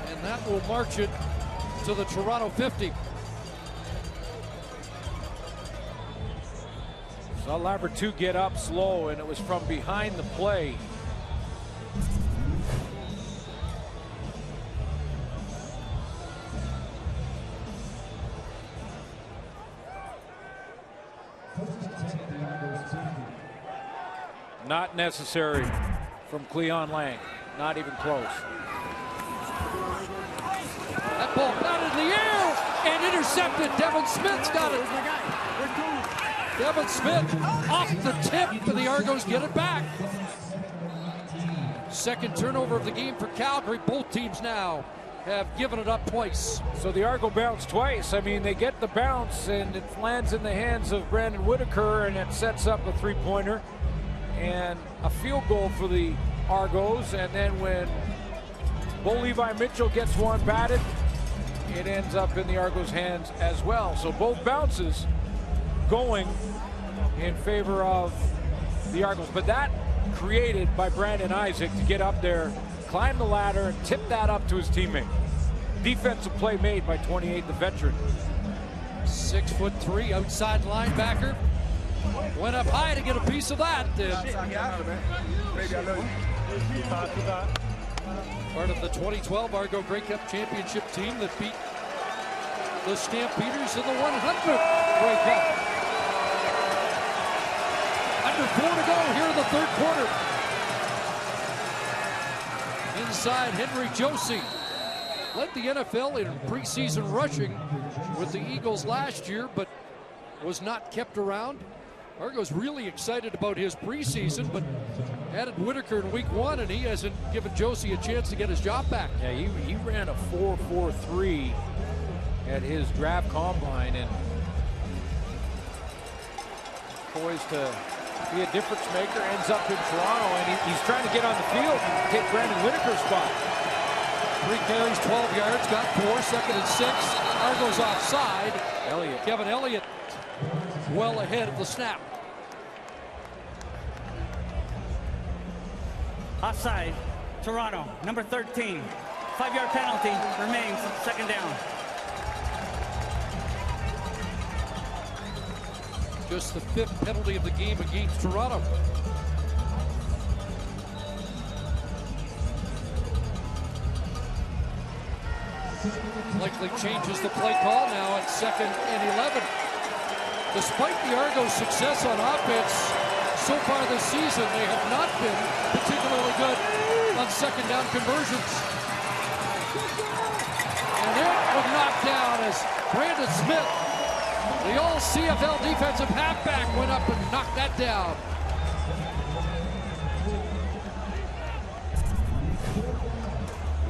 And that will march it to the Toronto 50. Saw Labertu get up slow, and it was from behind the play. Not necessary from Cleon Lang. Not even close. That ball got in the air and intercepted. Devin Smith's got it. Devin Smith off the tip, and the Argos get it back. Second turnover of the game for Calgary. Both teams now have given it up twice. So the Argo bounced twice. I mean, they get the bounce, and it lands in the hands of Brandon Whitaker, and it sets up a three-pointer and a field goal for the Argos. And then when Bo Levi Mitchell gets one batted, it ends up in the Argos' hands as well. So both bounces going in favor of the Argos. But that created by Brandon Isaac to get up there, climb the ladder, and tip that up to his teammate. Defensive play made by 28, the veteran. 6'3" outside linebacker. Went up high to get a piece of that. Part of the 2012 Argo Grey Cup championship team that beat the Stampeders in the 100th Grey Cup. Under 4 to go here in the third quarter. Inside, Henry Josie led the NFL in preseason rushing with the Eagles last year, but was not kept around. Argo's really excited about his preseason, but added Whitaker in week 1, and he hasn't given Josie a chance to get his job back. Yeah, he ran a 4.43 at his draft combine, and poised to be a difference maker. Ends up in Toronto, and he's trying to get on the field and take Brandon Whitaker's spot. 3 carries, 12 yards, got 4, second and 6. Argo's offside. Kevin Elliott well ahead of the snap. Offside, Toronto, number 13. 5-yard penalty remains, second down. Just the 5th penalty of the game against Toronto. Likely changes the play call now at 2nd and 11. Despite the Argos' success on offense so far this season, they have not been particularly good on second down conversions. And it was knocked down as Brandon Smith, the all-CFL defensive halfback, went up and knocked that down.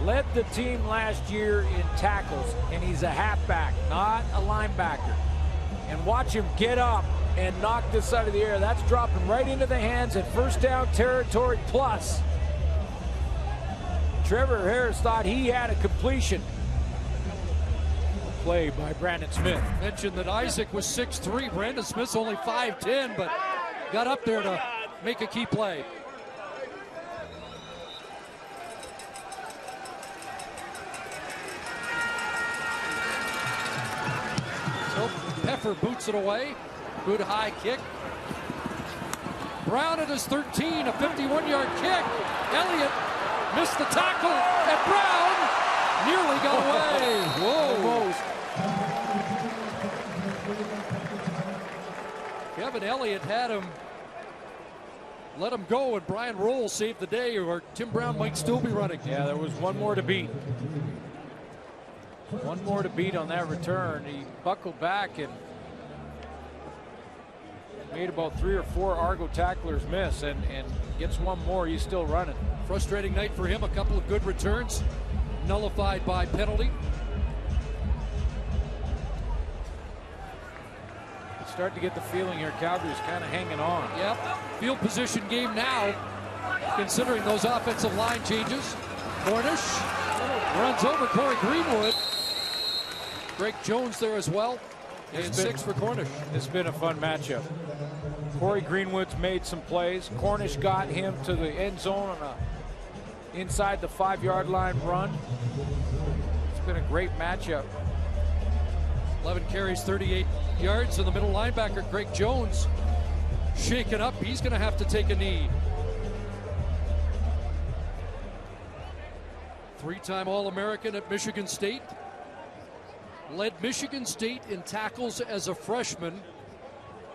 Led the team last year in tackles, and he's a halfback, not a linebacker. And watch him get up and knock this out of the air. That's dropping right into the hands at first down territory plus. Trevor Harris thought he had a completion. Play by Brandon Smith. Mentioned that Isaac was 6'3". Brandon Smith's only 5'10", but got up there to make a key play. So Peffer boots it away. Good high kick. Brown at his 13, a 51-yard kick. Elliott missed the tackle, and Brown nearly got away. Whoa. Kevin Elliott had him, let him go, and Brian Roll saved the day, or Tim Brown might still be running. Yeah, there was one more to beat. One more to beat on that return. He buckled back and made about 3 or 4 Argo tacklers miss, and gets one more. He's still running. Frustrating night for him. A couple of good returns, nullified by penalty. Starting to get the feeling here Calgary's kind of hanging on. Yep, field position game now, considering those offensive line changes. Cornish Runs over Corey Greenwood. Greg Jones there as well. And 6 for Cornish. It's been a fun matchup. Corey Greenwood's made some plays. Cornish got him to the end zone on a inside the 5-yard line run. It's been a great matchup. 11 carries, 38 yards, and the middle linebacker, Greg Jones, shaken up. He's going to have to take a knee. 3-time All-American at Michigan State. Led Michigan State in tackles as a freshman.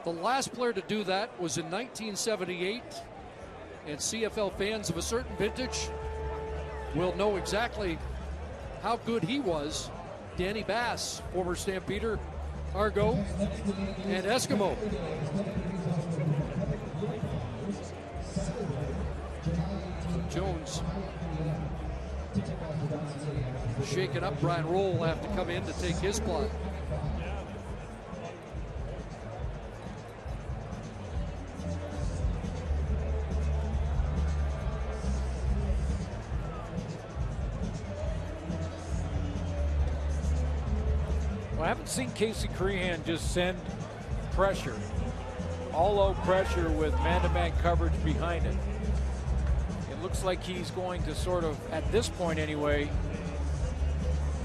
The last player to do that was in 1978. And CFL fans of a certain vintage will know exactly how good he was. Danny Bass, former Stampeder, Argo, and Eskimo. Jones shaken up. Brian Roll will have to come in to take his spot. Well, I haven't seen Casey Crehan just send pressure, all-out pressure with man-to-man coverage behind it. It looks like he's going to sort of, at this point anyway,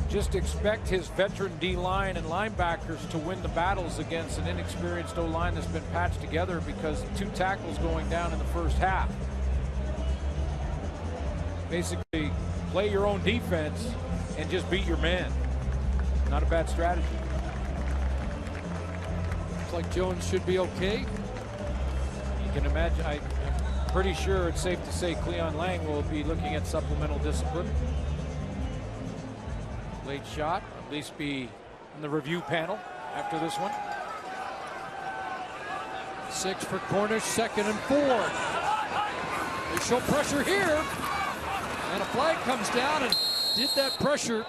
just expect his veteran D-line and linebackers to win the battles against an inexperienced O-line that's been patched together because of 2 tackles going down in the first half. Basically, play your own defense and just beat your man. Not a bad strategy. Looks like Jones should be okay. You can imagine, I'm pretty sure it's safe to say Cleon Lang will be looking at supplemental discipline. Late shot, at least be in the review panel after this one. 6 for Cornish, 2nd and 4. They show pressure here, and a flag comes down, and did that pressure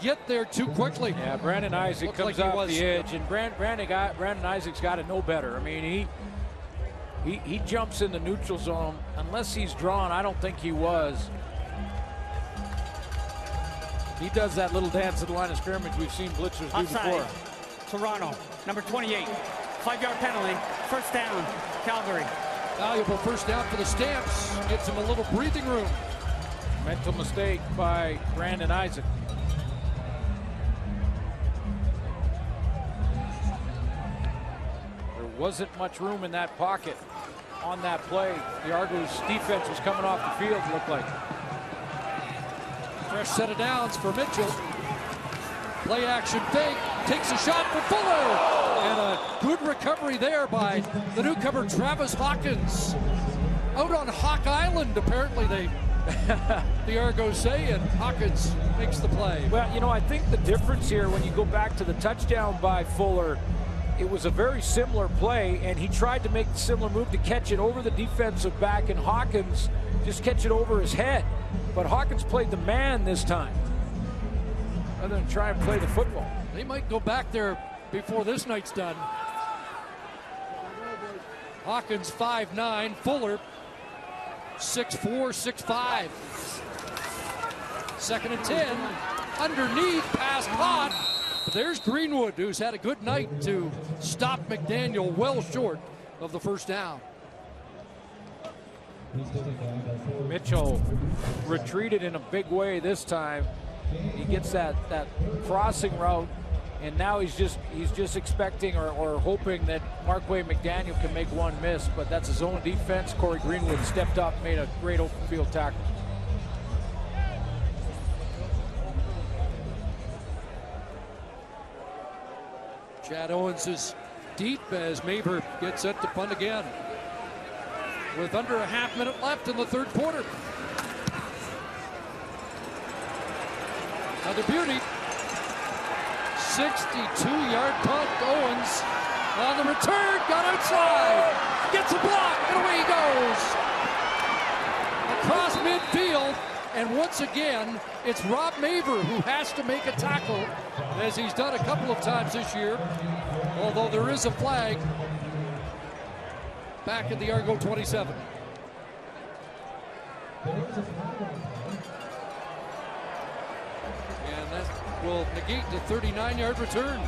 get there too quickly? Yeah, Brandon Isaac comes like off the edge, and Brandon Isaac's got to know better. I mean, he jumps in the neutral zone. Unless he's drawn, I don't think he was. He does that little dance at the line of scrimmage we've seen blitzers do before. Toronto, number 28, 5-yard penalty, 1st down, Calgary. Valuable 1st down for the Stamps. Gets him a little breathing room. Mental mistake by Brandon Isaac. There wasn't much room in that pocket on that play. The Argos defense was coming off the field, it looked like. Fresh set of downs for Mitchell. Play action fake. Takes a shot for Fuller. And a good recovery there by the newcomer Travis Hawkins. Out on Hawk Island, apparently the Argos say, and Hawkins makes the play. Well, you know, I think the difference here when you go back to the touchdown by Fuller, it was a very similar play, and he tried to make the similar move to catch it over the defensive back, and Hawkins just catch it over his head. But Hawkins played the man this time, rather than try and play the football. They might go back there before this night's done. Hawkins 5'9", Fuller 6'4", 6'5". 2nd and 10, underneath, pass caught. But there's Greenwood, who's had a good night to stop McDaniel well short of the 1st down. Mitchell retreated in a big way this time. He gets that crossing route, and now he's just expecting or hoping that Marquay McDaniel can make one miss, but that's his own defense. Corey Greenwood stepped up, made a great open field tackle. Chad Owens is deep as Maber gets set to punt again. With under a half minute left in the 3rd quarter. Another beauty. 62-yard punt. Owens on the return, got outside, gets a block, and away he goes. Across midfield, and once again, it's Rob Maber who has to make a tackle, as he's done a couple of times this year, although there is a flag back at the Argo 27. And that will negate the 39-yard return.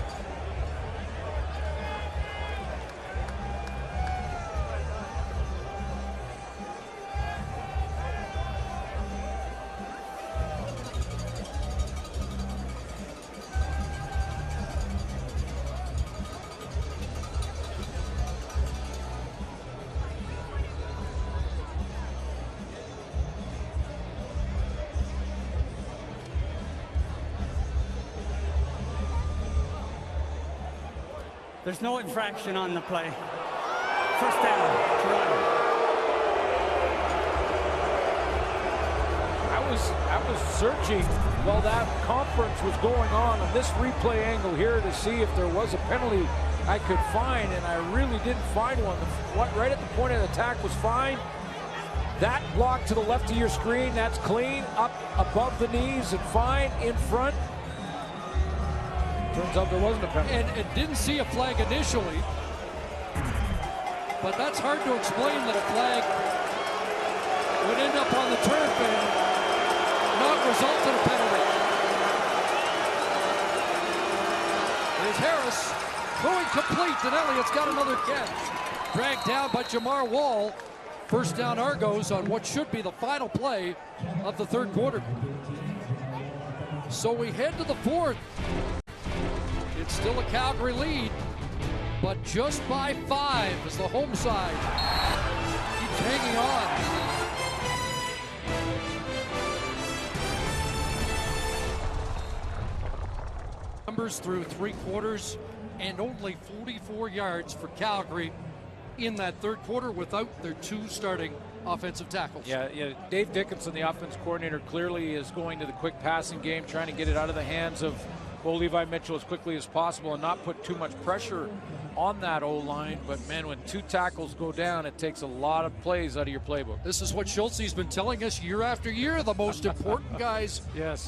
There's no infraction on the play. First down, Toronto. I was searching while that conference was going on this replay angle here to see if there was a penalty I could find, and I really didn't find one. Right at the point of the attack was fine. That block to the left of your screen, that's clean, up above the knees and fine, in front. Turns out there wasn't a penalty. And didn't see a flag initially, but that's hard to explain that a flag would end up on the turf and not result in a penalty. There's Harris throwing complete, and Elliott's got another catch. Dragged down by Jamar Wall. First down Argos on what should be the final play of the third quarter. So we head to the fourth. It's still a Calgary lead, but just by 5 as the home side keeps hanging on. Numbers through 3 quarters and only 44 yards for Calgary in that third quarter without their 2 starting offensive tackles. Yeah, Dave Dickinson, the offense coordinator, clearly is going to the quick passing game, trying to get it out of the hands of Levi Mitchell as quickly as possible and not put too much pressure on that O-line. But man, when 2 tackles go down, it takes a lot of plays out of your playbook. This is what Schultze's been telling us year after year. The most important guys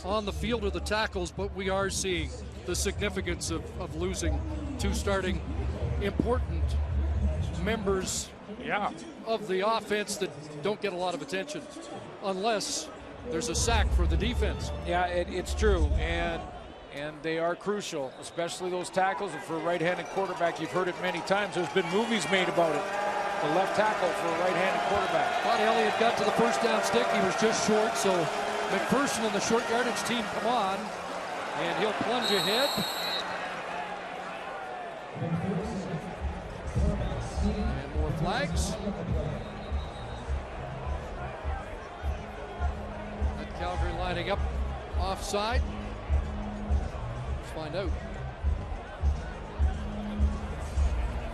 on the field are the tackles, but we are seeing the significance of losing 2 starting important members of the offense that don't get a lot of attention unless there's a sack for the defense. Yeah, it's true, and they are crucial, especially those tackles. And for a right-handed quarterback, you've heard it many times. There's been movies made about it. The left tackle for a right-handed quarterback. Thought Elliott got to the first down stick. He was just short, so McPherson and the short yardage team come on, and he'll plunge ahead. And more flags. That Calgary lining up offside. Let's find out.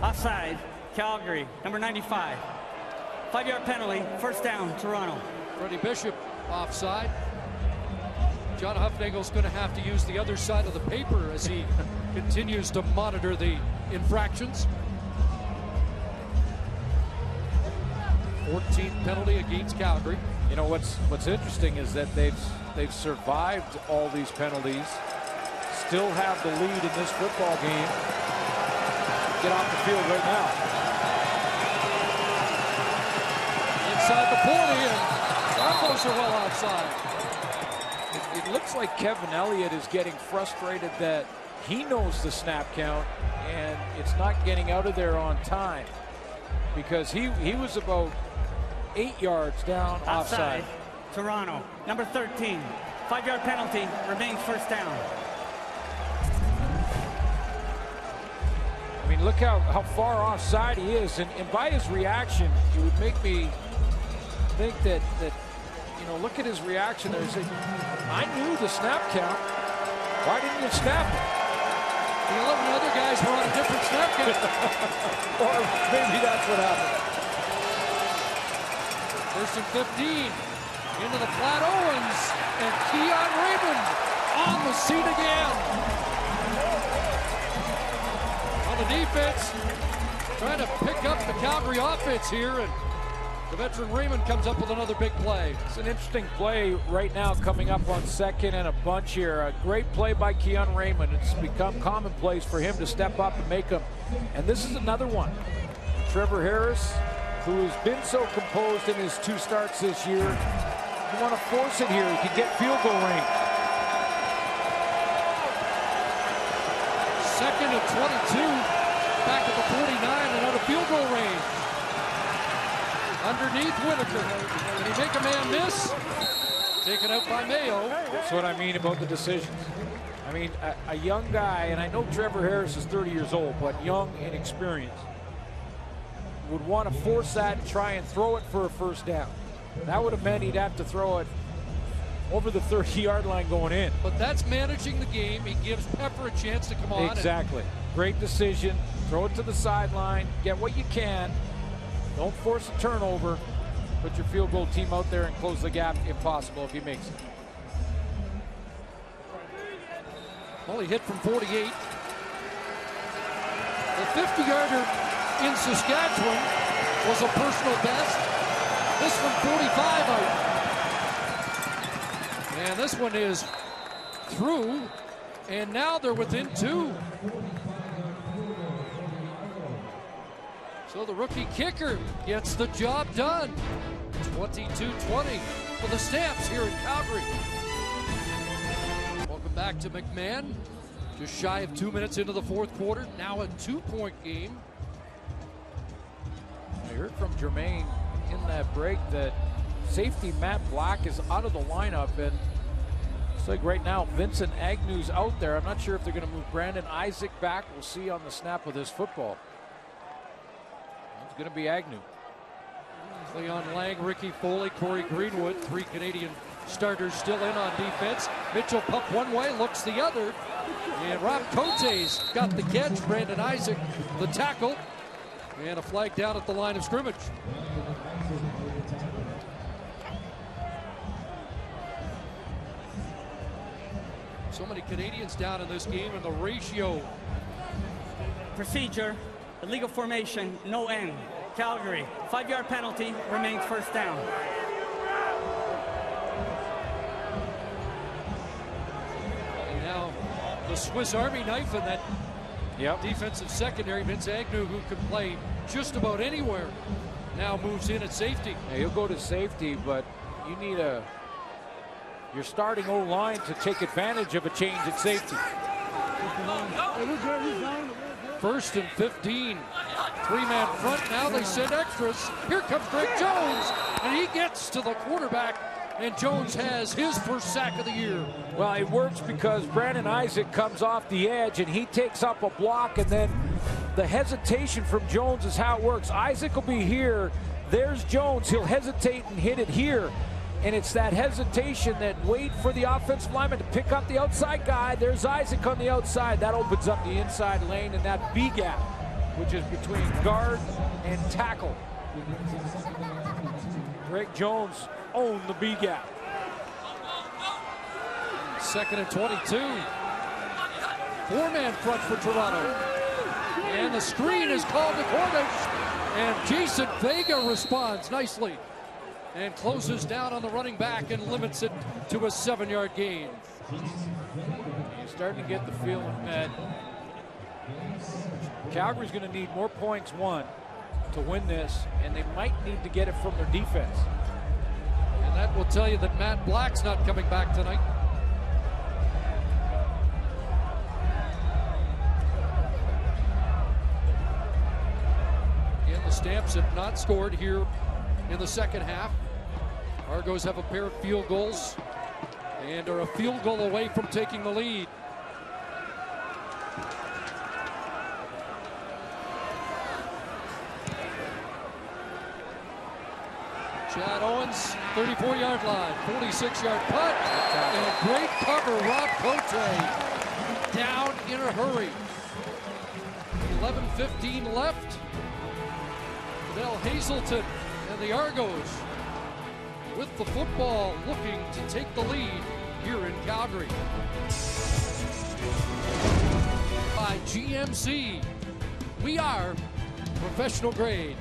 Offside, Calgary, number 95. 5-yard penalty, first down, Toronto. Freddie Bishop offside. John Huffnagel's going to have to use the other side of the paper as he continues to monitor the infractions. 14th penalty against Calgary. You know what's interesting is that they've survived all these penalties, still have the lead in this football game. Get off the field right now. Inside the 40, and Argos are well outside. It looks like Kevin Elliott is getting frustrated that he knows the snap count and it's not getting out of there on time, because he was about 8 yards down offside. Toronto, number 13. 5-yard penalty, remains first down. I mean, look how far offside he is, and by his reaction, it would make me think that you know, look at his reaction there. He's like, I knew the snap count. Why didn't you snap it? The 11 other guys were on a different snap count. Or maybe that's what happened. First and 15. Into the flat, Owens. And Keon Raymond on the seat again. On the defense, trying to pick up the Calgary offense here, and the veteran Raymond comes up with another big play. It's an interesting play right now coming up on second and a bunch here. A great play by Keon Raymond. It's become commonplace for him to step up and make them. And this is another one. Trevor Harris, who has been so composed in his 2 starts this year, you want to force it here. He can get field goal range. Second and 22. Back at the 49 and out of field goal range. Underneath Whitaker. Can he make a man miss? Taken out by Mayo. That's what I mean about the decisions. I mean, a young guy, and I know Trevor Harris is 30 years old, but young and experienced, would want to force that and try and throw it for a first down. That would have meant he'd have to throw it over the 30-yard line going in. But that's managing the game. He gives Pepper a chance to come on. Exactly. Great decision. Throw it to the sideline. Get what you can. Don't force a turnover. Put your field goal team out there and close the gap. Impossible if he makes it. Well, he hit from 48. The 50-yarder in Saskatchewan was a personal best. This from 45 out. And this one is through. And now they're within 2. So the rookie kicker gets the job done. 22-20 for the Stamps here in Calgary. Welcome back to McMahon. Just shy of 2 minutes into the fourth quarter. Now a 2-point game. I heard from Jermaine in that break that safety Matt Black is out of the lineup, and it's like right now Vincent Agnew's out there. I'm not sure if they're going to move Brandon Isaac back. We'll see on the snap of this football. It's going to be Agnew. Leon Lang, Ricky Foley, Corey Greenwood, 3 Canadian starters still in on defense. Mitchell pump one way, looks the other. And Rob Cote's got the catch. Brandon Isaac, the tackle. And a flag down at the line of scrimmage. So many Canadians down in this game, and the ratio. Procedure, illegal formation, no end. Calgary, 5-yard penalty, remains first down. And now the Swiss Army knife in that defensive secondary. Vince Agnew, who can play just about anywhere, now moves in at safety. Yeah, he'll go to safety, but you need your starting O-line to take advantage of a change at safety. First and 15. 3-man front. Now they send extras. Here comes Greg Jones, and he gets to the quarterback, and Jones has his first sack of the year. Well, it works because Brandon Isaac comes off the edge, and he takes up a block, and then the hesitation from Jones is how it works. Isaac will be here. There's Jones. He'll hesitate and hit it here. And it's that hesitation that wait for the offensive lineman to pick up the outside guy. There's Isaac on the outside. That opens up the inside lane and that B gap, which is between guard and tackle. Greg Jones owned the B gap. Second and 22. 4-man front for Toronto. And the screen is called to Cornish. And Jason Vega responds nicely and closes down on the running back and limits it to a 7-yard gain. You're starting to get the feeling that Calgary's going to need more points, to win this, and they might need to get it from their defense. And that will tell you that Matt Black's not coming back tonight. And the Stamps have not scored here in the second half. Argos have a pair of field goals and are a field goal away from taking the lead. Chad Owens, 34-yard line, 46-yard punt, and a great cover, Rob Cote, down in a hurry. 11:15 left. Fidel Hazelton and the Argos with the football, looking to take the lead here in Calgary. By GMC, we are professional grade.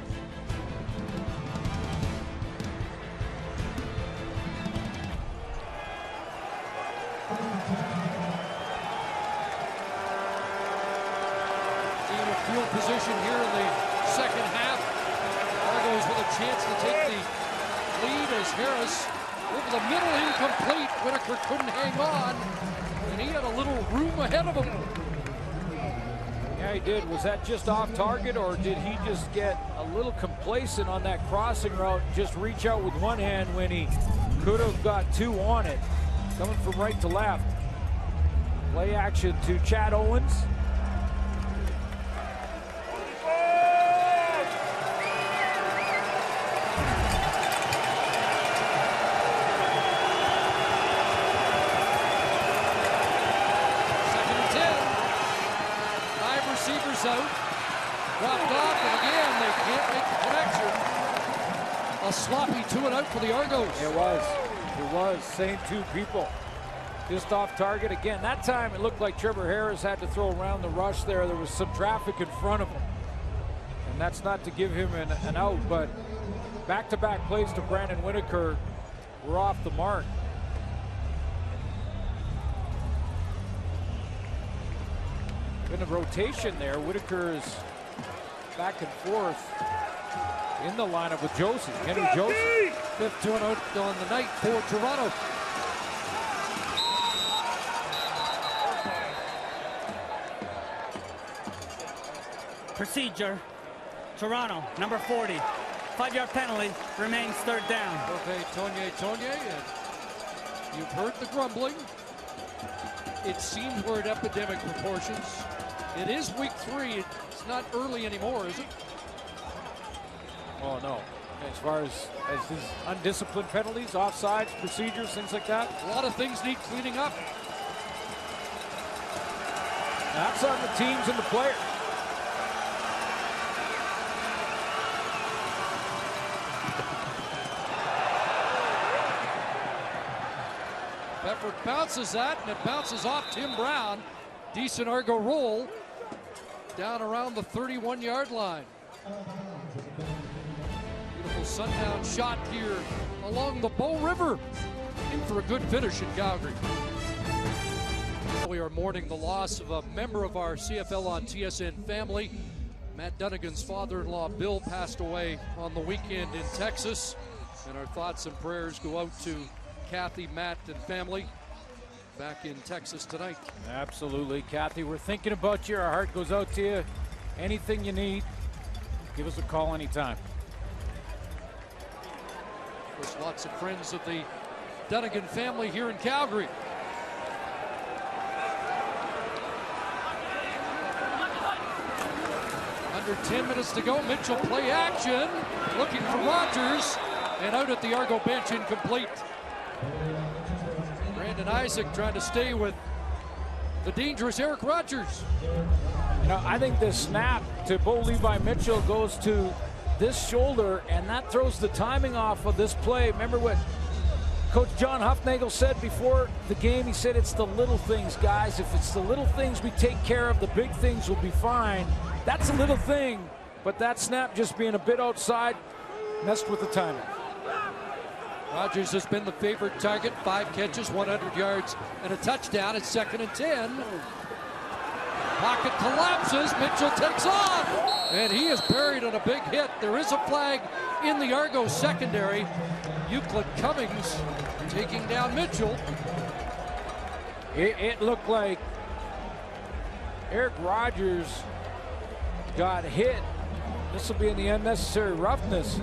In a field position here in the second half. Argos with a chance to take the lead as Harris over the middle, incomplete. Whitaker couldn't hang on, and he had a little room ahead of him. Yeah, he did. Was that just off target, or did he just get a little complacent on that crossing route, just reach out with one hand when he could have got two on it? Coming from right to left. Play action to Chad Owens. Out, dropped off, and again they can't make the connection. A sloppy 2-and-out for the Argos. It was same two people just off target again. That time it looked like Trevor Harris had to throw around the rush there. There was some traffic in front of him, and that's not to give him an out, but back-to-back plays to Brandon Whitaker were off the mark. In a rotation there, Whitaker is back and forth in the lineup with Josie. Henry Josie. Fifth 2-and-out on the night for Toronto. Procedure. Toronto, number 40. 5-yard penalty, remains third down. Okay, Tonye, and you've heard the grumbling. It seems we're at epidemic proportions. It is week 3. It's not early anymore, is it? Oh, no. As far as these undisciplined penalties, offsides, procedures, things like that. A lot of things need cleaning up. That's on the teams and the players. Bedford bounces that, and it bounces off Tim Brown. Decent Argo roll down around the 31-yard line. Beautiful sundown shot here along the Bow River. In for a good finish in Calgary. We are mourning the loss of a member of our CFL on TSN family. Matt Dunnigan's father-in-law, Bill, passed away on the weekend in Texas. And our thoughts and prayers go out to Kathy, Matt, and family back in Texas tonight. Absolutely, Kathy. We're thinking about you. Our heart goes out to you. Anything you need, give us a call anytime. There's lots of friends of the Dunnigan family here in Calgary. Under 10 minutes to go. Mitchell play action. Looking for Rogers. And out at the Argo bench, incomplete. Brandon Isaac trying to stay with the dangerous Eric Rogers. You know, I think the snap to Bo Levi Mitchell goes to this shoulder, and that throws the timing off of this play. Remember what Coach John Huffnagel said before the game? He said, it's the little things, guys. If it's the little things we take care of, the big things will be fine. That's a little thing, but that snap just being a bit outside messed with the timing. Rogers has been the favorite target. 5 catches, 100 yards, and a touchdown. It's 2nd and 10. Pocket collapses. Mitchell takes off, and he is buried on a big hit. There is a flag in the Argo secondary. Euclid Cummings taking down Mitchell. It looked like Eric Rogers got hit. This will be in the unnecessary roughness.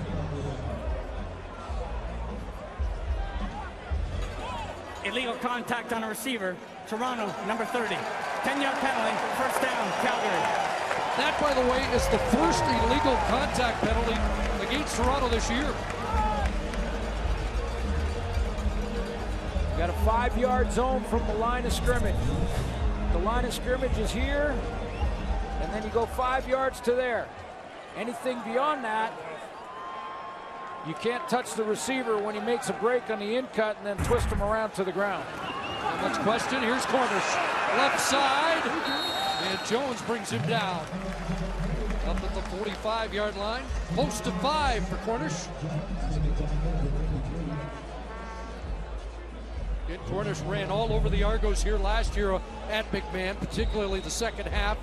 Illegal contact on a receiver. Toronto, number 30. 10-yard penalty, first down, Calgary. That, by the way, is the first illegal contact penalty against Toronto this year. Got a 5-yard zone from the line of scrimmage. The line of scrimmage is here, and then you go 5 yards to there. Anything beyond that, you can't touch the receiver when he makes a break on the in-cut and then twist him around to the ground. Not much question. Here's Cornish. Left side. And Jones brings him down. Up at the 45-yard line. Close to 5 for Cornish. And Cornish ran all over the Argos here last year at McMahon, particularly the second half.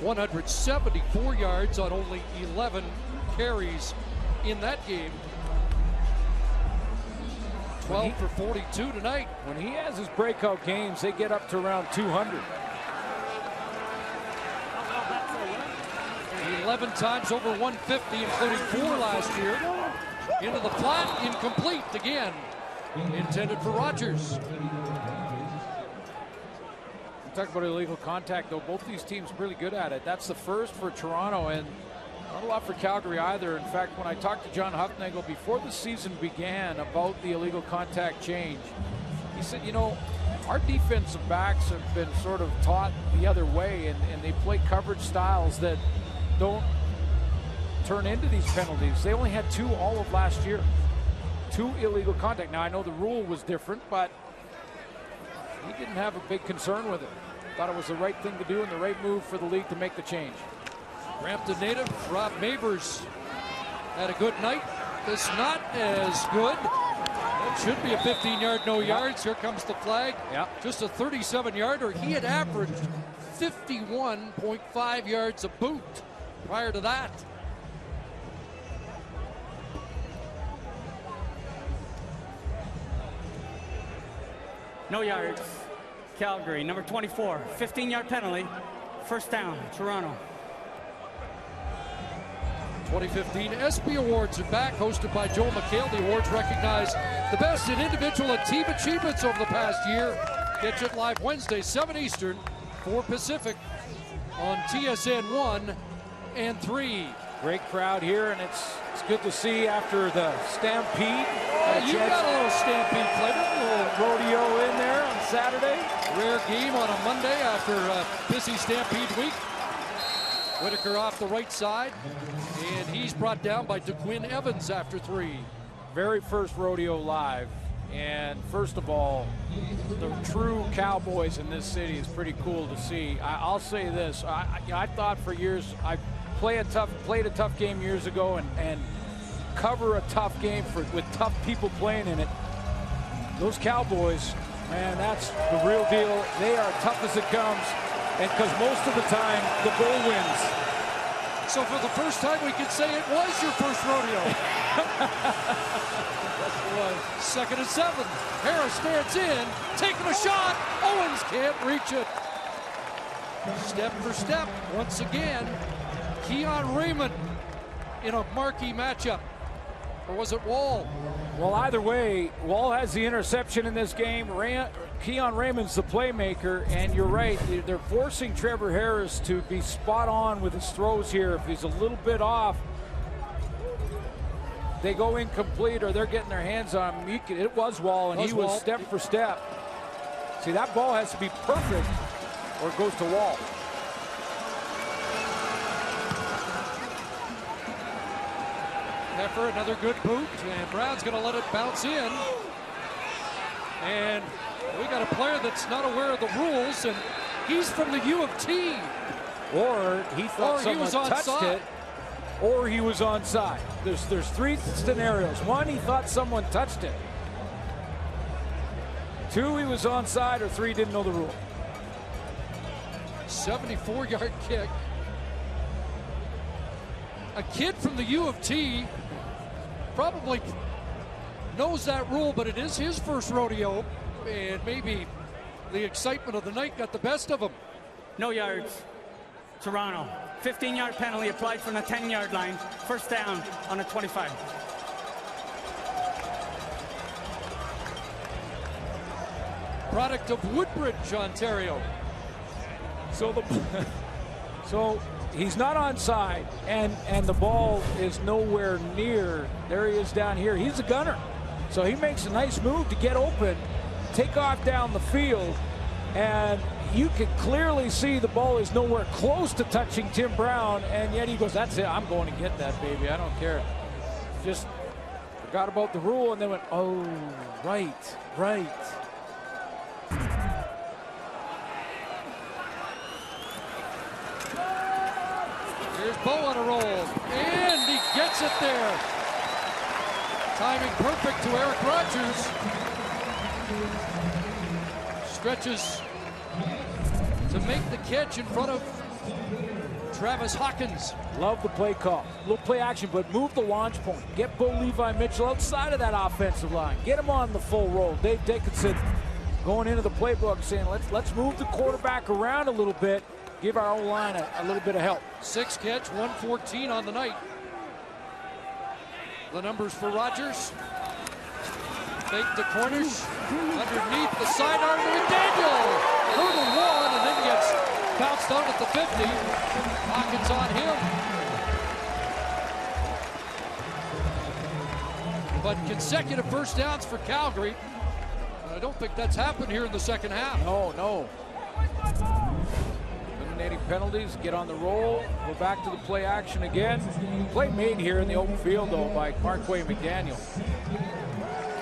174 yards on only 11 carries in that game. 12 for 42 tonight. When he has his breakout games, they get up to around 200. 11 times over 150, including 4 last year. Into the flat, incomplete again. Intended for Rogers. Talk about illegal contact, though. Both these teams really good at it. That's the first for Toronto, and not a lot for Calgary either. In fact, when I talked to John Hufnagel before the season began about the illegal contact change, he said, you know, our defensive backs have been sort of taught the other way, and they play coverage styles that don't turn into these penalties. They only had 2 all of last year. 2 illegal contact. Now, I know the rule was different, but he didn't have a big concern with it. Thought it was the right thing to do and the right move for the league to make the change. Brampton native Rob Mavers had a good night. This not as good. It should be a 15-yard, no yards. Here comes the flag. Yeah. Just a 37-yarder. He had averaged 51.5 yards a boot prior to that. No yards. Calgary, number 24, 15-yard penalty. First down, Toronto. 2015 ESPY Awards are back, hosted by Joel McHale. The awards recognize the best in individual and team achievements over the past year. Catch it live Wednesday, 7 Eastern, 4 Pacific on TSN 1 and 3. Great crowd here, and it's good to see after the Stampede. You got a little Stampede flavor. A little rodeo in there on Saturday. Rare game on a Monday after a busy Stampede week. Whitaker off the right side, and he's brought down by DeQuinn Evans after 3. Very first rodeo live, and first of all, the true cowboys in this city is pretty cool to see. I'll say this, I thought for years, I played a tough game years ago and cover a tough game with tough people playing in it. Those Cowboys, man, that's the real deal. They are tough as it comes, and because most of the time the bull wins. So for the first time we could say it was your first rodeo. Second and 7. Harris stands in, taking a shot. Owens can't reach it. Step for step, once again, Keon Raymond in a marquee matchup. Or was it Wall? Well, either way, Wall has the interception in this game. Keon Raymond's the playmaker, and you're right. They're forcing Trevor Harris to be spot on with his throws here. If he's a little bit off, they go incomplete or they're getting their hands on him. It was Wall, and he was step for step. See, that ball has to be perfect or it goes to Wall. Heifer, another good boot, and Brown's going to let it bounce in. And we got a player that's not aware of the rules, and he's from the U of T. Or he thought someone touched it, or he was onside. There's 3 scenarios. 1, he thought someone touched it. 2, he was onside, or 3, didn't know the rule. 74-yard kick. A kid from the U of T probably knows that rule, but it is his first rodeo, and maybe the excitement of the night got the best of him. No yards. Toronto. 15-yard penalty applied from the 10-yard line. First down on the 25. Product of Woodbridge, Ontario. So he's not onside, and the ball is nowhere near. There he is down here. He's a gunner. So he makes a nice move to get open, take off down the field, and you can clearly see the ball is nowhere close to touching Tim Brown, and yet he goes, that's it, I'm going to get that, baby. I don't care. Just forgot about the rule and then went, oh, right. Here's Bo on a roll, and he gets it there. Timing perfect to Eric Rogers. Stretches to make the catch in front of Travis Hawkins. Love the play call. Little play action, but move the launch point. Get Bo Levi Mitchell outside of that offensive line. Get him on the full roll. Dave Dickinson going into the playbook saying, let's move the quarterback around a little bit give our O-line a little bit of help. 6 catch, 114 on the night. The numbers for Rogers. Fake to Cornish. Underneath the sidearm to McDaniel. Hurdle one and then gets bounced out at the 50. Hawkins on him. But consecutive first downs for Calgary. I don't think that's happened here in the second half. No. Eliminating penalties, get on the roll, go back to the play action again. Play made here in the open field, though, by Marquay McDaniel.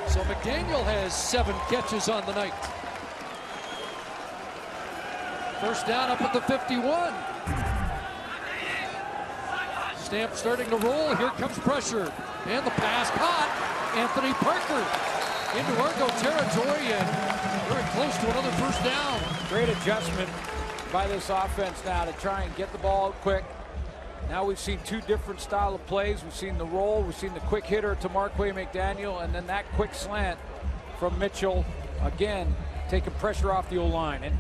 So McDaniel has 7 catches on the night. First down up at the 51. Stamp starting to roll. Here comes pressure. And the pass caught. Anthony Parker into Argo territory and very close to another first down. Great adjustment by this offense now to try and get the ball out quick. Now we've seen 2 different style of plays. We've seen the roll, we've seen the quick hitter to Marquay McDaniel, and then that quick slant from Mitchell, again, taking pressure off the O-line. And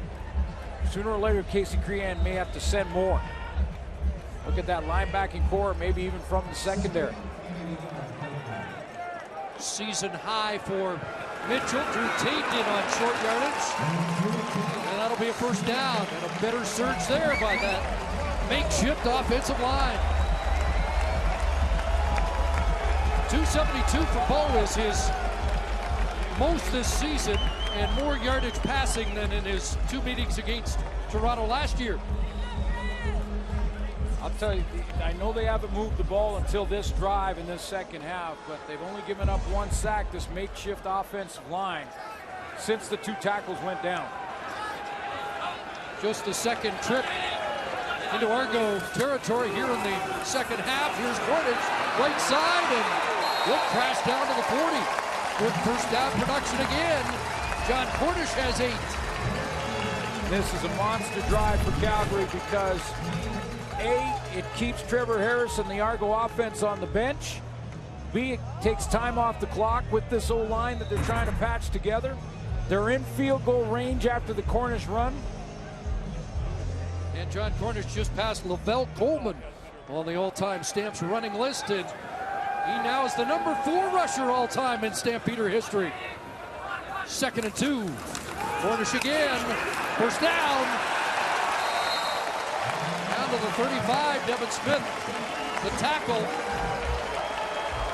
sooner or later, Casey Crean may have to send more. Look at that linebacking core, maybe even from the secondary. Season high for Mitchell. Drew Tate in on short yardage. And that'll be a first down. And a better surge there by that makeshift offensive line. 272 for Bo is his most this season and more yardage passing than in his 2 meetings against Toronto last year. I'll tell you, I know they haven't moved the ball until this drive in this second half, but they've only given up 1 sack, this makeshift offensive line, since the 2 tackles went down. Just the second trip into Argo territory here in the second half. Here's Cornish, right side, and will crash down to the 40. Good first down production again. John Cornish has 8. This is a monster drive for Calgary because A, it keeps Trevor Harris and the Argo offense on the bench. B, it takes time off the clock with this O-line that they're trying to patch together. They're in field goal range after the Cornish run. And John Cornish just passed Lavelle Coleman on the all-time Stamps running list, and he now is the number 4 rusher all-time in Stampeder history. 2nd and 2. Cornish again. First down. To the 35, Devin Smith, the tackle.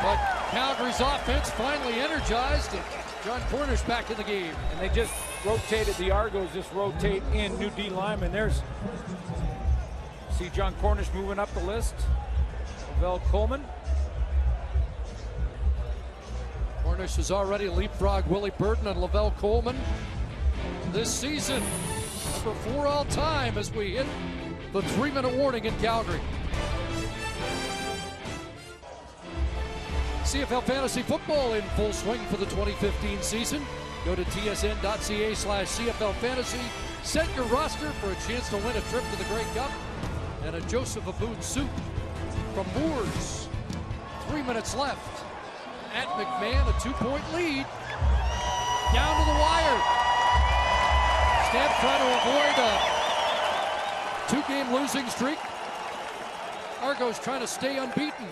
But Calgary's offense finally energized, and John Cornish back in the game. And they just rotated, the Argos just rotate in new D linemen. There's, see John Cornish moving up the list. Lavelle Coleman. Cornish has already leapfrogged Willie Burton and Lavelle Coleman this season. Number 4 all time as we hit the 3-minute warning in Calgary. CFL Fantasy Football in full swing for the 2015 season. Go to tsn.ca/CFL Fantasy. Set your roster for a chance to win a trip to the Grey Cup and a Joseph Aboud suit from Moores. 3 minutes left. At McMahon, a 2-point lead. Down to the wire. Stamp trying to avoid a 2-game losing streak. Argos trying to stay unbeaten.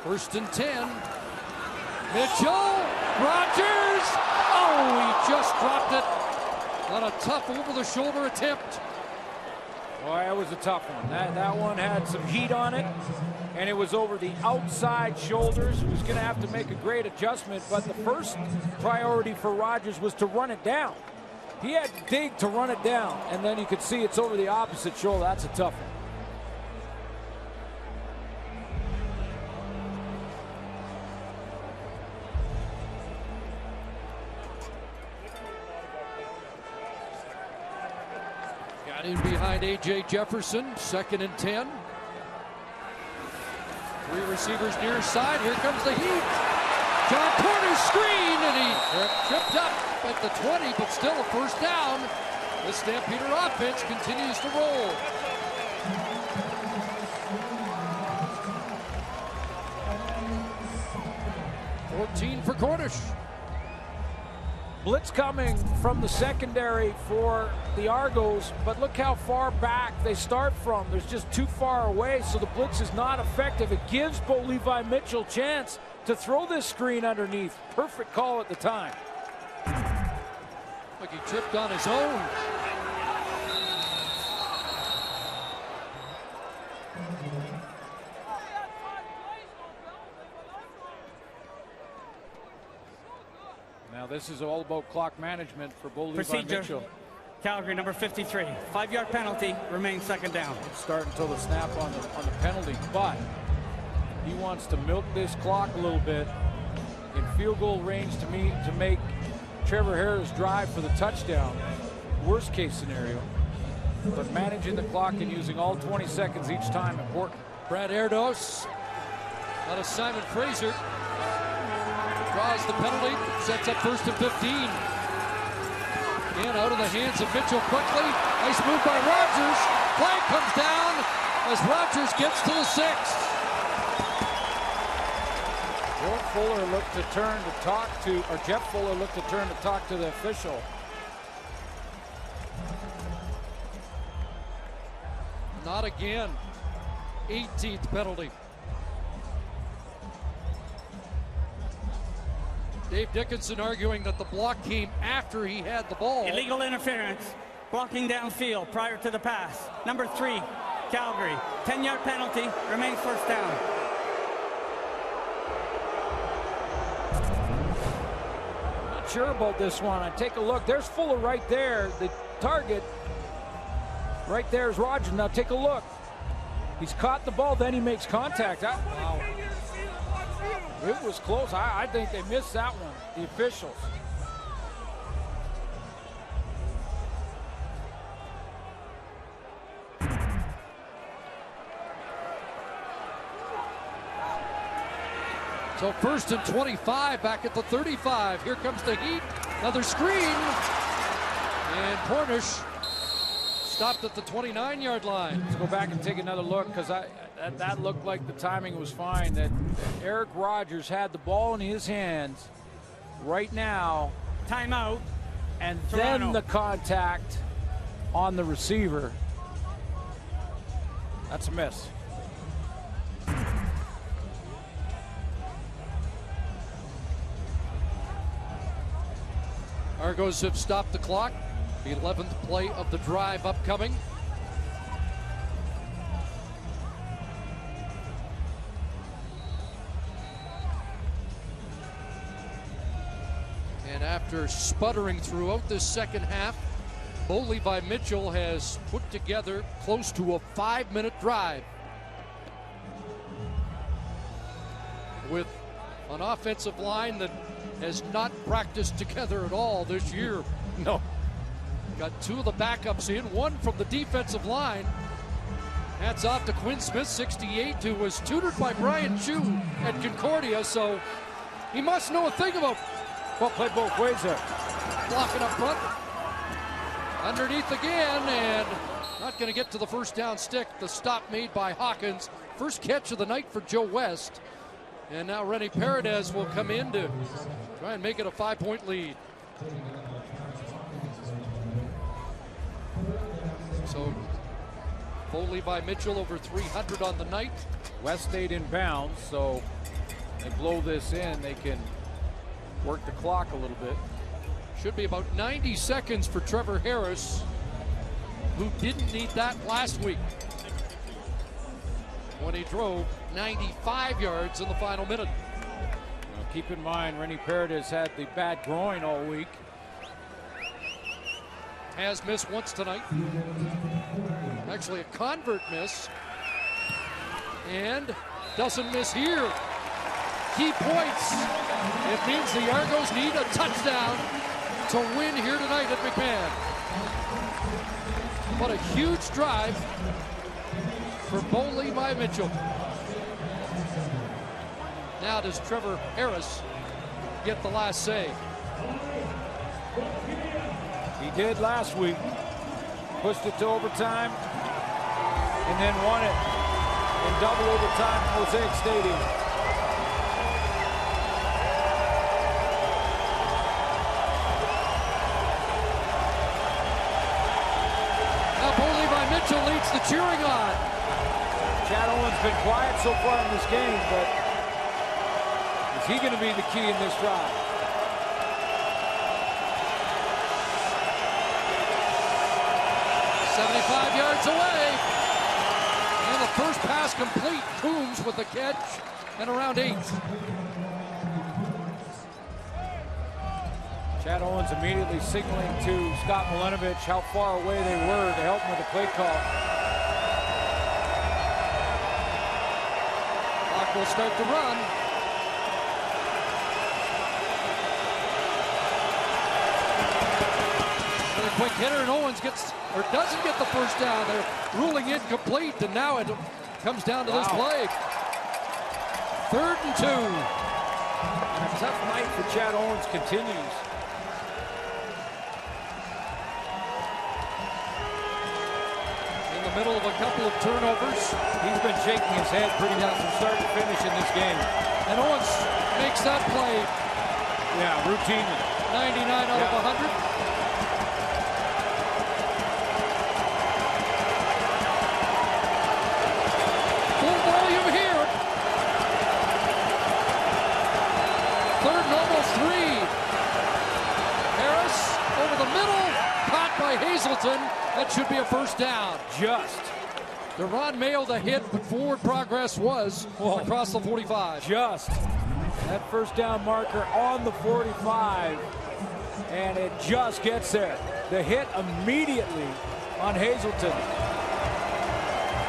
1st and 10. Mitchell. Rogers. Oh, he just dropped it on a tough over-the-shoulder attempt. Boy, that was a tough one. That one had some heat on it, and it was over the outside shoulders. He was going to have to make a great adjustment, but the first priority for Rogers was to run it down. He had to dig to run it down, and then you could see it's over the opposite shoulder. That's a tough one. Got in behind A.J. Jefferson, 2nd and 10. 3 receivers near side. Here comes the heat. John Cornish screen, and he tripped up at the 20, but still a first down. The Stampeder offense continues to roll. $14 for Cornish. Blitz coming from the secondary for the Argos, but look how far back they start from. There's just too far away, so the blitz is not effective. It gives Bo Levi Mitchell a chance to throw this screen underneath. Perfect call at the time. Like he tripped on his own. Now this is all about clock management for Bo Levi Procedure. Mitchell. Calgary, number 53. 5-yard penalty, remains second down. Start until the snap on the penalty, but he wants to milk this clock a little bit in field goal range to make Trevor Harris drive for the touchdown. Worst case scenario, but managing the clock and using all 20 seconds each time important. Brad Erdos out of Simon Fraser. Draws the penalty, sets up 1st and 15. And out of the hands of Mitchell quickly. Nice move by Rogers. Flag comes down as Rogers gets to the 6. Jeff Fuller looked to turn to talk to, or Jeff Fuller looked to turn to talk to the official. Not again. 18th penalty. Dave Dickinson arguing that the block came after he had the ball. Illegal interference, blocking downfield prior to the pass. Number 3, Calgary. 10-yard penalty, remains first down. Not sure about this one. I take a look. There's Fuller right there. The target right there is Rogers. Now take a look. He's caught the ball, then he makes contact. Wow. It was close. I think they missed that one, the officials. So 1st and 25 back at the 35. Here comes the heat. Another screen. And Cornish stopped at the 29-yard line. Let's go back and take another look because that looked like the timing was fine. That Eric Rogers had the ball in his hands right now. Timeout. And Toronto. then the contact on the receiver. That's a miss. Argos have stopped the clock. The 11th play of the drive upcoming. And after sputtering throughout this second half, Bo Levi Mitchell has put together close to a 5-minute drive with an offensive line that has not practiced together at all this year. No. Got 2 of the backups in, 1 from the defensive line. Hats off to Quinn Smith, 68, who was tutored by Brian Chu at Concordia, so he must know a thing about. Well, play both ways there. Blocking up front. Underneath again, and not going to get to the first down stick. The stop made by Hawkins. First catch of the night for Joe West. And now Rennie Paredes will come in to try and make it a 5-point lead. So, Bo Levi Mitchell over 300 on the night. West stayed in bounds, so they blow this in. They can work the clock a little bit. Should be about 90 seconds for Trevor Harris, who didn't need that last week when he drove 95 yards in the final minute. Now keep in mind, Rennie Paredes had the bad groin all week. Has missed once tonight. Actually a convert miss. And doesn't miss here. Key points. It means the Argos need a touchdown to win here tonight at McMahon. What a huge drive for Bo Levi Mitchell. Now does Trevor Harris get the last say? He did last week. Pushed it to overtime and then won it in double overtime at Mosaic Stadium. Mitchell leads the cheering on. Chad Owens been quiet so far in this game, but is he going to be the key in this drive? "75 yards away. And the first pass complete. Coombs with the catch and around 8. Chad Owens immediately signaling to Scott Milanovic how far away they were to help him with the play call. Clock will start to run. A quick hitter, and Owens doesn't get the first down. They're ruling incomplete, and now it comes down to this play. 3rd and 2. And a tough night for Chad Owens continues. In the middle of a couple of turnovers. He's been shaking his head pretty much from start to finish in this game. And Owens makes that play. Yeah, routinely. 99 out of 100. Full volume here. 3rd and almost 3. Harris over the middle. Caught by Hazelton. That should be a first down. Just. Deron Mayo the hit, but forward progress was across the 45. Just. That first down marker on the 45. And it just gets there. The hit immediately on Hazelton.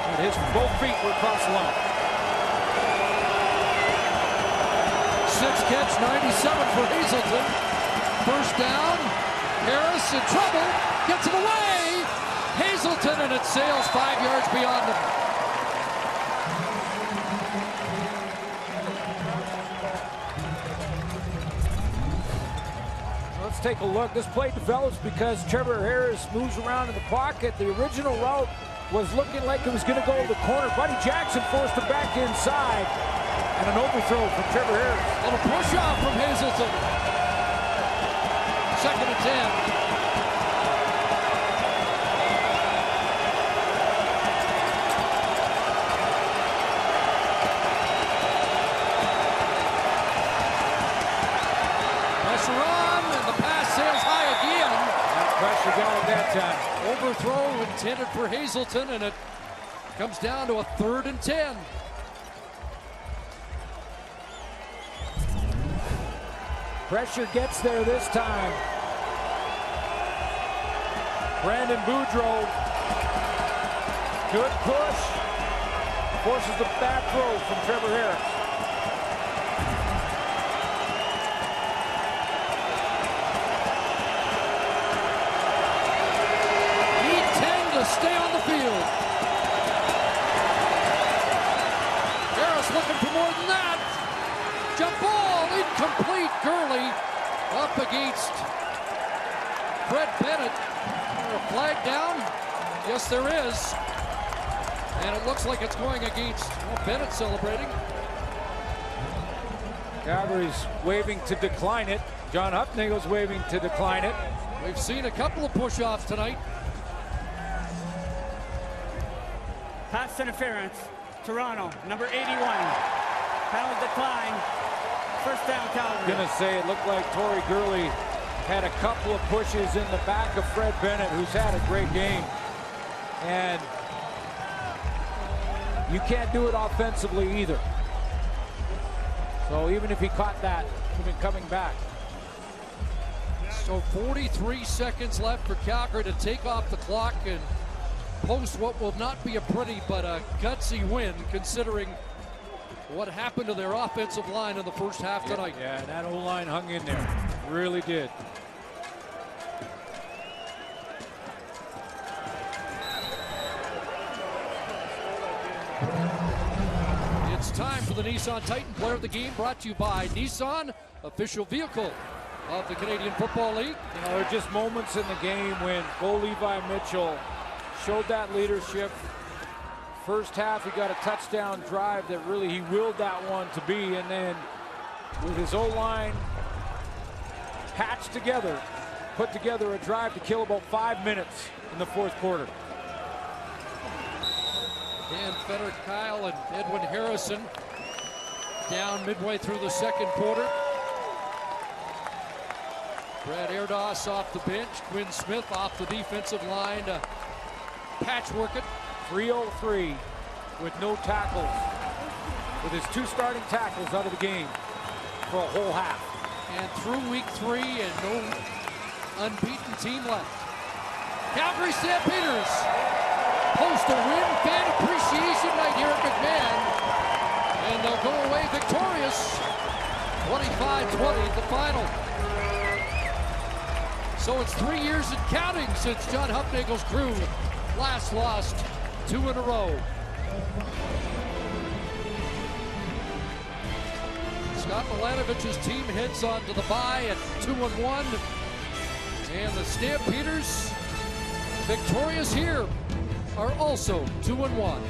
And his both feet were across the line. 6 catch, 97 for Hazelton. First down. Harris in trouble. Gets it away. Hazelton, and it sails 5 yards beyond him. Let's take a look. This play develops because Trevor Harris moves around in the pocket. The original route was looking like it was going to go to the corner. Buddy Jackson forced him back inside. And an overthrow from Trevor Harris. And a push off from Hazelton. 2nd and 10. Pressure got it that time. Overthrow intended for Hazelton, and it comes down to a 3rd and 10. Pressure gets there this time. Brandon Boudreaux. Good push. Forces the back throw from Trevor Harris. Stay on the field. Harris looking for more than that. Jump ball, incomplete. Gurley up against Fred Bennett. A flag down? Yes, there is. And it looks like it's going against Bennett celebrating. Calgary's waving to decline it. John Hupnagel's waving to decline it. We've seen a couple of push-offs tonight. Pass interference. Toronto, number 81. Penalty decline. First down, Calgary. Gonna say it looked like Torrey Gurley had a couple of pushes in the back of Fred Bennett, who's had a great game. And you can't do it offensively either. So even if he caught that, he'd been coming back. So 43 seconds left for Calgary to take off the clock and post what will not be a pretty but a gutsy win, considering what happened to their offensive line in the first half tonight. Yeah, that O-line hung in there. Really did. It's time for the Nissan Titan Player of the Game, brought to you by Nissan, official vehicle of the Canadian Football League. You know, there are just moments in the game when Bo Levi Mitchell showed that leadership. First half, he got a touchdown drive that really he willed that one to be, and then with his O-line patched together, put together a drive to kill about 5 minutes in the fourth quarter. Dan Fetter, Kyle, and Edwin Harrison down midway through the second quarter. Brad Erdos off the bench. Quinn Smith off the defensive line to patchwork it. 3:03 with no tackles. With his 2 starting tackles out of the game for a whole half. And through week 3 and no unbeaten team left. Calgary Stampeders post a win fan appreciation night here at McMahon. And they'll go away victorious. 25-20 at the final. So it's 3 years and counting since John Hufnagel's crew last lost 2 in a row. Scott Milanovich's team heads on to the bye at 2-1. And the Stampeders, victorious here, are also 2-1.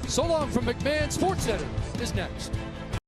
So Long from McMahon Sports Center is next.